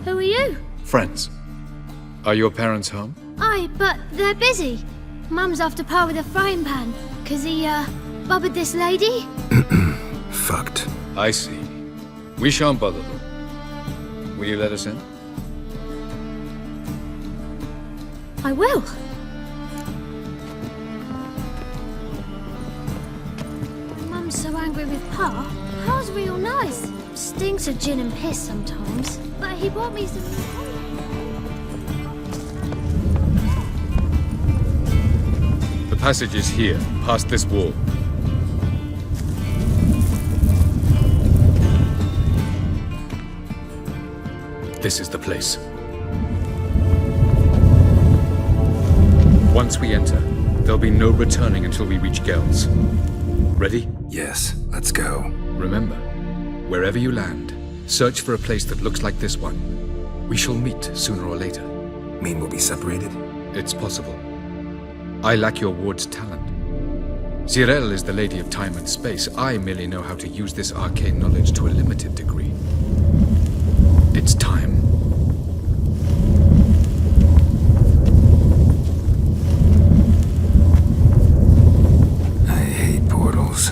Who are you? Friends. Are your parents home? Aye, but they're busy. Mum's off to par with a frying pan, 'cause he, bobbered this lady? Fucked. I see. We shan't bother them. Will you let us in? I will. Mum's so angry with Pa. Pa's real nice. Stinks of gin and piss sometimes. But he bought me some... The passage is here, past this wall. This is the place. Once we enter, there'll be no returning until we reach Gels. Ready? Yes, let's go. Remember, wherever you land, search for a place that looks like this one. We shall meet sooner or later. Mean we'll be separated? It's possible. I lack your ward's talent. Zirel is the lady of time and space. I merely know how to use this arcane knowledge to a limited degree. It's time. I hate portals.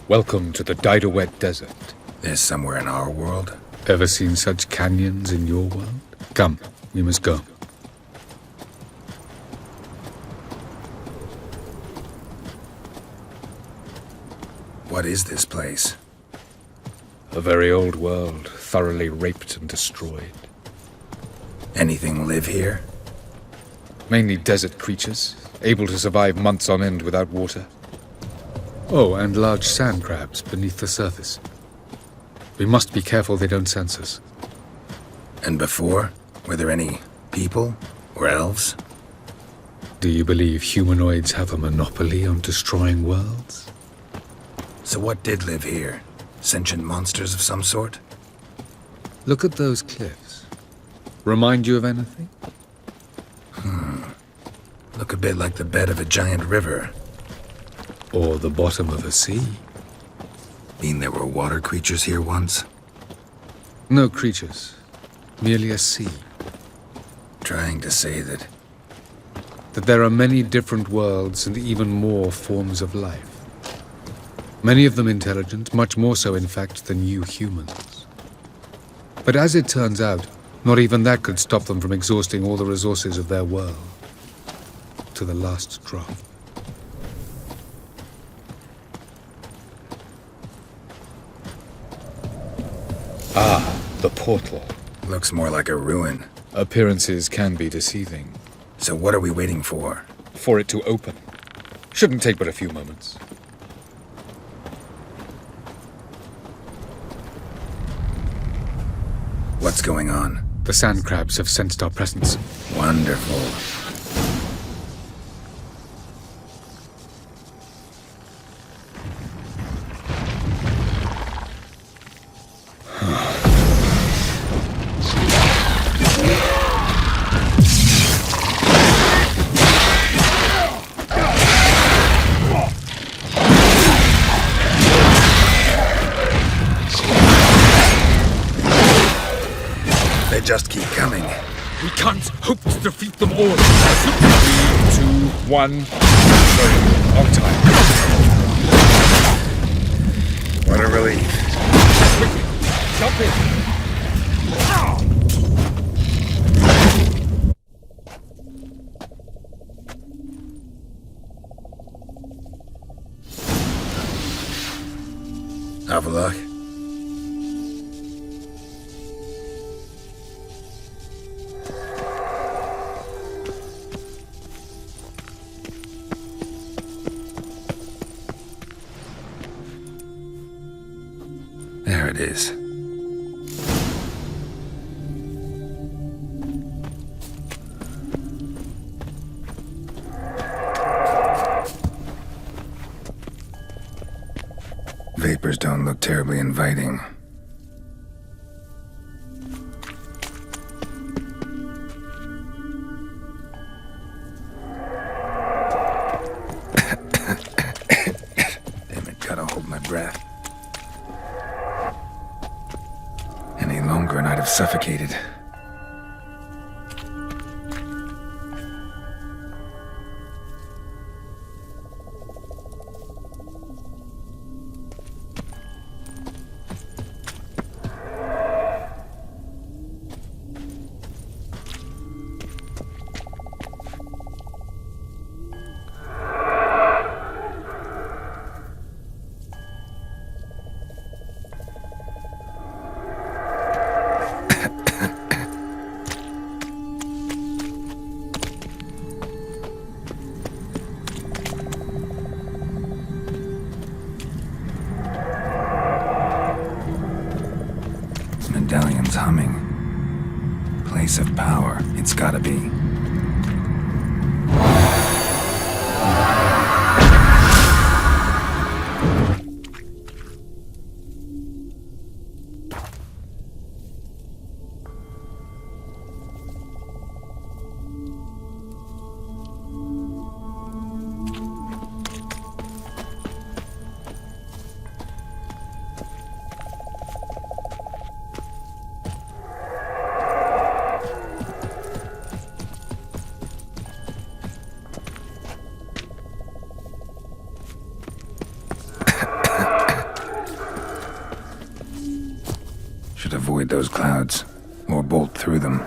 Welcome to the Didowet Desert. There's somewhere in our world? Ever seen such canyons in your world? Come, we must go. What is this place? A very old world, thoroughly raped and destroyed. Anything live here? Mainly desert creatures, able to survive months on end without water. Oh, and large sand crabs beneath the surface. We must be careful they don't sense us. And before? Were there any people or elves? Do you believe humanoids have a monopoly on destroying worlds? So what did live here? Sentient monsters of some sort? Look at those cliffs. Remind you of anything? Look a bit like the bed of a giant river. Or the bottom of a sea. Mean there were water creatures here once? No creatures. Merely a sea. Trying to say that there are many different worlds and even more forms of life. Many of them intelligent, much more so in fact than you humans. But as it turns out, not even that could stop them from exhausting all the resources of their world. To the last drop. Ah, the portal. looks more like a ruin. Appearances can be deceiving. So what are we waiting for? For it to open. Shouldn't take but a few moments. What's going on? The sand crabs have sensed our presence. Wonderful. They just keep coming. We can't hope to defeat them all. 3, 2, 1. On time. What a relief. Quickly, jump in. Avalok. There it is. Vapors don't look terribly inviting. Damn it, gotta hold my breath. Any longer and I'd have suffocated. Medallion's humming. Place of power, it's gotta be. Should avoid those clouds, or bolt through them.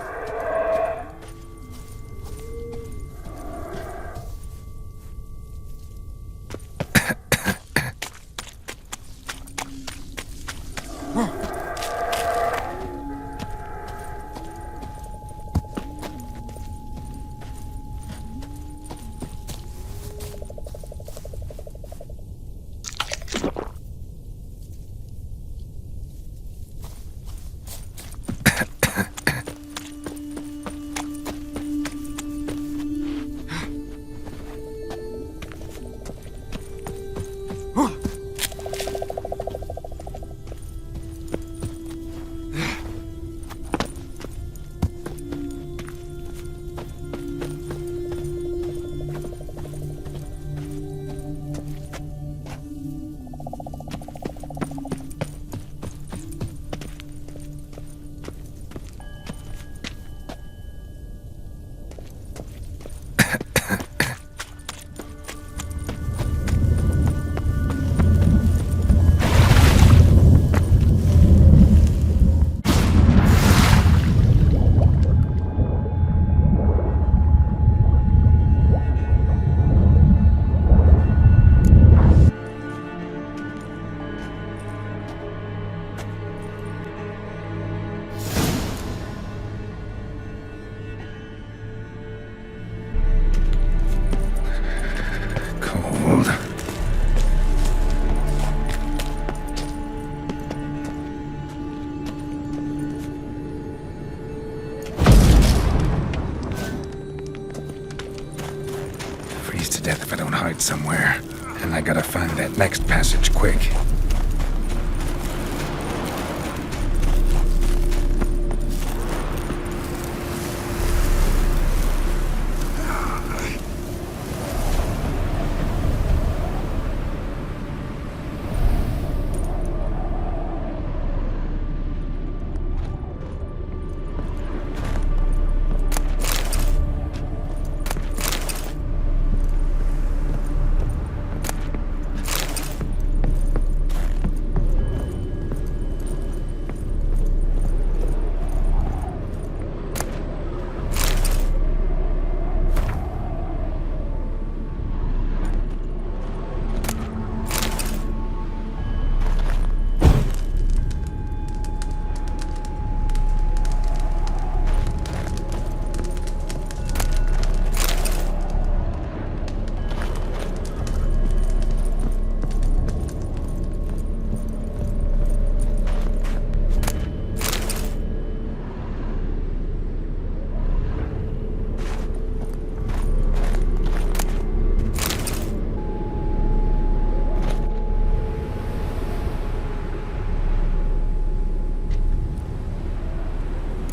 somewhere, and I gotta find that next passage quick.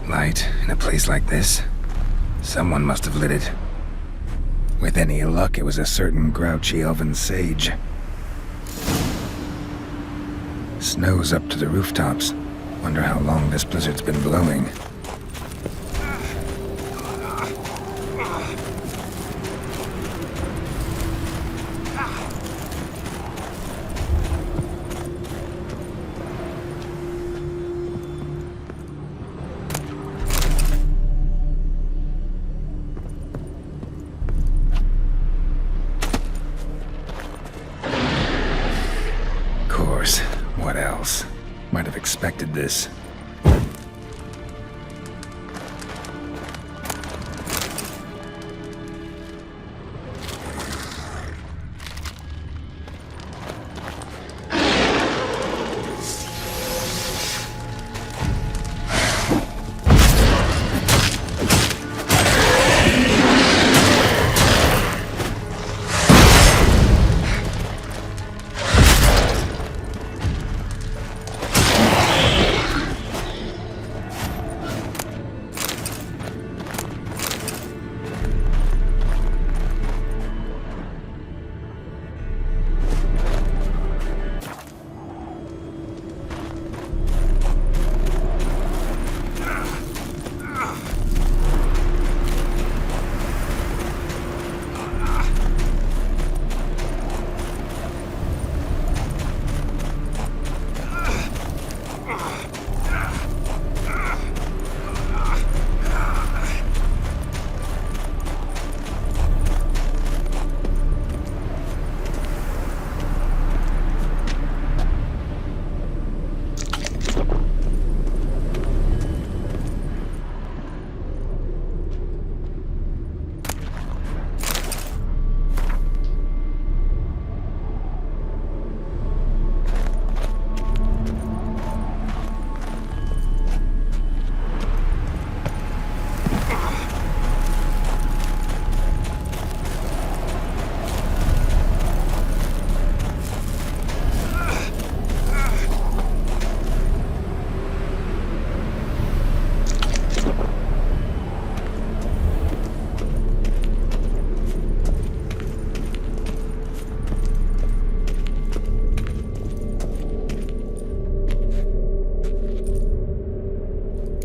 Light in a place like this? Someone must have lit it. With any luck, it was a certain grouchy elven sage. Snow's up to the rooftops. Wonder how long this blizzard's been blowing. What else? Might have expected this.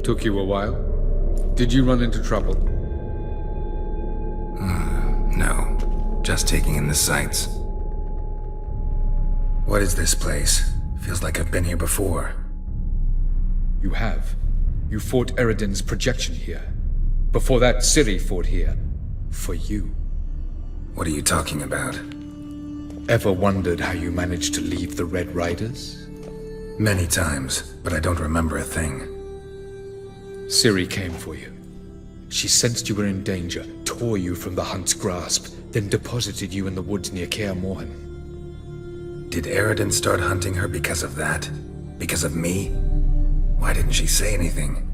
Took you a while? Did you run into trouble? No. Just taking in the sights. What is this place? Feels like I've been here before. You have. You fought Eredin's projection here. Before that, Ciri fought here. For you. What are you talking about? Ever wondered how you managed to leave the Red Riders? Many times, but I don't remember a thing. Ciri came for you. She sensed you were in danger, tore you from the Hunt's grasp, then deposited you in the woods near Kaer Morhen. Did Eredin start hunting her because of that? Because of me? Why didn't she say anything?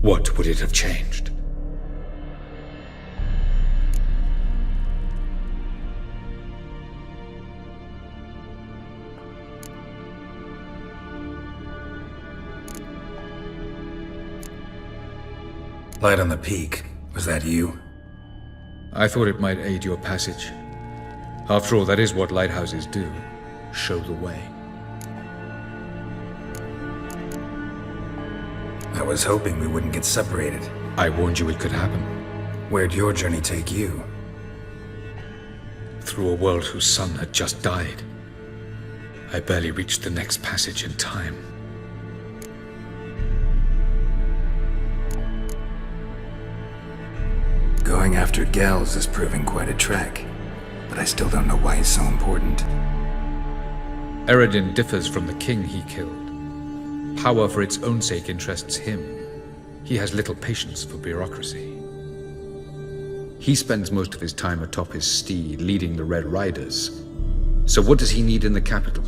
What would it have changed? Light on the peak. Was that you? I thought it might aid your passage. After all, that is what lighthouses do. Show the way. I was hoping we wouldn't get separated. I warned you it could happen. Where'd your journey take you? Through a world whose sun had just died. I barely reached the next passage in time. Going after Gels is proving quite a trek, but I still don't know why he's so important. Eredin differs from the king he killed. Power for its own sake interests him. He has little patience for bureaucracy. He spends most of his time atop his steed, leading the Red Riders. So what does he need in the capital?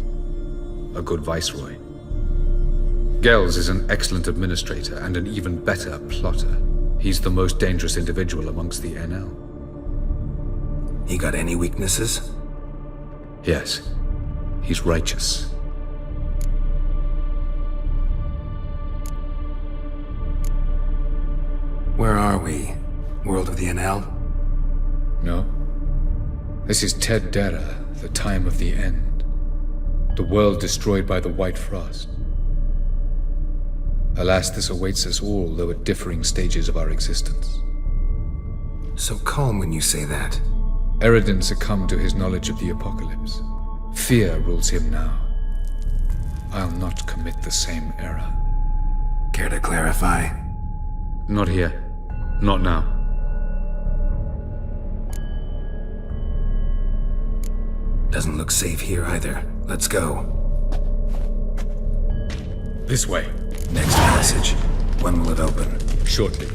A good viceroy. Gels is an excellent administrator and an even better plotter. He's the most dangerous individual amongst the NL. He got any weaknesses? Yes. He's righteous. Where are we? World of the NL? No. This is Ted Dara, the time of the end. The world destroyed by the White Frost. Alas, this awaits us all, though at differing stages of our existence. So calm when you say that. Eredin succumbed to his knowledge of the apocalypse. Fear rules him now. I'll not commit the same error. Care to clarify? Not here. Not now. Doesn't look safe here either. Let's go. This way. Next passage. When will it open? Shortly.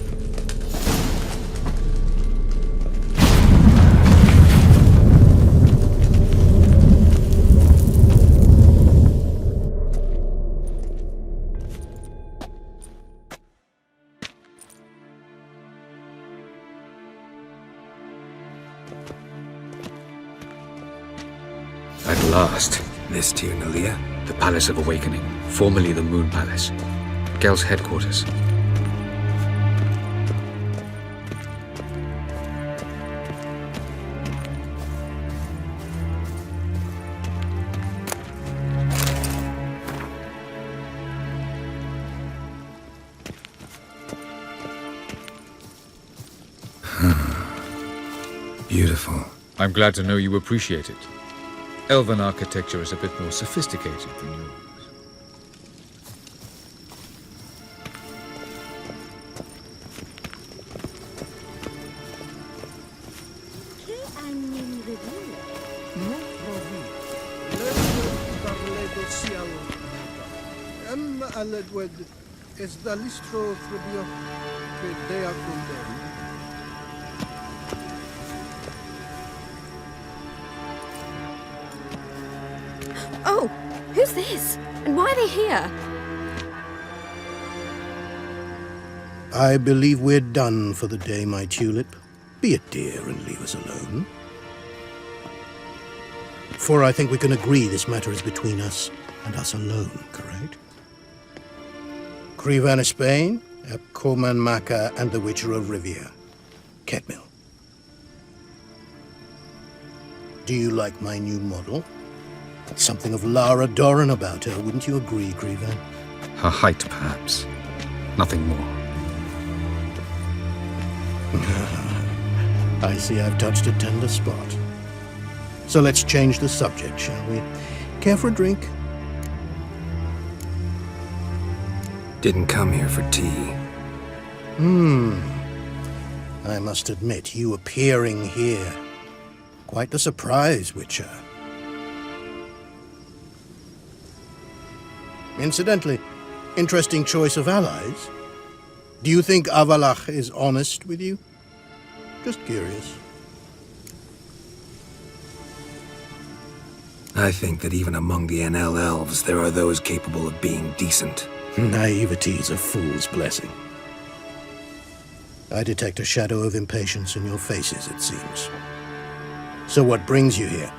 At last. This to Nalia? The Palace of Awakening, formerly the Moon Palace. Gel's headquarters. Beautiful. I'm glad to know you appreciate it. Elven architecture is a bit more sophisticated than yours. Oh, who's this? And why are they here? I believe we're done for the day, my tulip. Be a dear and leave us alone. For I think we can agree this matter is between us and us alone, correct? Crevan of Spain, Coman Maka, and the Witcher of Rivia. Ketmil. Do you like my new model? Something of Lara Doran about her, wouldn't you agree, Crevan? Her height, perhaps. Nothing more. I see I've touched a tender spot. So let's change the subject, shall we? Care for a drink? Didn't come here for tea. I must admit, you appearing here. Quite the surprise, Witcher. Incidentally, interesting choice of allies. Do you think Avalach is honest with you? Just curious. I think that even among the NL elves, there are those capable of being decent. Naivety is a fool's blessing. I detect a shadow of impatience in your faces, it seems. So what brings you here?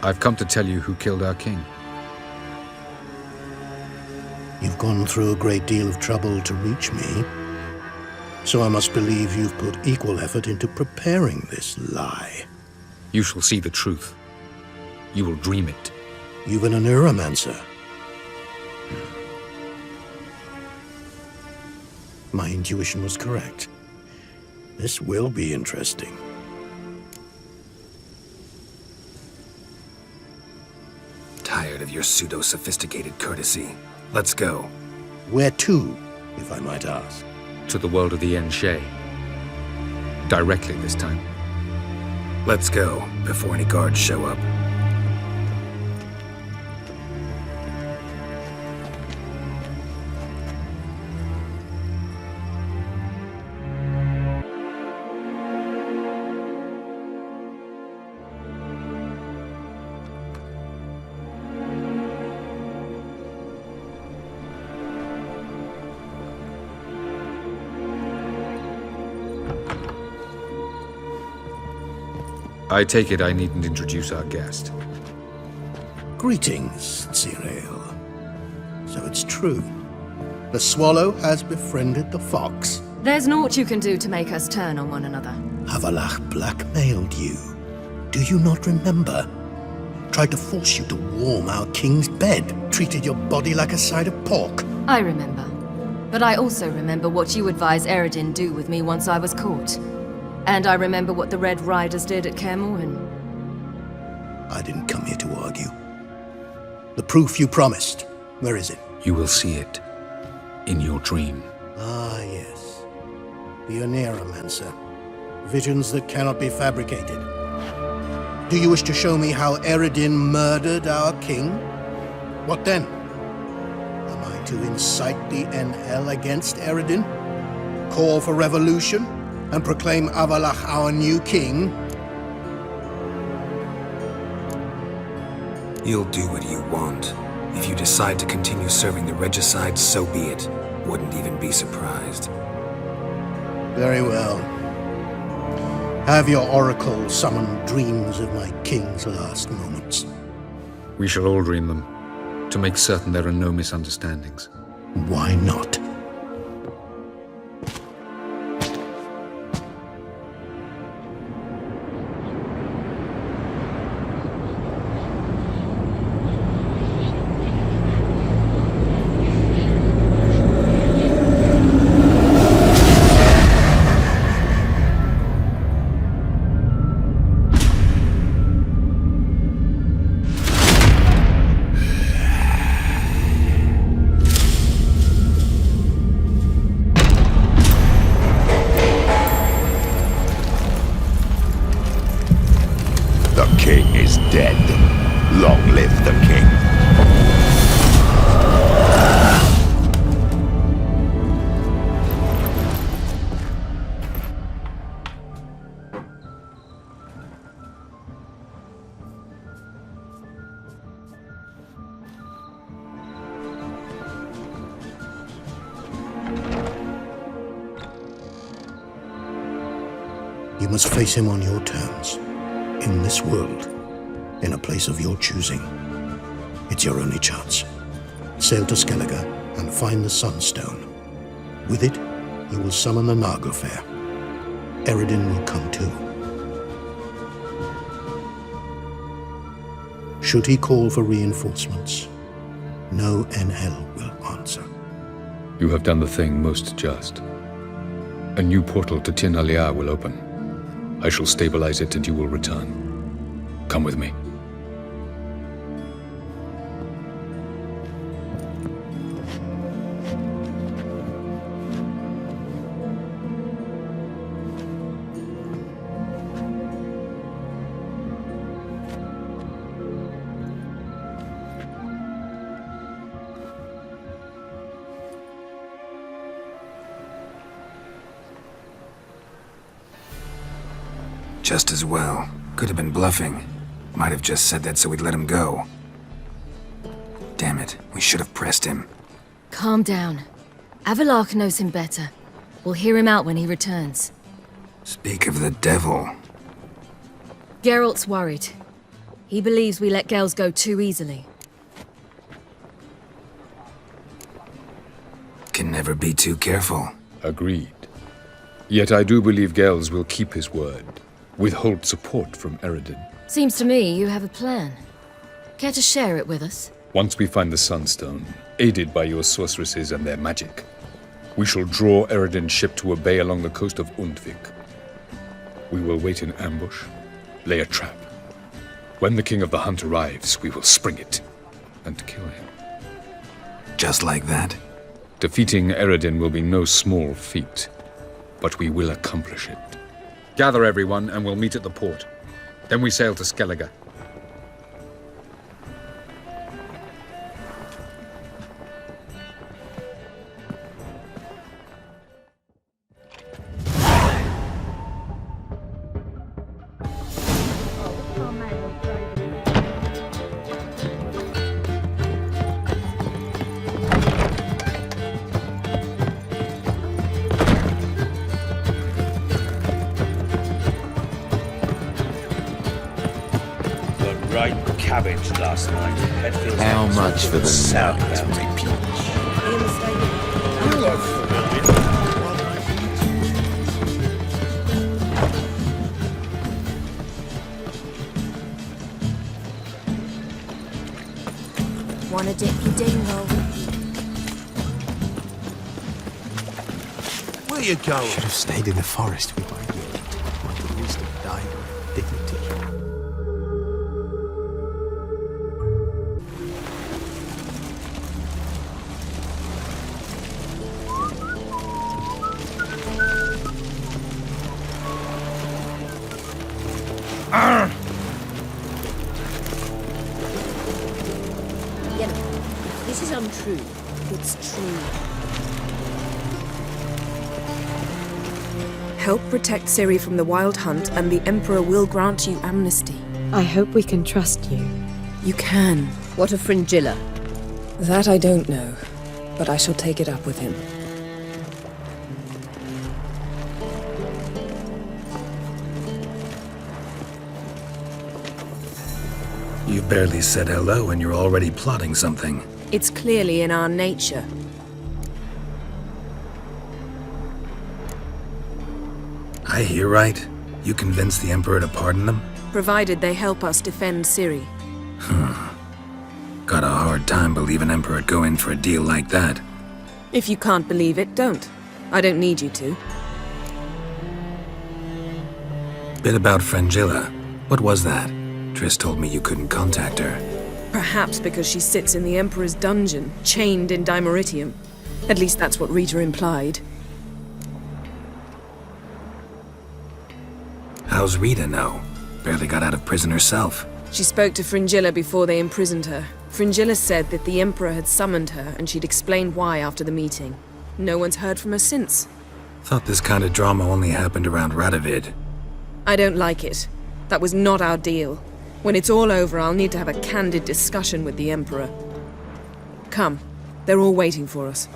I've come to tell you who killed our king. You've gone through a great deal of trouble to reach me. So I must believe you've put equal effort into preparing this lie. You shall see the truth. You will dream it. Even a neuromancer. My intuition was correct. This will be interesting. Tired of your pseudo-sophisticated courtesy. Let's go. Where to, if I might ask? To the world of the Enshe. Directly this time. Let's go, before any guards show up. I take it I needn't introduce our guest. Greetings, Cyril. So it's true. The swallow has befriended the fox. There's naught you can do to make us turn on one another. Avalach blackmailed you. Do you not remember? Tried to force you to warm our king's bed. Treated your body like a side of pork. I remember. But I also remember what you advised Eredin do with me once I was caught. And I remember what the Red Riders did at Kaer Morhen. I didn't come here to argue. The proof you promised, where is it? You will see it. In your dream. Ah, yes. The Oneiromancer. Visions that cannot be fabricated. Do you wish to show me how Eredin murdered our king? What then? Am I to incite the NL against Eredin? Call for revolution? And proclaim Avalach our new king? You'll do what you want. If you decide to continue serving the regicide, so be it. Wouldn't even be surprised. Very well. Have your oracle summon dreams of my king's last moments. We shall all dream them, to make certain there are no misunderstandings. Why not? You must face him on your terms. In this world. In a place of your choosing. It's your only chance. Sail to Skellige and find the Sunstone. With it, you will summon the Naglfar. Eredin will come too. Should he call for reinforcements, no NL will answer. You have done the thing most just. A new portal to Tir Nalia will open. I shall stabilize it and you will return. Come with me. Just as well. Could have been bluffing. Might have just said that so we'd let him go. Damn it, we should have pressed him. Calm down. Avalach knows him better. We'll hear him out when he returns. Speak of the devil. Geralt's worried. He believes we let Gels go too easily. Can never be too careful. Agreed. Yet I do believe Gels will keep his word, withhold support from Eredin. Seems to me you have a plan. Care to share it with us? Once we find the Sunstone, aided by your sorceresses and their magic, we shall draw Eredin's ship to a bay along the coast of Undvik. We will wait in ambush, lay a trap. When the King of the Hunt arrives, we will spring it and kill him. Just like that? Defeating Eredin will be no small feat, but we will accomplish it. Gather everyone, and we'll meet at the port. Then we sail to Skellige. Cabbage last night. How much for the sound night? about it? You look familiar. Wanna dip your dingo? Where you going? Should have stayed in the forest with my unit. Might at least have died with dignity. If this is untrue, it's true. Help protect Ciri from the Wild Hunt, and the Emperor will grant you amnesty. I hope we can trust you. You can. What of Fringilla? That I don't know, but I shall take it up with him. You barely said hello and you're already plotting something. It's clearly in our nature. I hear right? You convinced the Emperor to pardon them? Provided they help us defend Ciri. Got a hard time believing Emperor'd go in for a deal like that. If you can't believe it, don't. I don't need you to. Bit about Fringilla. What was that? Triss told me you couldn't contact her. Perhaps because she sits in the Emperor's dungeon, chained in Dimeritium. At least that's what Rita implied. How's Rita know? Barely got out of prison herself. She spoke to Fringilla before they imprisoned her. Fringilla said that the Emperor had summoned her, and she'd explained why after the meeting. No one's heard from her since. Thought this kind of drama only happened around Radovid. I don't like it. That was not our deal. When it's all over, I'll need to have a candid discussion with the Emperor. Come. They're all waiting for us.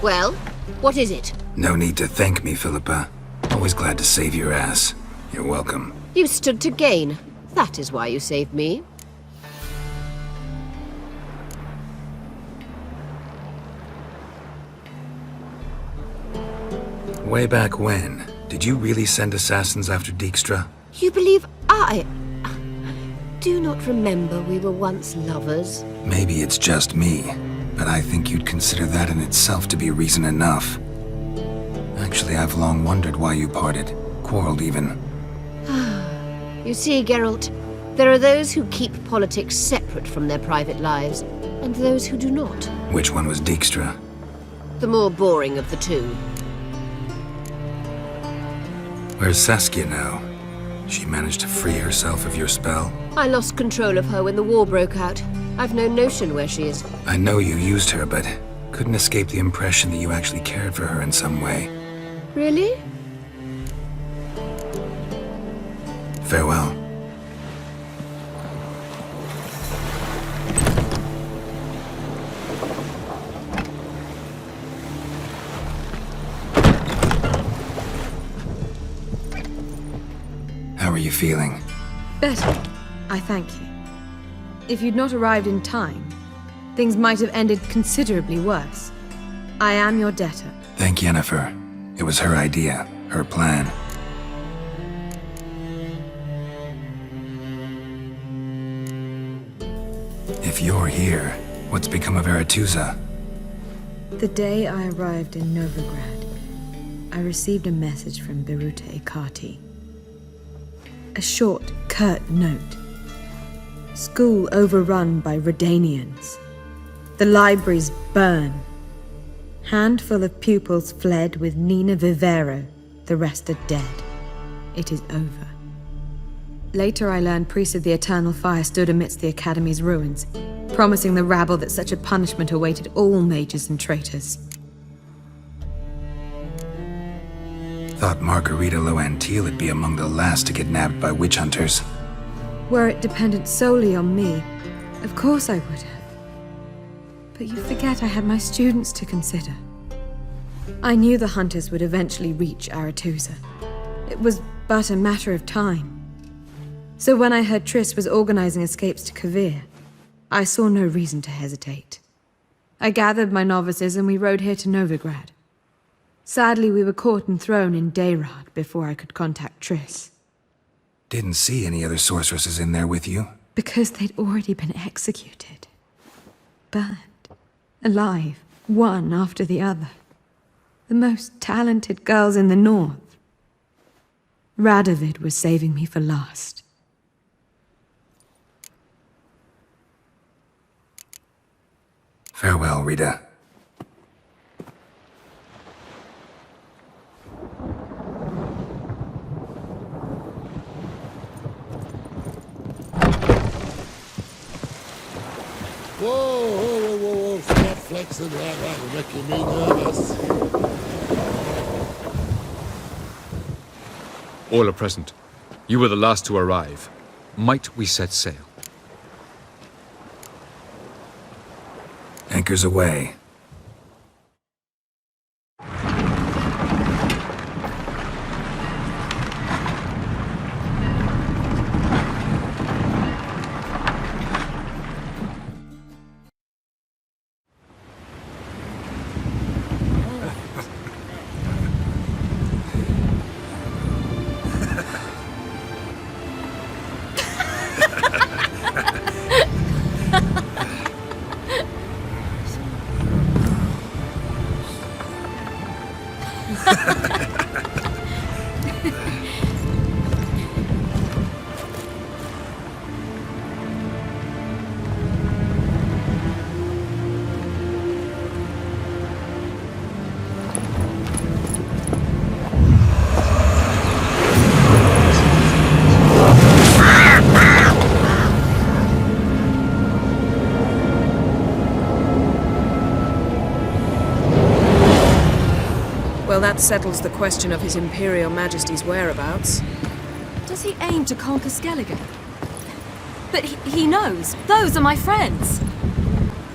Well, what is it? No need to thank me, Philippa. Always glad to save your ass. You're welcome. You stood to gain. That is why you saved me. Way back when, did you really send assassins after Dijkstra? You believe I do not remember we were once lovers? Maybe it's just me, but I think you'd consider that in itself to be reason enough. Actually, I've long wondered why you parted, quarreled even. You see, Geralt, there are those who keep politics separate from their private lives, and those who do not. Which one was Dijkstra? The more boring of the two. Where's Saskia now? She managed to free herself of your spell? I lost control of her when the war broke out. I've no notion where she is. I know you used her, but couldn't escape the impression that you actually cared for her in some way. Really? Farewell. you feeling? Better. I thank you. If you'd not arrived in time, things might have ended considerably worse. I am your debtor. Thank Yennefer. It was her idea, her plan. If you're here, what's become of Aretuza? The day I arrived in Novigrad, I received a message from Biruta Ekati. A short, curt note. School overrun by Redanians. The libraries burn. Handful of pupils fled with Nina Vivero. The rest are dead. It is over. Later I learned priests of the Eternal Fire stood amidst the Academy's ruins, promising the rabble that such a punishment awaited all mages and traitors. Thought Margarita Loantil would be among the last to get nabbed by witch hunters. Were it dependent solely on me, of course I would have. But you forget I had my students to consider. I knew the hunters would eventually reach Aretuza. It was but a matter of time. So when I heard Triss was organizing escapes to Kovir, I saw no reason to hesitate. I gathered my novices and we rode here to Novigrad. Sadly, we were caught and thrown in Dayrad before I could contact Triss. Didn't see any other sorceresses in there with you? Because they'd already been executed. Burned. Alive. One after the other. The most talented girls in the north. Radovid was saving me for last. Farewell, Rita. Whoa, stop flexing like that, you're making me nervous. All are present. You were the last to arrive. Might we set sail? Anchors away. Well, that settles the question of His Imperial Majesty's whereabouts. Does he aim to conquer Skellige? But he knows. Those are my friends.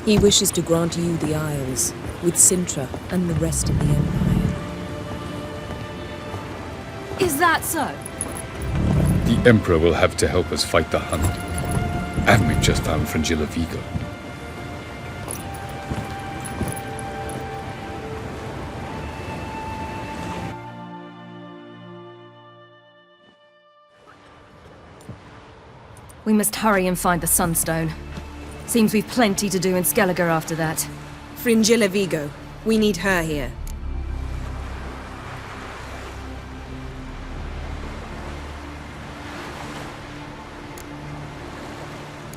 He wishes to grant you the Isles, with Sintra and the rest of the Empire. Is that so? The Emperor will have to help us fight the Hunt. And we've just found Fringilla Vigo. We must hurry and find the Sunstone. Seems we've plenty to do in Skellige after that. Fringilla Vigo. We need her here.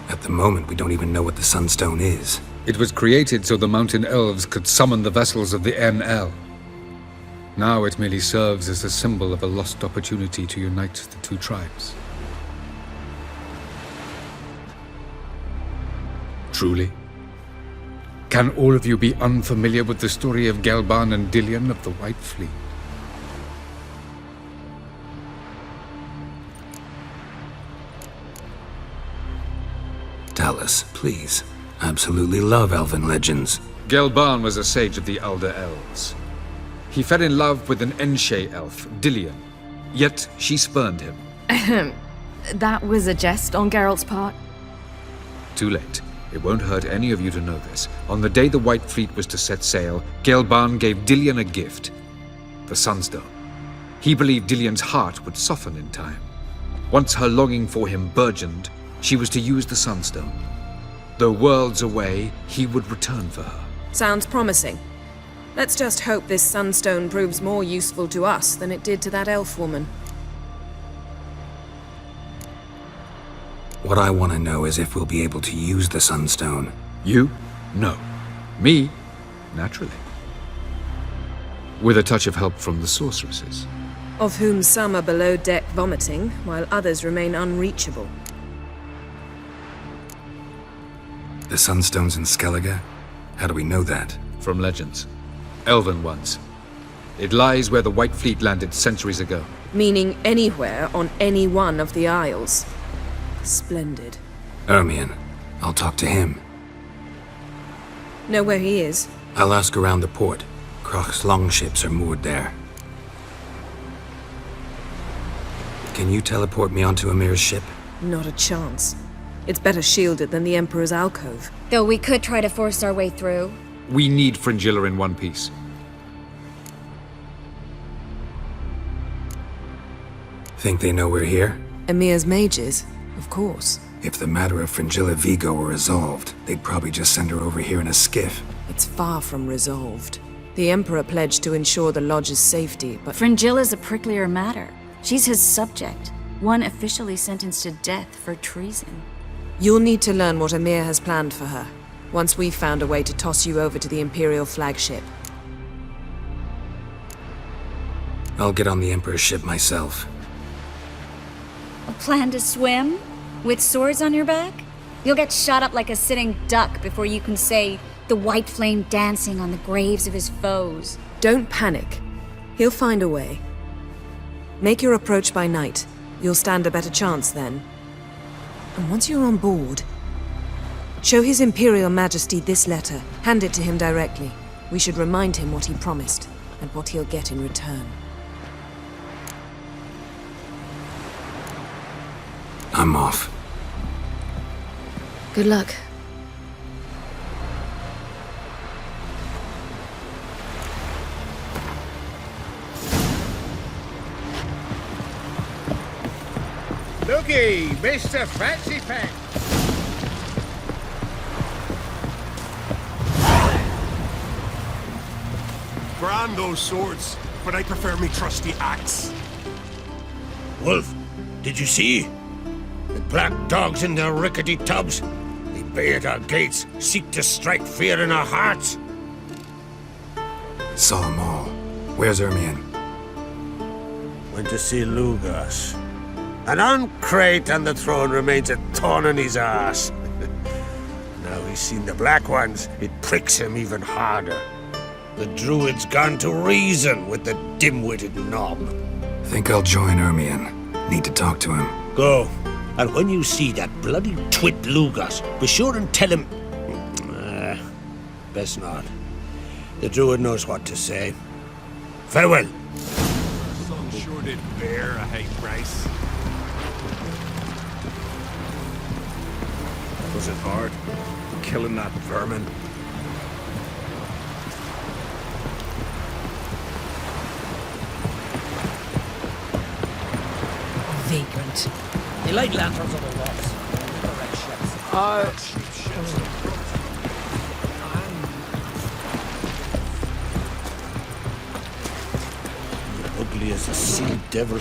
At the moment, we don't even know what the Sunstone is. It was created so the Mountain Elves could summon the vessels of the NL. Now it merely serves as a symbol of a lost opportunity to unite the two tribes. Truly? Can all of you be unfamiliar with the story of Gelban and Dillion of the White Fleet? Tell us, please. I absolutely love elven legends. Gelban was a sage of the Elder Elves. He fell in love with an Enshe elf, Dillion, yet she spurned him. That was a jest on Geralt's part? Too late. It won't hurt any of you to know this. On the day the White Fleet was to set sail, Gelban gave Dillion a gift. The Sunstone. He believed Dillion's heart would soften in time. Once her longing for him burgeoned, she was to use the Sunstone. Though worlds away, he would return for her. Sounds promising. Let's just hope this Sunstone proves more useful to us than it did to that elf woman. What I want to know is if we'll be able to use the Sunstone. You? No. Me? Naturally. With a touch of help from the sorceresses. Of whom some are below deck vomiting, while others remain unreachable. The Sunstone's in Skellige? How do we know that? From legends. Elven ones. It lies where the White Fleet landed centuries ago. Meaning anywhere on any one of the Isles. Splendid. Ermion. I'll talk to him. Know where he is? I'll ask around the port. Crach's longships are moored there. Can you teleport me onto Amir's ship? Not a chance. It's better shielded than the Emperor's alcove. Though we could try to force our way through. We need Fringilla in one piece. Think they know we're here? Emir's mages, of course. If the matter of Fringilla Vigo were resolved, they'd probably just send her over here in a skiff. It's far from resolved. The Emperor pledged to ensure the Lodge's safety, but... Fringilla's a pricklier matter. She's his subject, one officially sentenced to death for treason. You'll need to learn what Emir has planned for her, once we've found a way to toss you over to the Imperial flagship. I'll get on the Emperor's ship myself. A plan to swim? With swords on your back? You'll get shot up like a sitting duck before you can say, the white flame dancing on the graves of his foes. Don't panic. He'll find a way. Make your approach by night. You'll stand a better chance then. And once you're on board, show His Imperial Majesty this letter. Hand it to him directly. We should remind him what he promised, and what he'll get in return. I'm off. Good luck. Looky, Mr. Fancy Pants. Grand those swords, but I prefer me trusty axe. Wolf, did you see? The black dogs in their rickety tubs. They bay at our gates, seek to strike fear in our hearts. Saw them all. Where's Ermion? Went to see Lugas. An uncrate on the throne remains a thorn in his ass. Now he's seen the Black Ones, it pricks him even harder. The Druid's gone to reason with the dim-witted knob. Think I'll join Ermion. Need to talk to him. Go. And when you see that bloody twit Lugas, be sure and tell him... best not. The Druid knows what to say. Farewell. Some sure did bear a hate price. Was it hard? Killing that vermin? Vagrant. They light lanterns on the walls. The red ships. Ugly as a sea devil.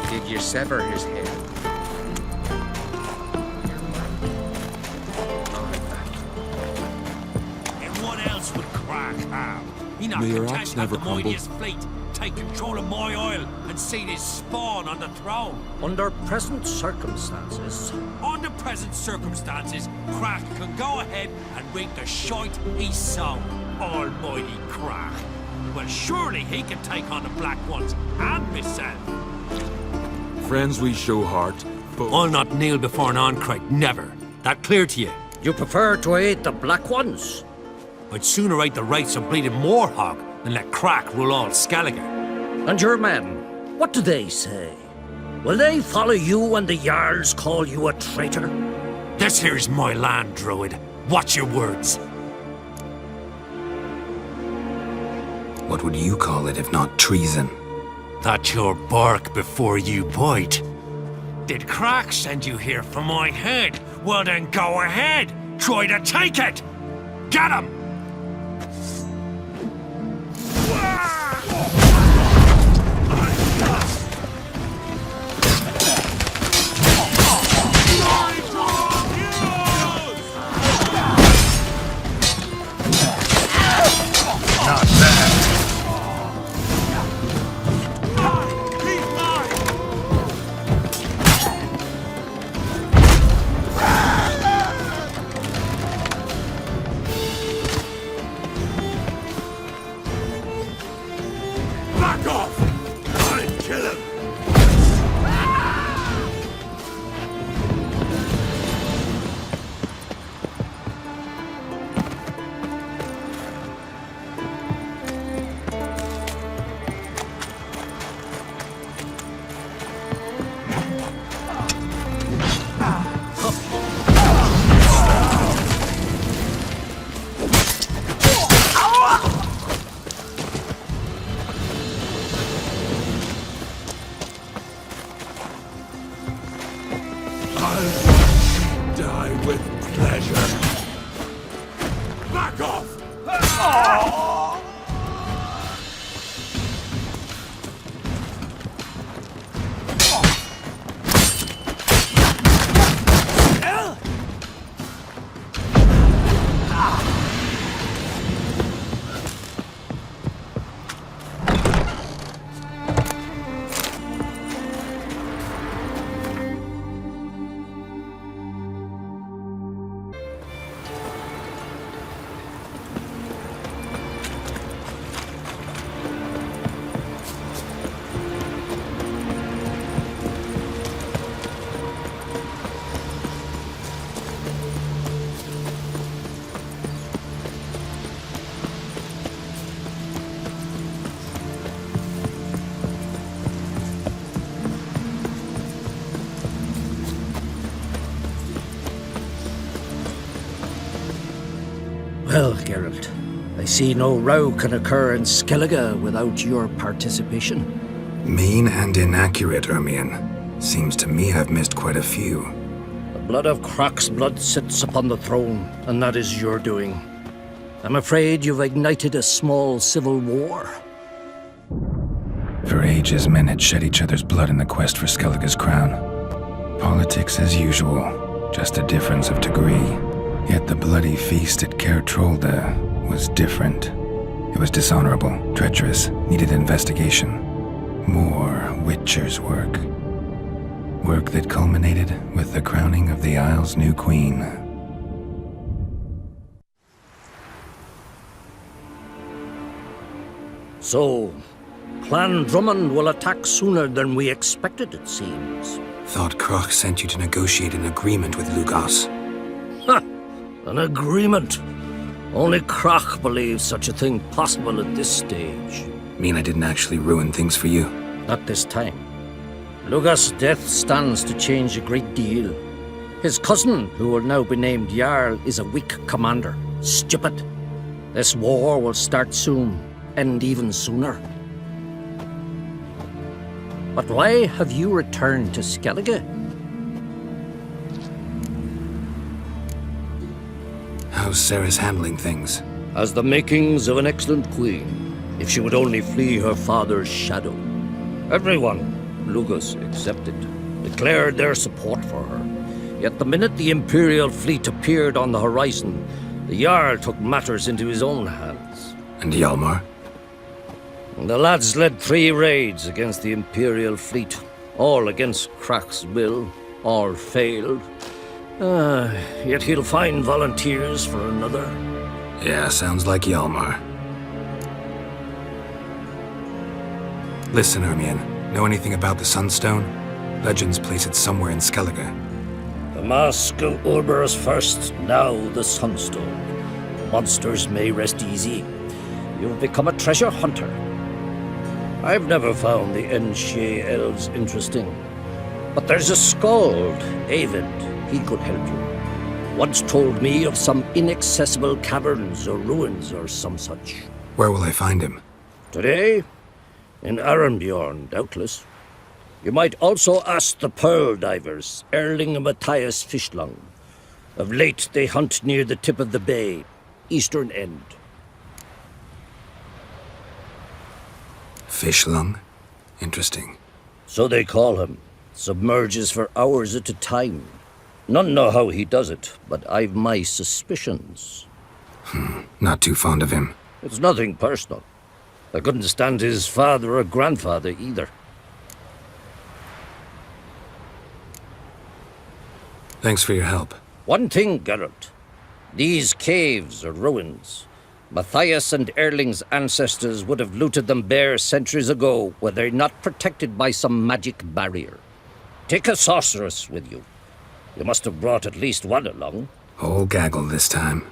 Did you sever his head? And what else would Crach have? He not May your content axe to have never the crumble. mightiest fleet take control of my oil and see this spawn on the throne. Under present circumstances, Under present circumstances, Crach can go ahead and reap the shite he sown. Almighty Crach. Well, surely he can take on the Black Ones and myself. Friends we show heart, but... I'll not kneel before an Oncrite, never. That clear to you? You prefer to aid the Black Ones? I'd sooner aid the rights of bleeding Moorhog than let Crack rule all Skellige. And your men, what do they say? Will they follow you when the Jarls call you a traitor? This here's my land, Druid. Watch your words. What would you call it if not treason? That's your bark before you bite. Did Crack send you here for my head? Well then go ahead! Try to take it! Get him! Not bad. Back off! I'll kill him! I'll die with pleasure. Back off! Well, Geralt, I see no row can occur in Skellige without your participation. Mean and inaccurate, Ermion. Seems to me I've missed quite a few. The blood of Crach's blood sits upon the throne, and that is your doing. I'm afraid you've ignited a small civil war. For ages, men had shed each other's blood in the quest for Skellige's crown. Politics as usual, just a difference of degree. Yet the bloody feast at Caer Trolda was different. It was dishonorable, treacherous, needed investigation. More Witcher's work. Work that culminated with the crowning of the Isle's new queen. So, Clan Drummond will attack sooner than we expected, it seems. Thought Crach sent you to negotiate an agreement with Lugos. Ha! An agreement? Only Crach believes such a thing possible at this stage. Mean I didn't actually ruin things for you? Not this time. Lugos' death stands to change a great deal. His cousin, who will now be named Jarl, is a weak commander. Stupid. This war will start soon, end even sooner. But why have you returned to Skellige? How's Sarah's handling things? Has the makings of an excellent queen, if she would only flee her father's shadow. Everyone, Lugos excepted, declared their support for her. Yet the minute the Imperial fleet appeared on the horizon, the Jarl took matters into his own hands. And Hjalmar? The lads led 3 raids against the Imperial fleet, all against Crach's will, all failed. Yet he'll find volunteers for another. Yeah, sounds like Hjalmar. Listen, Ermion, know anything about the Sunstone? Legends place it somewhere in Skellige. The Mask of Urber's first, now the Sunstone. Monsters may rest easy. You've become a treasure hunter. I've never found the Enshe elves interesting. But there's a skald, Avid. He could help you. Once told me of some inaccessible caverns or ruins or some such. Where will I find him? Today? In Arenbjorn, doubtless. You might also ask the pearl divers, Erling and Matthias Fischlung. Of late, they hunt near the tip of the bay, eastern end. Fischlung? Interesting. So they call him. Submerges for hours at a time. None know how he does it, but I've my suspicions. Not too fond of him. It's nothing personal. I couldn't stand his father or grandfather either. Thanks for your help. One thing, Geralt. These caves are ruins. Matthias and Erling's ancestors would have looted them bare centuries ago were they not protected by some magic barrier. Take a sorceress with you. You must have brought at least one along. Whole gaggle this time.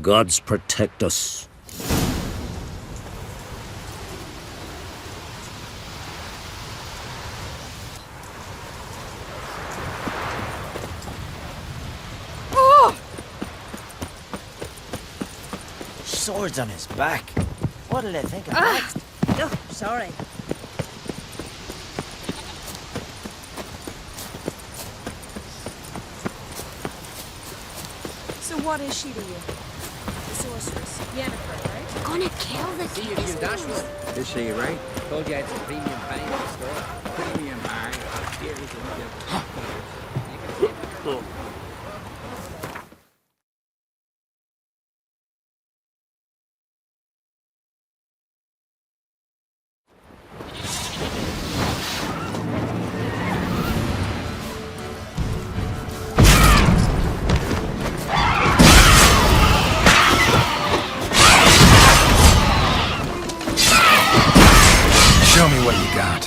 Gods protect us. Swords on his back. What'll they think of that? Oh, sorry. So what is she to you? The sorceress. Yennefer, right? Gonna kill the kid. Is she right? Told you I had some premium pine in the store. Premium pine. Here is the Show me what you got.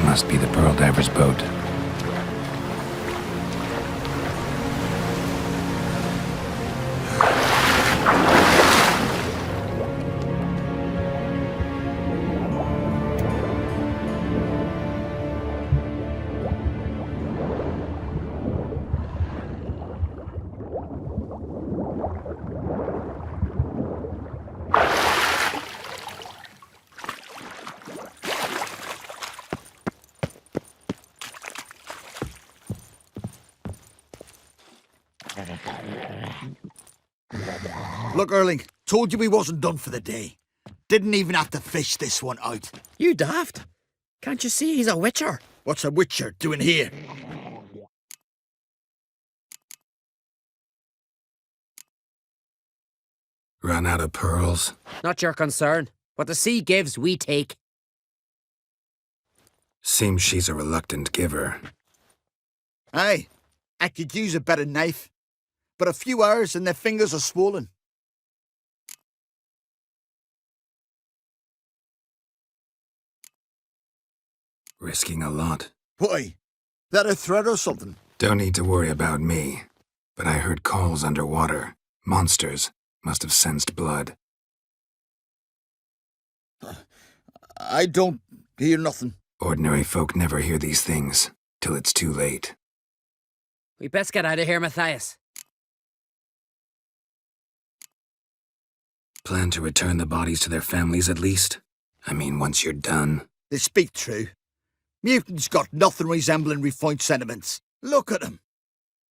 Must be the Pearl Diver's boat. Look, Erling, told you we wasn't done for the day. Didn't even have to fish this one out. You daft. Can't you see he's a witcher? What's a witcher doing here? Run out of pearls? Not your concern. What the sea gives, we take. Seems she's a reluctant giver. Aye, I could use a better knife. But a few hours and their fingers are swollen. Risking a lot. Why? That a threat or something? Don't need to worry about me. But I heard calls underwater. Monsters must have sensed blood. I don't hear nothing. Ordinary folk never hear these things, till it's too late. We best get out of here, Matthias. Plan to return the bodies to their families at least? I mean, once you're done. They speak true. Mutants got nothing resembling refined sentiments. Look at them.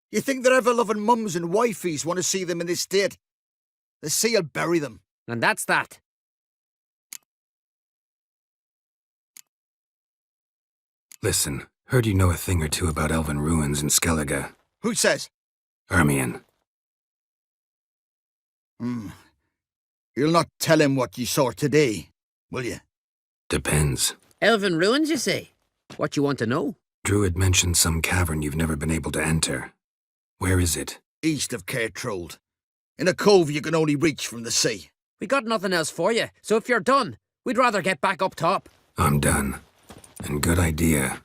You think their ever-loving mums and wifeys want to see them in this state? The sea will bury them. And that's that. Listen, heard you know a thing or two about elven ruins in Skellige. Who says? Ermion. You'll not tell him what you saw today, will you? Depends. Elven ruins, you say? What you want to know? Druid mentioned some cavern you've never been able to enter. Where is it? East of Cairtrold. In a cove you can only reach from the sea. We got nothing else for you, so if you're done, we'd rather get back up top. I'm done. And good idea.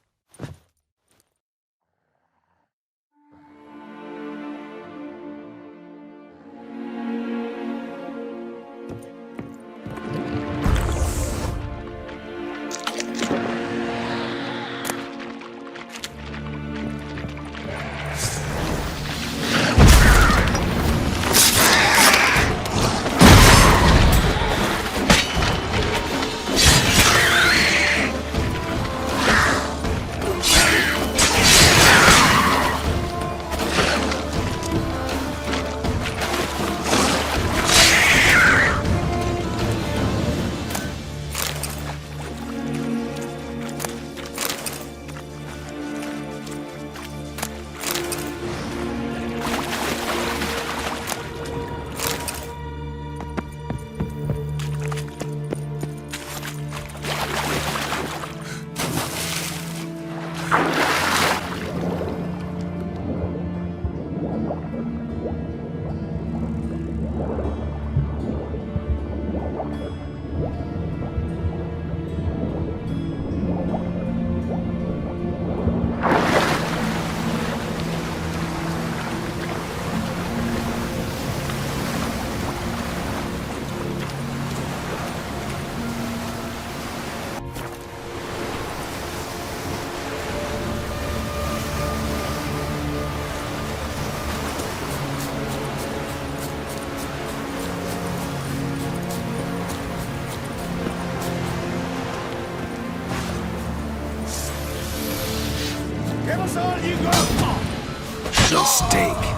Give us all you got! The stake.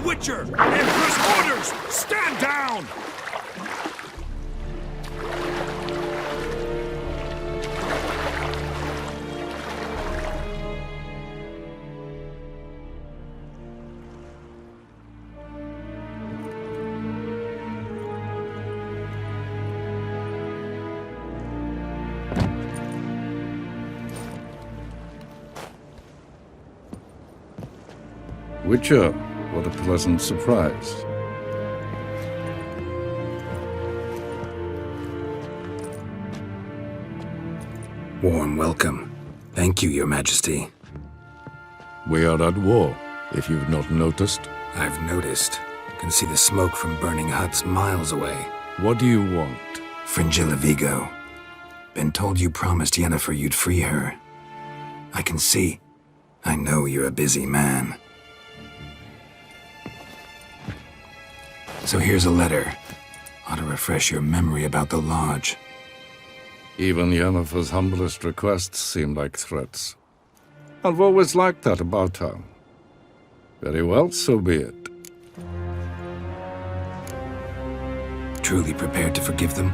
the Witcher! Emperor's orders! Stand down! Witcher, what a pleasant surprise. Warm welcome. Thank you, Your Majesty. We are at war, if you've not noticed. I've noticed. Can see the smoke from burning huts miles away. What do you want? Fringilla Vigo. Been told you promised Yennefer you'd free her. I can see. I know you're a busy man. So here's a letter. Ought to refresh your memory about the Lodge. Even Yennefer's humblest requests seem like threats. I've always liked that about her. Very well, so be it. Truly prepared to forgive them?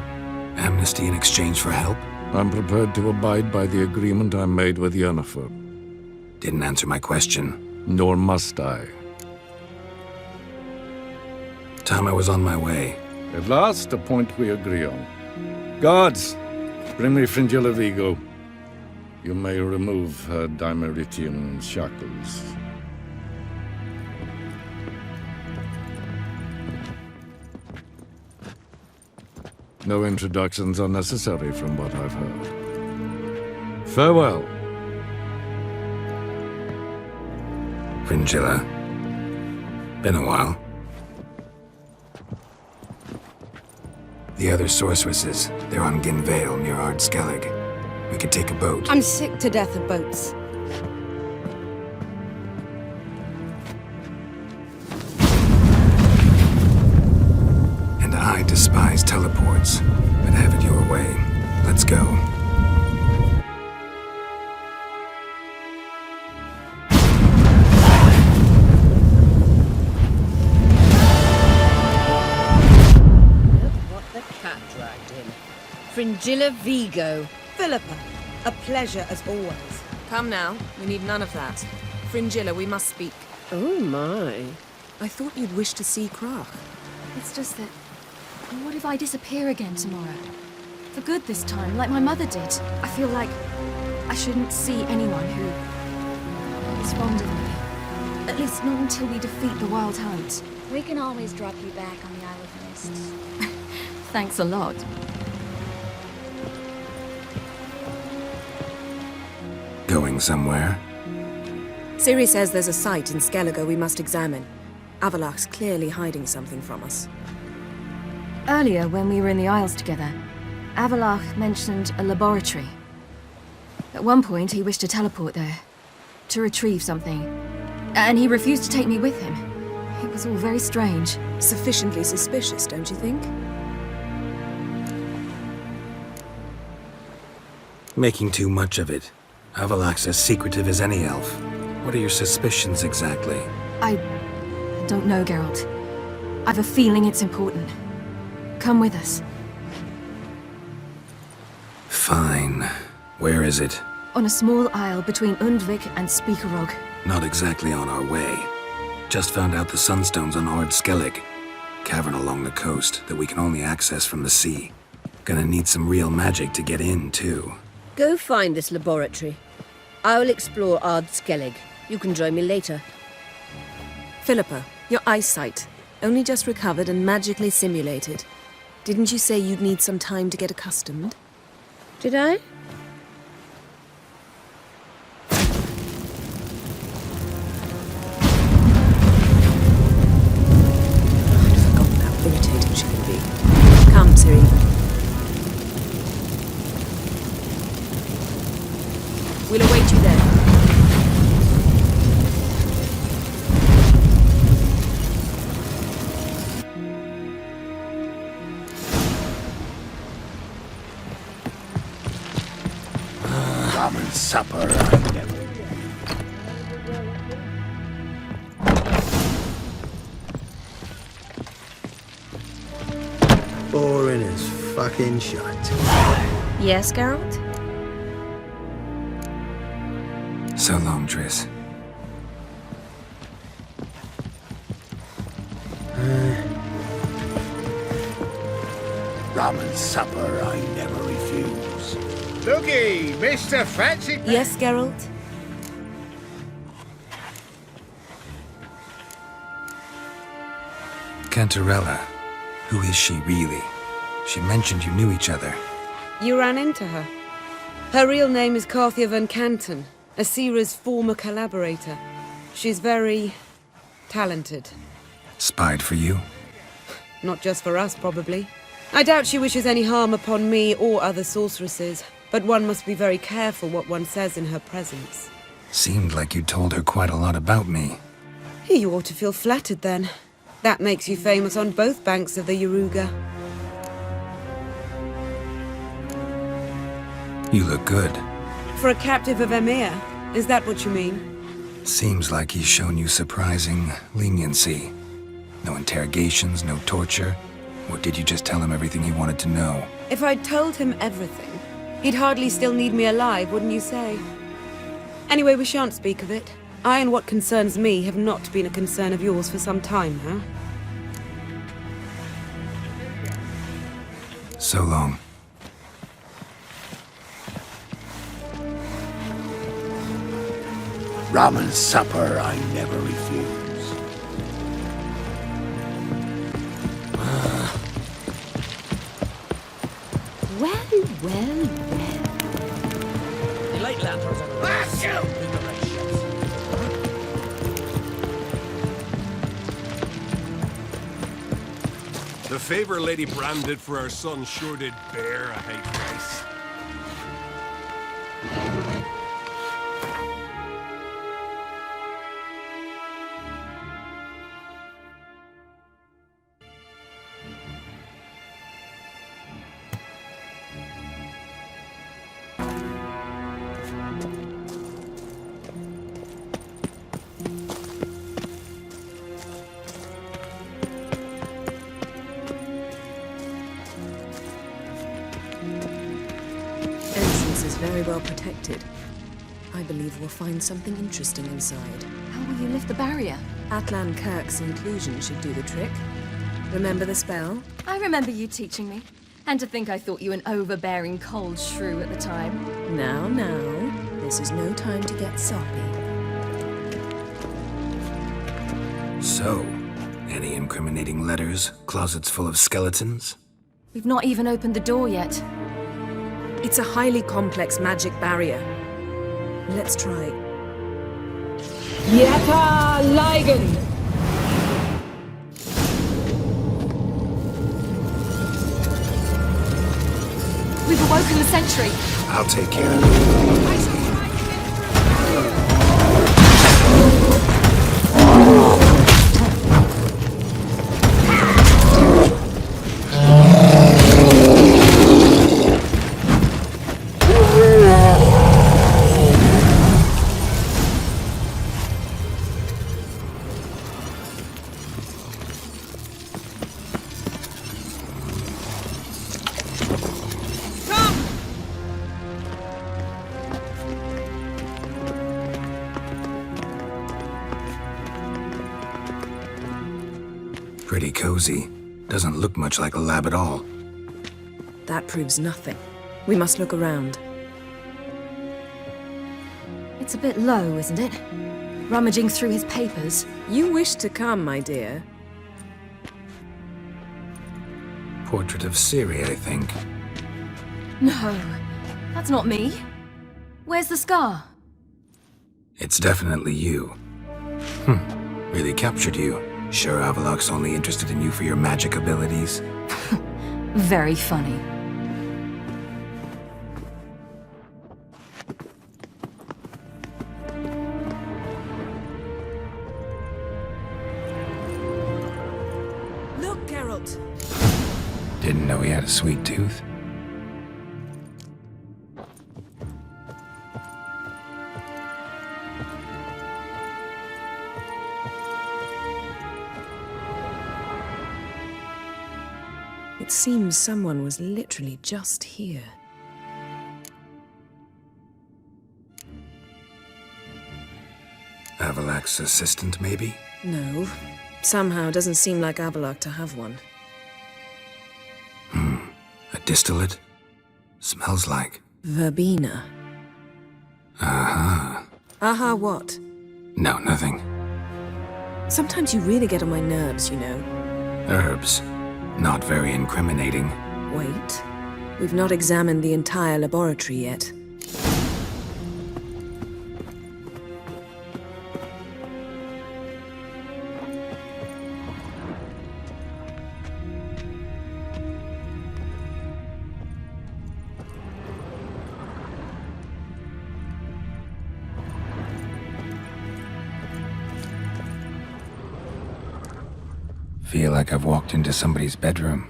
Amnesty in exchange for help? I'm prepared to abide by the agreement I made with Yennefer. Didn't answer my question. Nor must I. Time I was on my way. At last, a point we agree on. Guards, bring me Fringilla Vigo. You may remove her Dimeritian shackles. No introductions are necessary from what I've heard. Farewell. Fringilla. Been a while. The other sorceresses, they're on Ginvale near Ard Skellig. We could take a boat. I'm sick to death of boats. And I despise teleports, but have it your way. Let's go. Fringilla Vigo. Philippa, a pleasure as always. Come now, we need none of that. Fringilla, we must speak. Oh my. I thought you'd wish to see Krach. It's just that... What if I disappear again tomorrow? For good this time, like my mother did. I feel like I shouldn't see anyone who is fond of me. At least not until we defeat the Wild Hunt. We can always drop you back on the Isle of Mists. Thanks a lot. Going somewhere? Ciri says there's a site in Skellige we must examine. Avallac'h's clearly hiding something from us. Earlier, when we were in the Isles together, Avallac'h mentioned a laboratory. At one point, he wished to teleport there, to retrieve something. And he refused to take me with him. It was all very strange. Sufficiently suspicious, don't you think? Making too much of it. Avallac'h's as secretive as any elf. What are your suspicions exactly? I don't know, Geralt. I've a feeling it's important. Come with us. Fine. Where is it? On a small isle between Undvik and Speakerog. Not exactly on our way. Just found out the sunstone's on Ard Skellig. Cavern along the coast that we can only access from the sea. Gonna need some real magic to get in, too. Go find this laboratory. I will explore Ard Skellig. You can join me later. Philippa, your eyesight. Only just recovered and magically simulated. Didn't you say you'd need some time to get accustomed? Did I? I'd forgotten how irritating she can be. Come, Ciri. We'll await you there. Common supper. Boring as fucking shite. Yes, Geralt? So long, Triss. Rum and supper I never refuse. Looky, Mr. Fancy. Yes, Geralt? Cantarella. Who is she really? She mentioned you knew each other. You ran into her. Her real name is Carthia van Canton, Asira's former collaborator. She's very talented. Spied for you? Not just for us, probably. I doubt she wishes any harm upon me or other sorceresses, but one must be very careful what one says in her presence. Seemed like you told her quite a lot about me. You ought to feel flattered then. That makes you famous on both banks of the Yaruga. You look good. For a captive of Emir, is that what you mean? Seems like he's shown you surprising leniency. No interrogations, no torture. Or did you just tell him everything he wanted to know? If I'd told him everything, he'd hardly still need me alive, wouldn't you say? Anyway, we shan't speak of it. I and what concerns me have not been a concern of yours for some time now. So long. Rum and supper I never refuse. Well. The light lanterns are The favor Lady Bran did for our son sure did bear a high price. Very well protected. I believe we'll find something interesting inside. How will you lift the barrier? Atlan Kirk's inclusion should do the trick. Remember the spell? I remember you teaching me. And to think I thought you an overbearing cold shrew at the time. Now, this is no time to get soppy. So, any incriminating letters? Closets full of skeletons? We've not even opened the door yet. It's a highly complex magic barrier. Let's try. Yata Ligen! We've awoken the sentry. I'll take care of it. Pretty cozy. Doesn't look much like a lab at all. That proves nothing. We must look around. It's a bit low, isn't it? Rummaging through his papers. You wish to come, my dear. Portrait of Ciri, I think. No, that's not me. Where's the scar? It's definitely you. Really captured you. Sure Avallac'h's only interested in you for your magic abilities? Very funny. Look, Geralt! Didn't know he had a sweet tooth. It seems someone was literally just here. Avalak's assistant, maybe? No. Somehow doesn't seem like Avalak to have one. A distillate? Smells like. Verbena. Aha. Aha what? No, nothing. Sometimes you really get on my nerves, you know. Herbs. Not very incriminating. Wait. We've not examined the entire laboratory yet. Feel like I've walked into somebody's bedroom.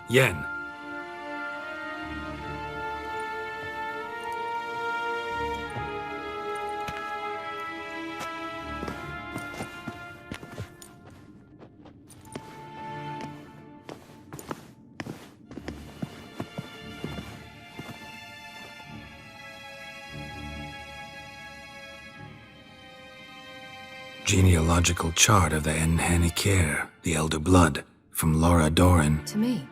Yen. Genealogical chart of the Enhanikir, the Elder Blood, from Laura Doran. To me.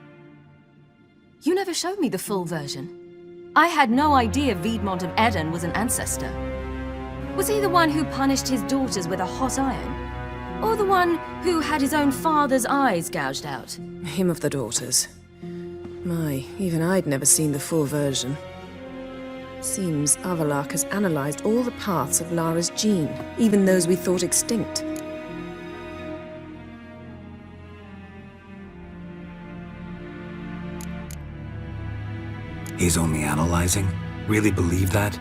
You never showed me the full version. I had no idea Viedmont of Eden was an ancestor. Was he the one who punished his daughters with a hot iron? Or the one who had his own father's eyes gouged out? Him of the daughters. My, even I'd never seen the full version. Seems Avalak has analyzed all the paths of Lara's gene, even those we thought extinct. He's only analyzing? Really believe that?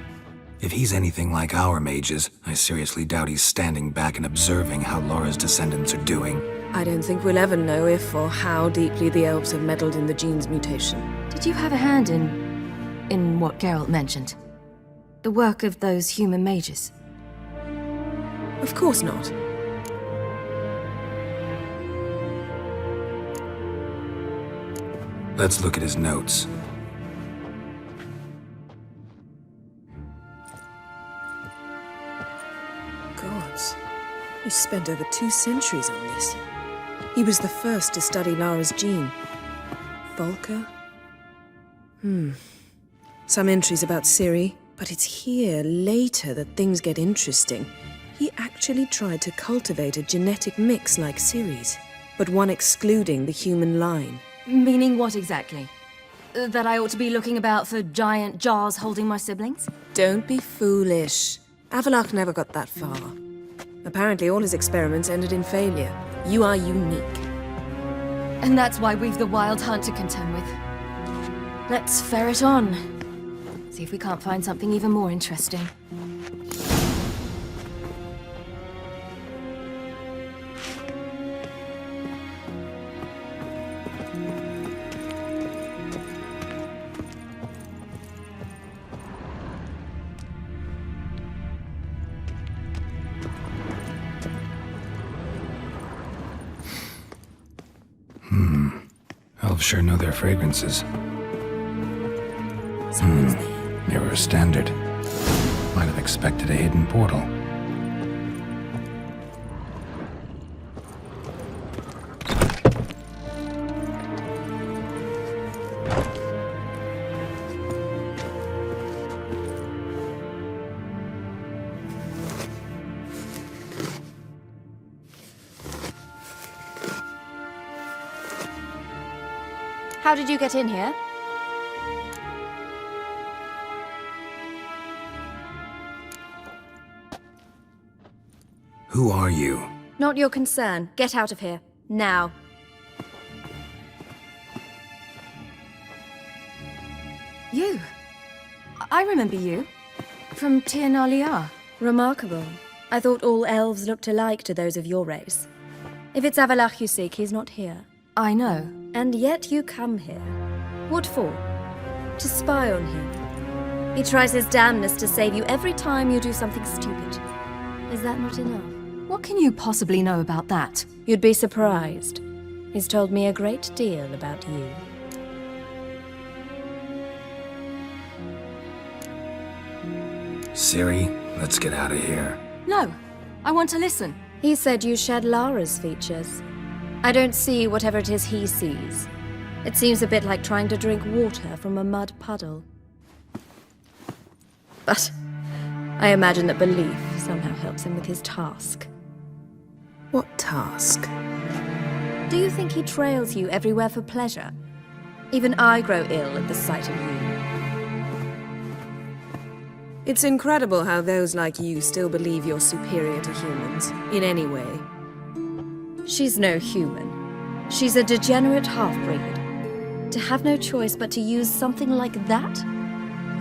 If he's anything like our mages, I seriously doubt he's standing back and observing how Laura's descendants are doing. I don't think we'll ever know if or how deeply the elves have meddled in the gene's mutation. Did you have a hand in what Geralt mentioned? The work of those human mages? Of course not. Let's look at his notes. Gods. He spent over 2 centuries on this. He was the first to study Lara's gene. Volker? Some entries about Ciri, but it's here, later, that things get interesting. He actually tried to cultivate a genetic mix like Ciri's, but one excluding the human line. Meaning what exactly? That I ought to be looking about for giant jars holding my siblings? Don't be foolish. Avalak never got that far. Apparently all his experiments ended in failure. You are unique. And that's why we've the Wild Hunt to contend with. Let's ferret on. See if we can't find something even more interesting. Elves sure know their fragrances. Mirror standard. Might have expected a hidden portal. How did you get in here? Who are you? Not your concern. Get out of here. Now. You? I remember you. From Tir na Liar. Remarkable. I thought all elves looked alike to those of your race. If it's Avalach you seek, he's not here. I know. And yet you come here. What for? To spy on him. He tries his damnedest to save you every time you do something stupid. Is that not enough? What can you possibly know about that? You'd be surprised. He's told me a great deal about you. Ciri, let's get out of here. No, I want to listen. He said you shared Lara's features. I don't see whatever it is he sees. It seems a bit like trying to drink water from a mud puddle. But I imagine that belief somehow helps him with his task. What task? Do you think he trails you everywhere for pleasure? Even I grow ill at the sight of you. It's incredible how those like you still believe you're superior to humans, in any way. She's no human. She's a degenerate half-breed. To have no choice but to use something like that?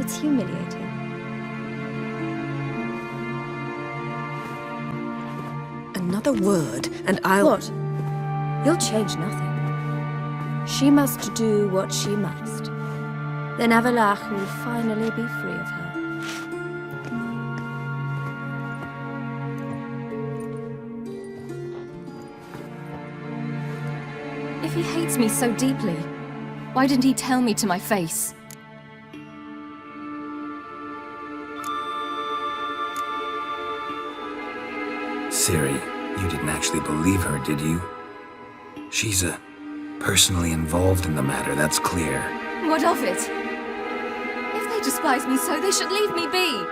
It's humiliating. Another word, and I'll... What? You'll change nothing. She must do what she must. Then Avalach will finally be free of her. If he hates me so deeply, why didn't he tell me to my face? Ciri, you didn't actually believe her, did you? She's personally involved in the matter, that's clear. What of it? If they despise me so, they should leave me be.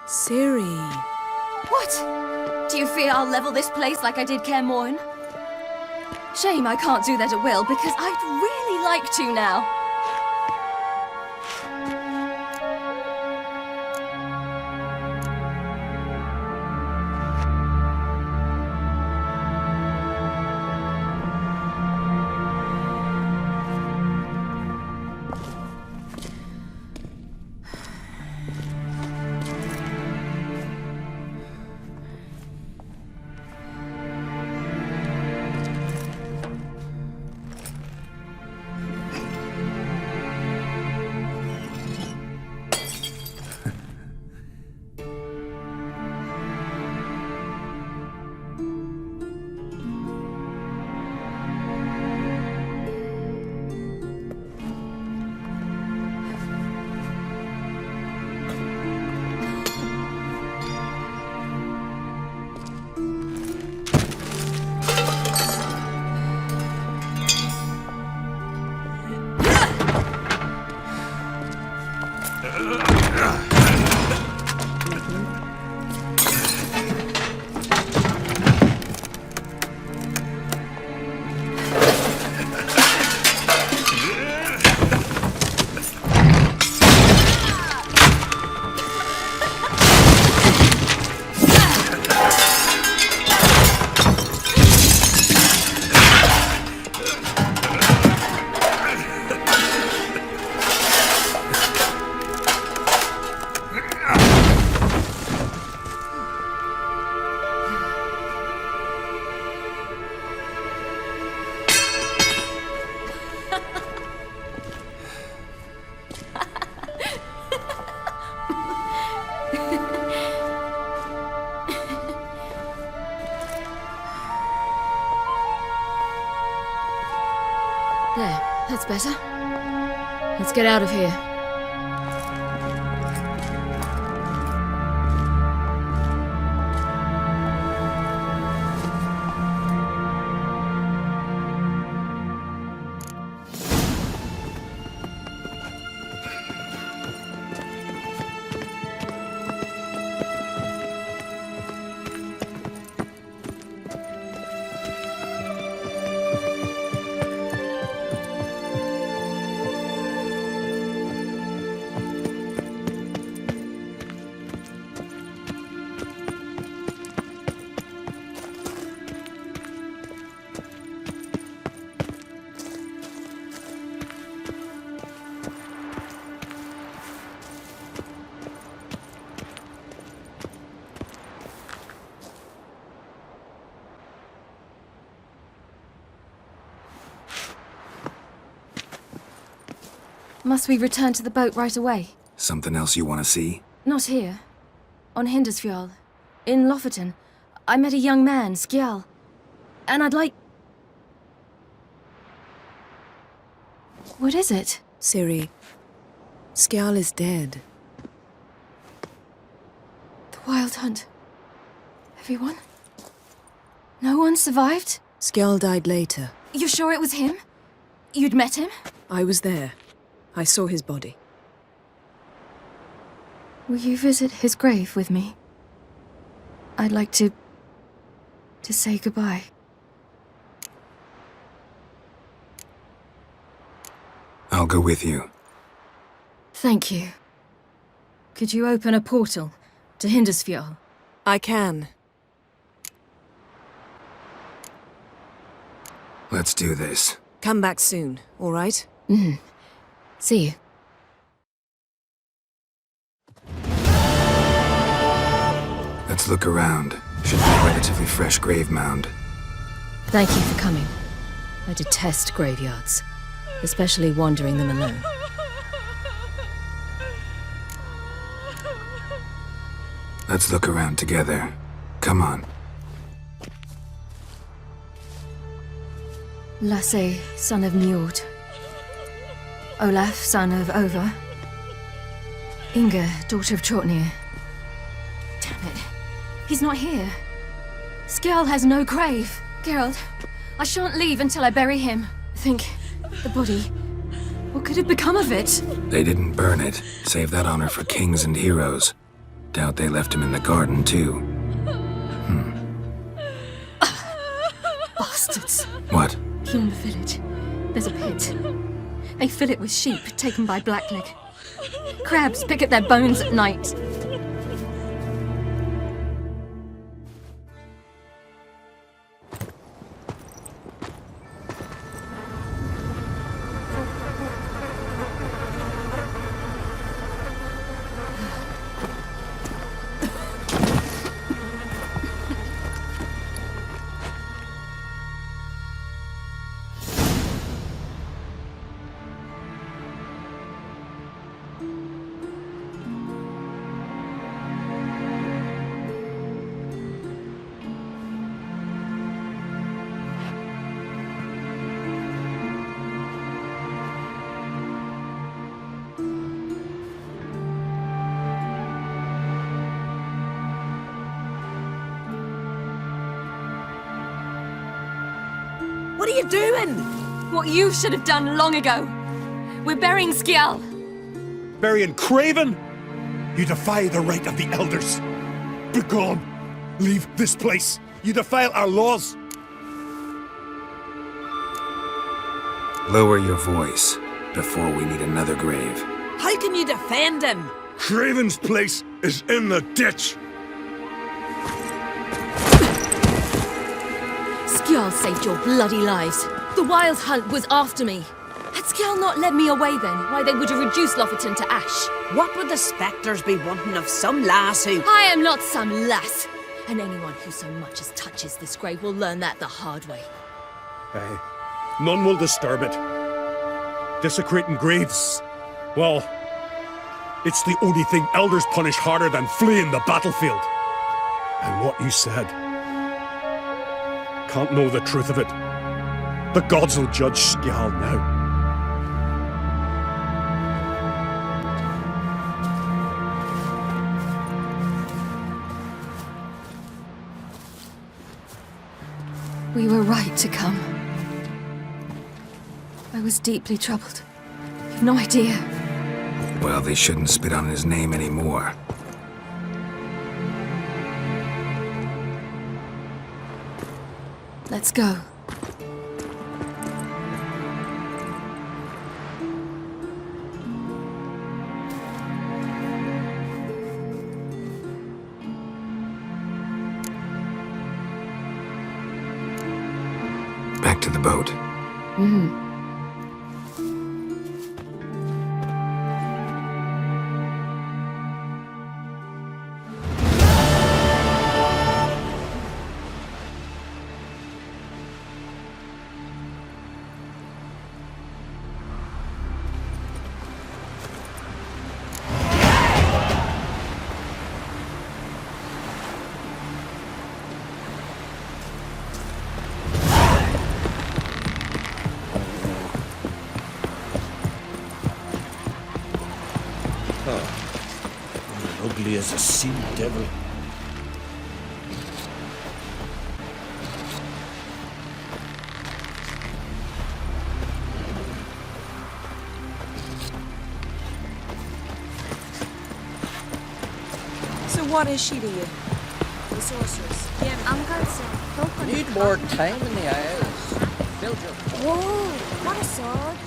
Ciri. What? Do you fear I'll level this place like I did Kaer Morhen? Shame I can't do that at will, because I'd really like to now. There, that's better. Let's get out of here. Must we return to the boat right away? Something else you want to see? Not here. On Hindersfjall. In Lofoten. I met a young man, Skjal. And I'd like... What is it? Ciri, Skjal is dead. The Wild Hunt. Everyone? No one survived? Skjal died later. You sure it was him? You'd met him? I was there. I saw his body. Will you visit his grave with me? I'd like to say goodbye. I'll go with you. Thank you. Could you open a portal to Hindersfjall? I can. Let's do this. Come back soon, all right? See you. Let's look around. Should be a relatively fresh grave mound. Thank you for coming. I detest graveyards, especially wandering them alone. Let's look around together. Come on. Lasse, son of Njord. Olaf, son of Over. Inga, daughter of Trotnir. Damn it. He's not here. Skjal has no grave. Geralt, I shan't leave until I bury him. Think, the body. What could have become of it? They didn't burn it. Save that honor for kings and heroes. Doubt they left him in the garden, too. Bastards. What? Beyond the village, there's a pit. They fill it with sheep taken by Blackleg. Crabs pick at their bones at night. What are you doing? What you should have done long ago. We're burying Skjal. Burying Craven? You defy the right of the elders. Begone! Leave this place. You defile our laws. Lower your voice before we need another grave. How can you defend him? Craven's place is in the ditch. Skjal saved your bloody lives. The Wild Hunt was after me. Had Skjal not led me away then, why they would have reduced Lofoten to ash. What would the spectres be wanting of some lass who... I am not some lass. And anyone who so much as touches this grave will learn that the hard way. Aye. None will disturb it. Desecrating graves. Well, it's the only thing elders punish harder than fleeing the battlefield. And what you said. Can't know the truth of it. The gods will judge Skjal now. We were right to come. I was deeply troubled. You've no idea. Well, they shouldn't spit on his name anymore. Let's go. Back to the boat. hungry as a sea devil. So what is she to you? The sorceress. Need more time in the Isles. Build your... Whoa, what a sword.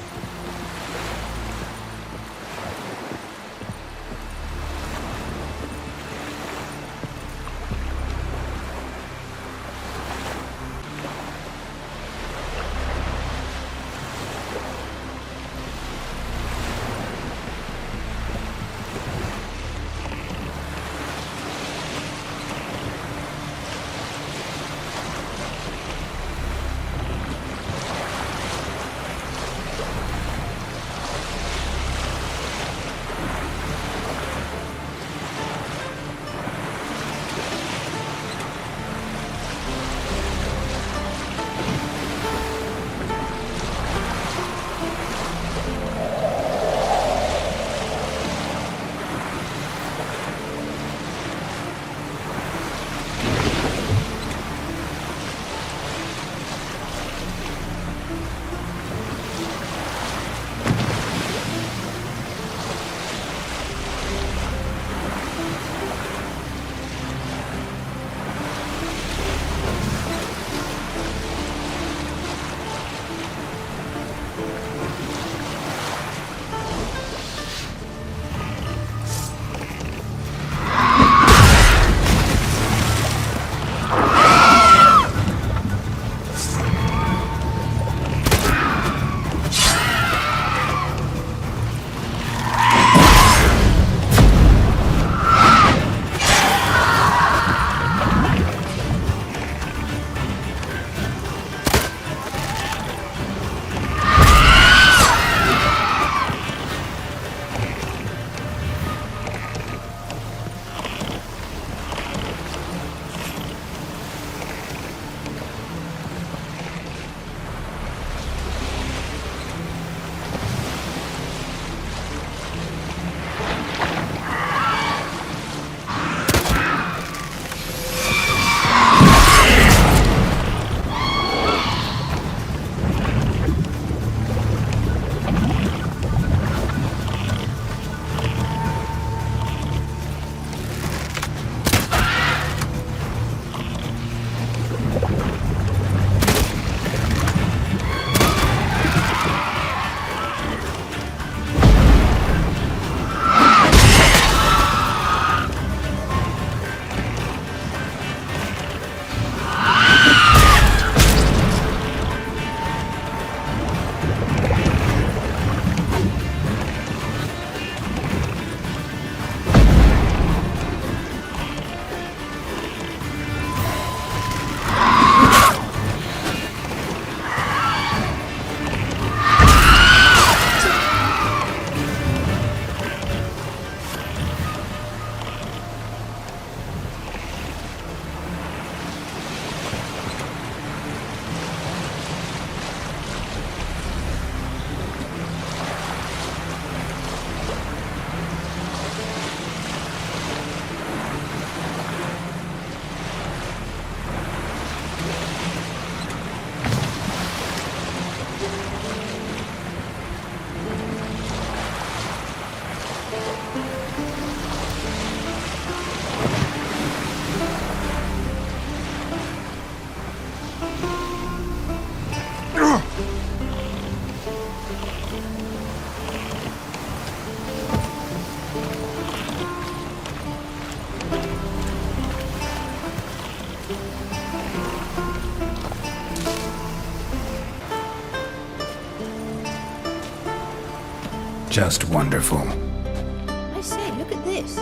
Just wonderful. I say, look at this.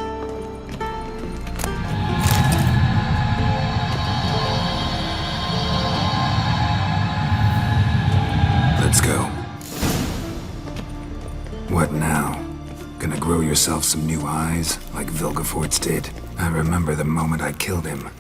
Let's go. What now? Gonna grow yourself some new eyes, like Vilgefortz did? I remember the moment I killed him.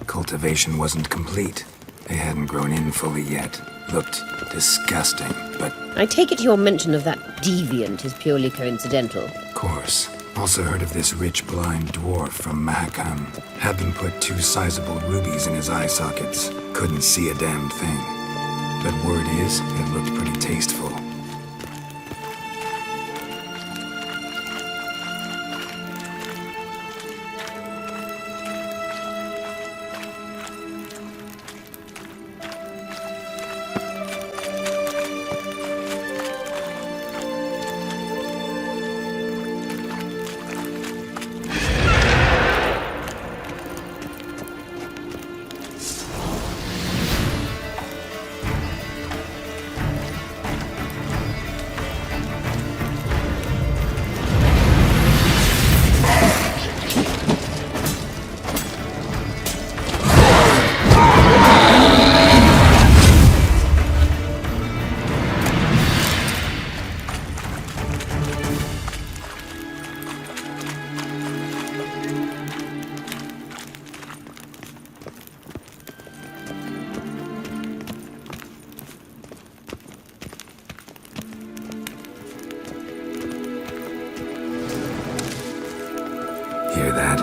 Cultivation wasn't complete. They hadn't grown in fully yet. Looked disgusting, but... I take it your mention of that deviant is purely coincidental. Of course. Also heard of this rich blind dwarf from Mahakam. Had them put 2 sizable rubies in his eye sockets. Couldn't see a damn thing. But word is, it looked pretty tasteful. Hear that?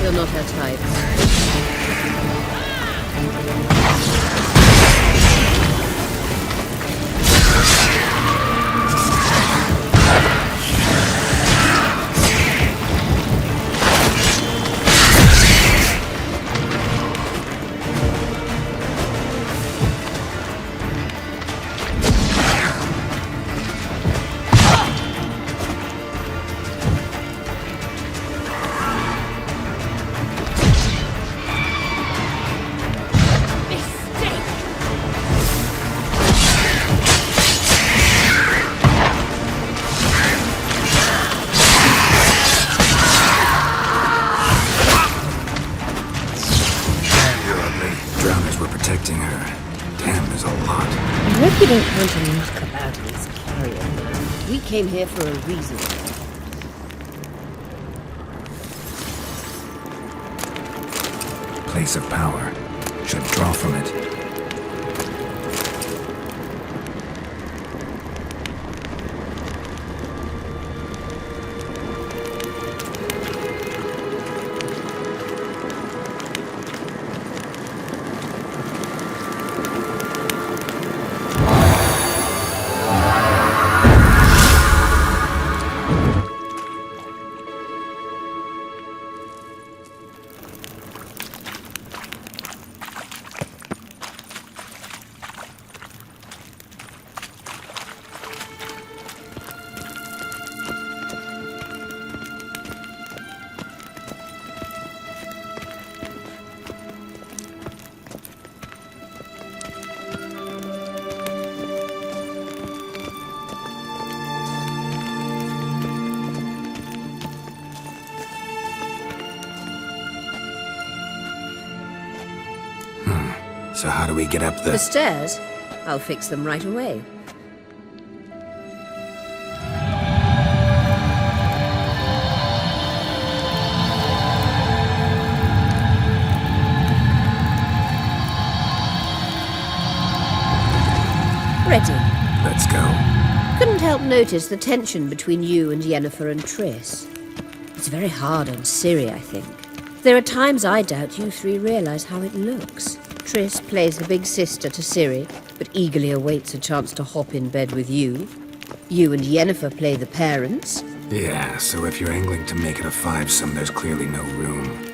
You're not her type. Drowners were protecting her. Damn, there's a lot. I hope you don't want to muck about in this carrion. We came here for a reason. Place of power. Should draw from it. So how do we get up The stairs? I'll fix them right away. Ready. Let's go. Couldn't help notice the tension between you and Yennefer and Triss. It's very hard on Ciri, I think. There are times I doubt you three realize how it looks. Triss plays the big sister to Ciri, but eagerly awaits a chance to hop in bed with you. You and Yennefer play the parents. Yeah, so if you're angling to make it a fivesome, there's clearly no room.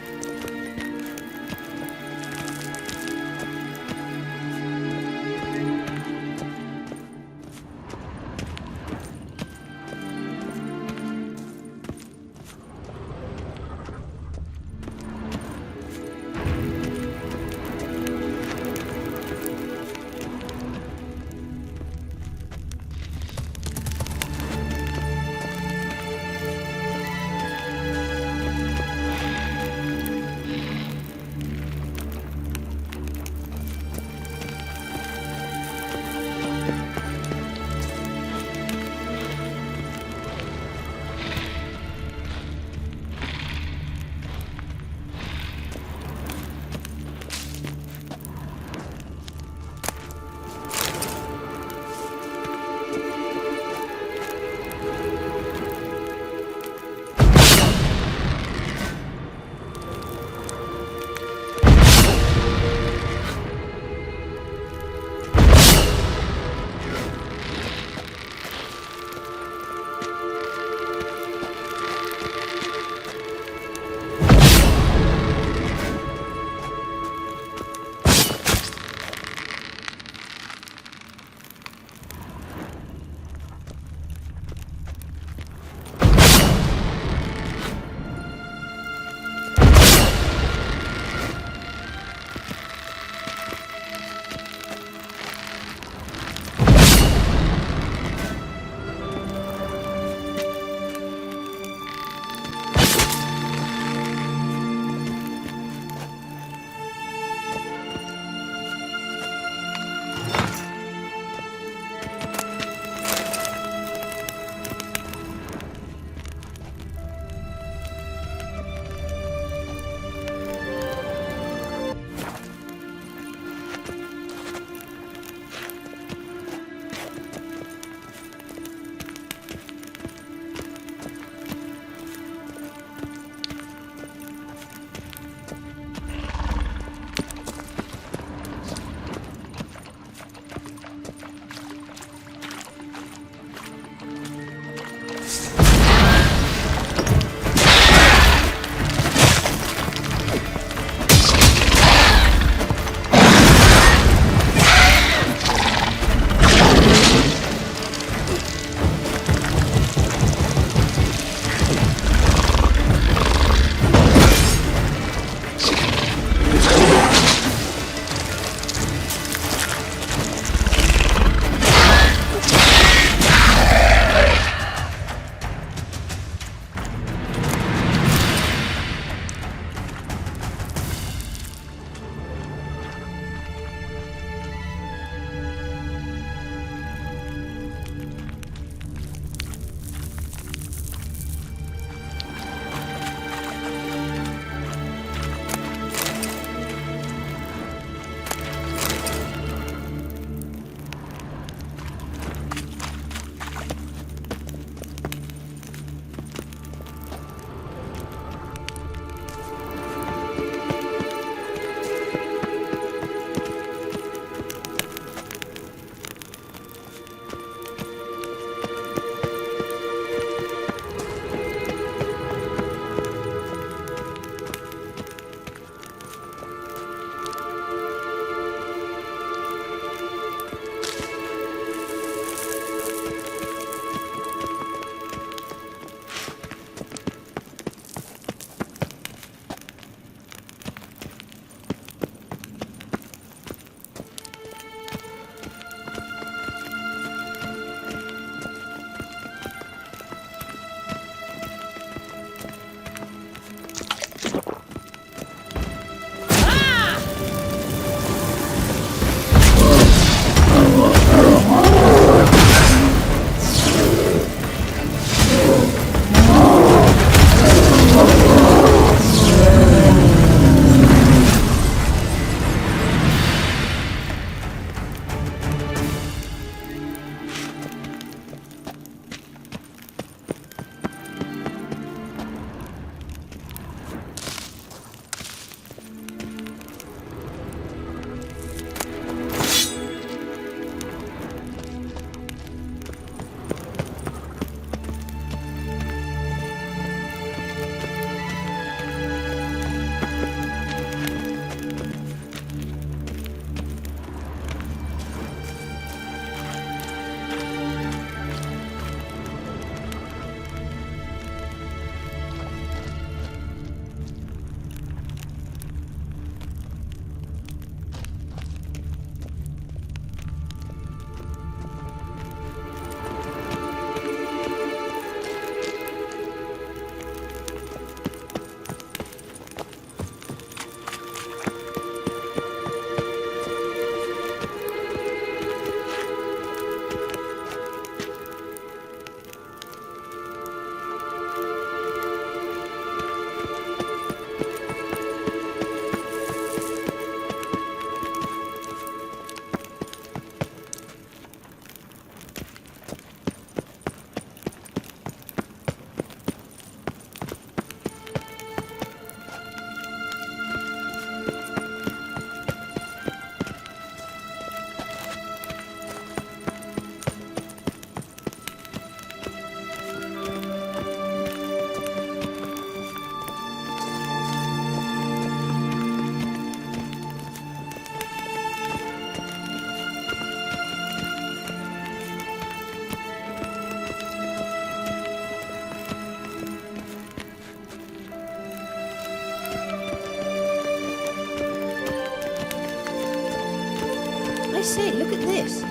say, look at this.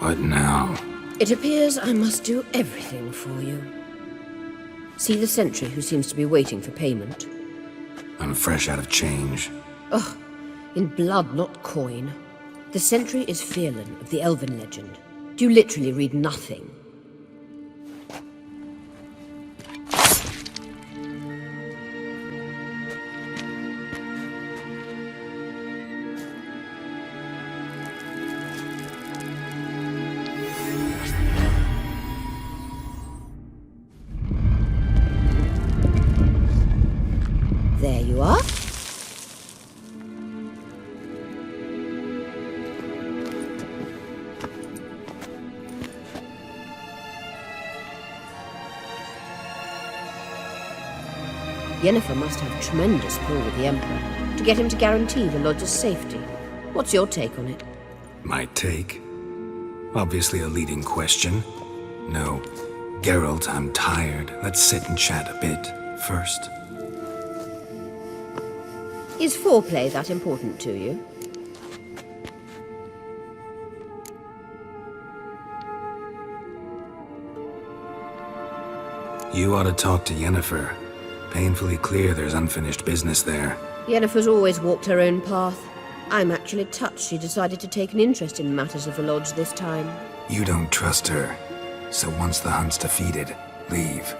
What now? It appears I must do everything for you. See the sentry who seems to be waiting for payment? I'm fresh out of change. Ugh, in blood, not coin. The sentry is Fierlan of the Elven legend. Do you literally read nothing? There you are. Yennefer must have tremendous pull with the Emperor to get him to guarantee the Lodge's safety. What's your take on it? My take? Obviously a leading question. No. Geralt, I'm tired. Let's sit and chat a bit first. Is foreplay that important to you? You ought to talk to Yennefer. Painfully clear there's unfinished business there. Yennefer's always walked her own path. I'm actually touched she decided to take an interest in matters of the Lodge this time. You don't trust her. So once the hunt's defeated, leave.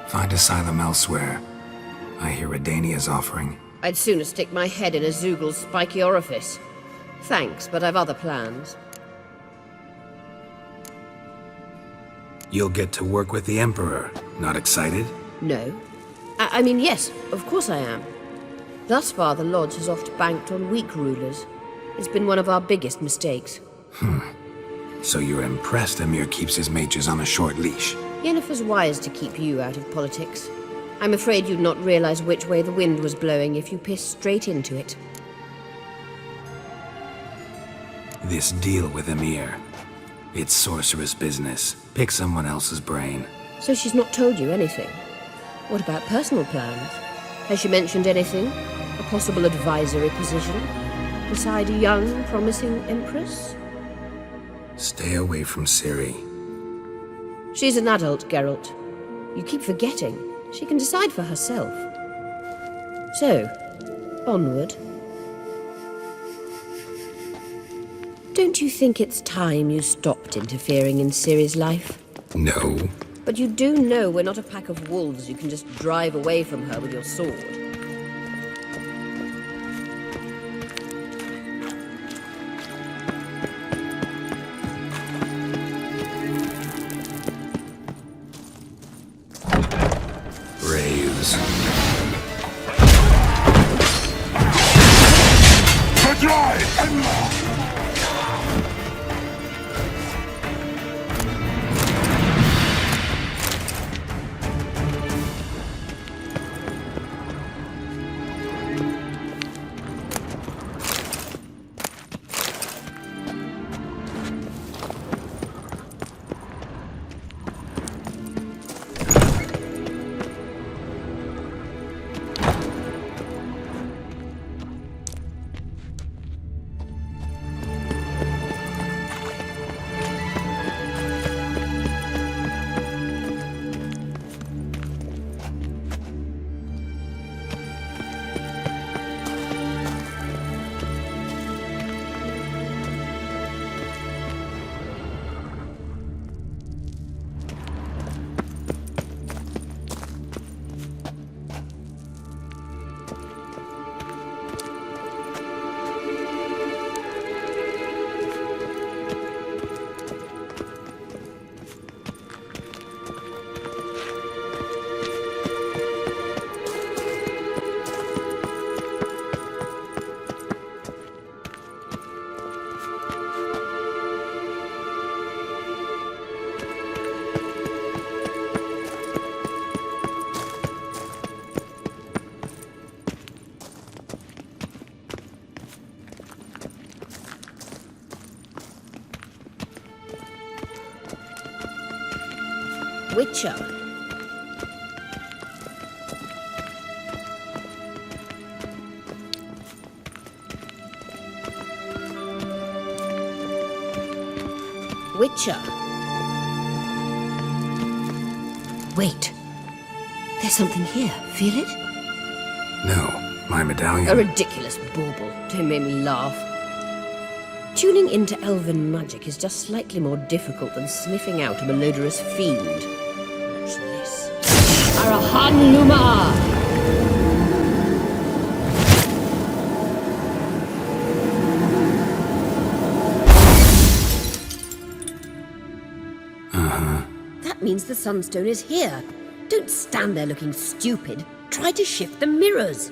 Find asylum elsewhere. I hear Redania's offering. I'd sooner stick my head in a Zoogl's spiky orifice. Thanks, but I've other plans. You'll get to work with the Emperor. Not excited? No. I mean, yes, of course I am. Thus far, the Lodge has oft banked on weak rulers. It's been one of our biggest mistakes. So you're impressed Emir keeps his mages on a short leash? Yennefer's wise to keep you out of politics. I'm afraid you'd not realize which way the wind was blowing if you pissed straight into it. This deal with Emir. It's sorceress business. Pick someone else's brain. So she's not told you anything? What about personal plans? Has she mentioned anything? A possible advisory position? Beside a young, promising empress? Stay away from Ciri. She's an adult, Geralt. You keep forgetting. She can decide for herself. So, onward. Don't you think it's time you stopped interfering in Ciri's life? No. But you do know we're not a pack of wolves you can just drive away from her with your sword. Braves. Witcher. Witcher. Wait. There's something here. Feel it? No, my medallion. A ridiculous bauble. Don't make me laugh. Tuning into elven magic is just slightly more difficult than sniffing out a malodorous fiend. Watch this. Arahan Luma! That means the Sunstone is here. Don't stand there looking stupid. Try to shift the mirrors.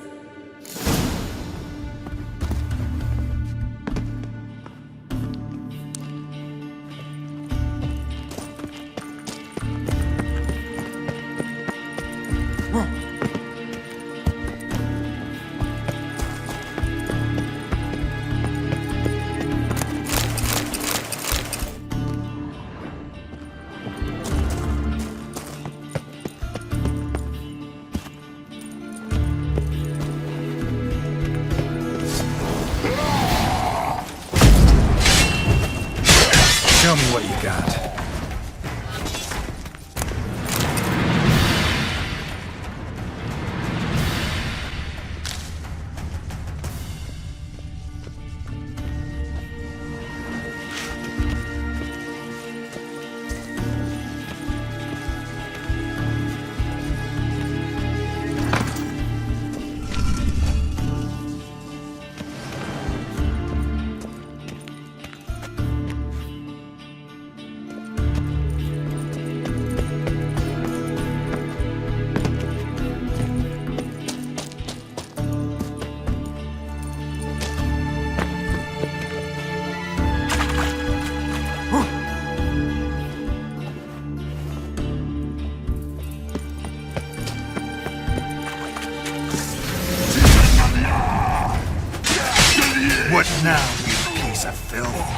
Show me what you got. What now, you piece of filth?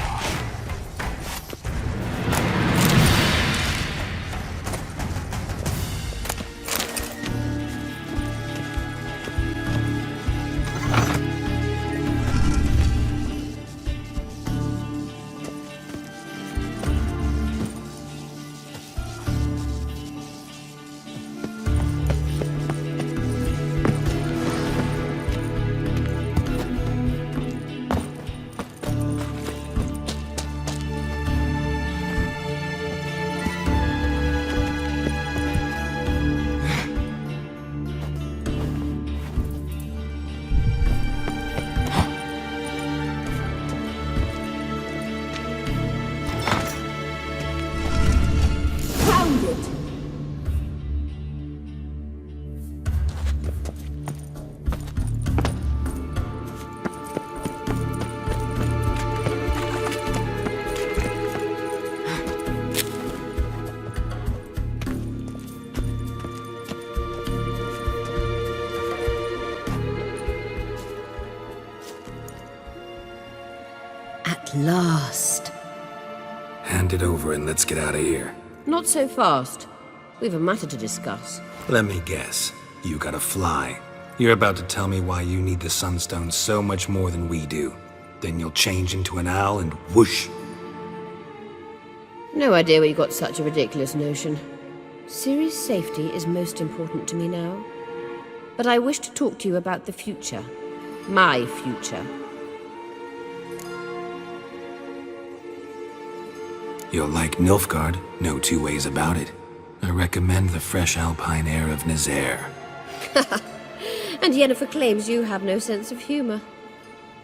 At last. Hand it over and let's get out of here. Not so fast. We've a matter to discuss. Let me guess. You gotta fly. You're about to tell me why you need the Sunstone so much more than we do. Then you'll change into an owl and whoosh. No idea where you got such a ridiculous notion. Ciri's safety is most important to me now. But I wish to talk to you about the future. My future. You'll like Nilfgaard, no two ways about it. I recommend the fresh alpine air of Nazaire. And Yennefer claims you have no sense of humor.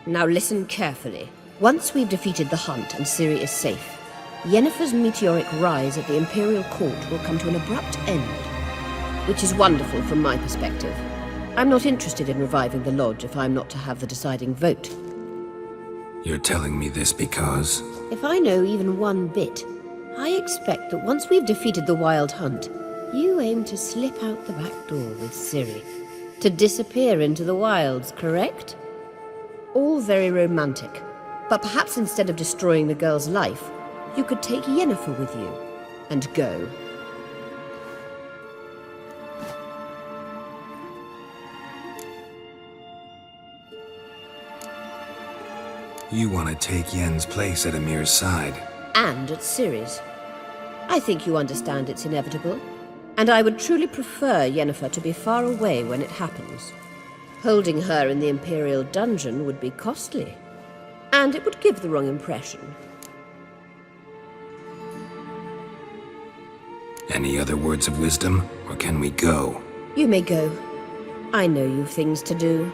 Now listen carefully. Once we've defeated the Hunt and Ciri is safe, Yennefer's meteoric rise at the Imperial Court will come to an abrupt end. Which is wonderful from my perspective. I'm not interested in reviving the Lodge if I'm not to have the deciding vote. You're telling me this because... If I know even one bit, I expect that once we've defeated the Wild Hunt, you aim to slip out the back door with Ciri. To disappear into the wilds, correct? All very romantic. But perhaps instead of destroying the girl's life, you could take Yennefer with you and go. You want to take Yen's place at Emir's side. and at Ceres. I think you understand it's inevitable, and I would truly prefer Yennefer to be far away when it happens. Holding her in the Imperial dungeon would be costly, and it would give the wrong impression. Any other words of wisdom, or can we go? You may go. I know you've things to do.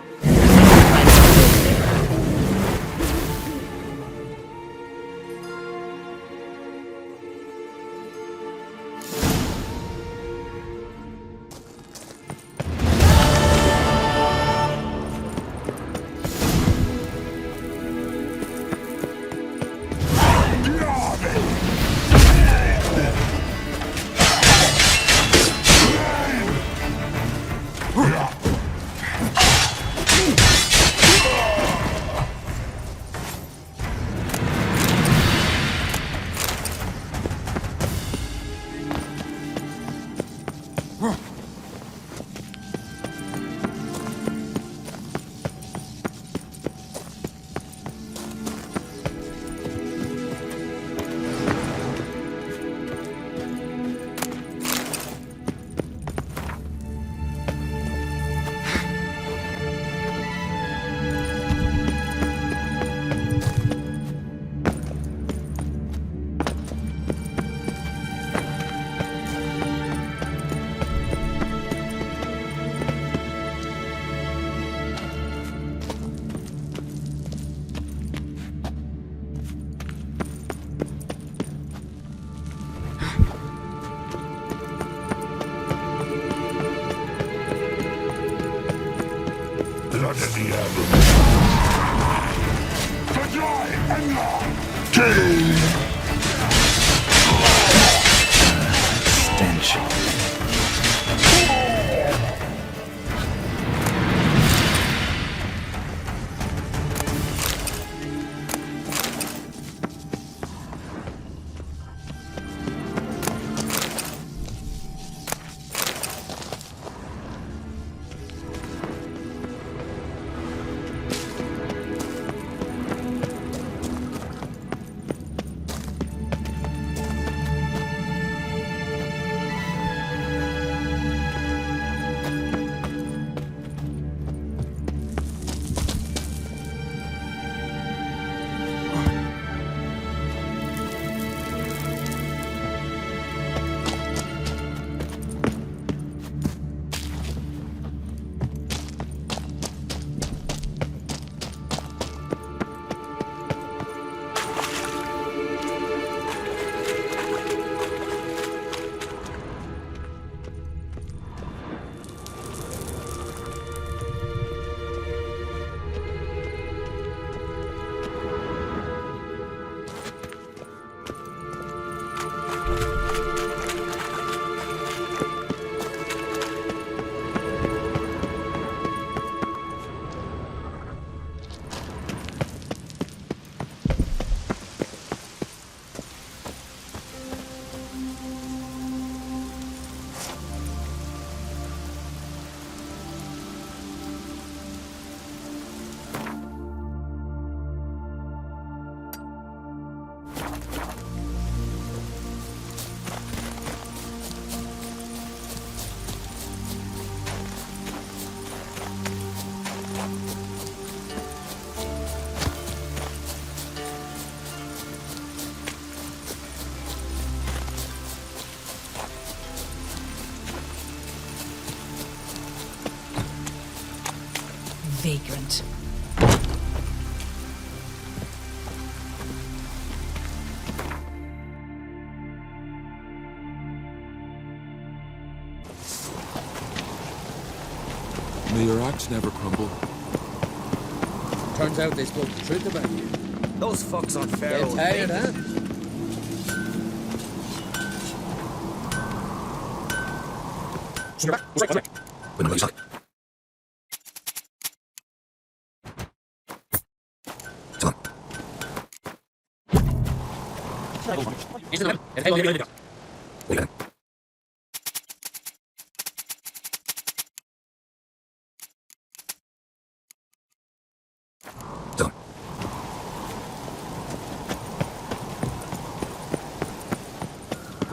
Stench. Vagrant. May your axe never crumble. Turns out they spoke the truth about you. Those fucks on Pharaoh. They're tired, huh?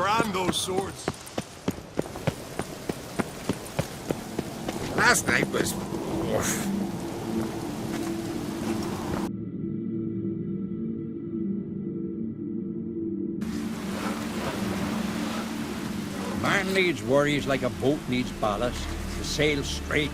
brand those swords. Last night was... Man needs worries like a boat needs ballast. To sail straight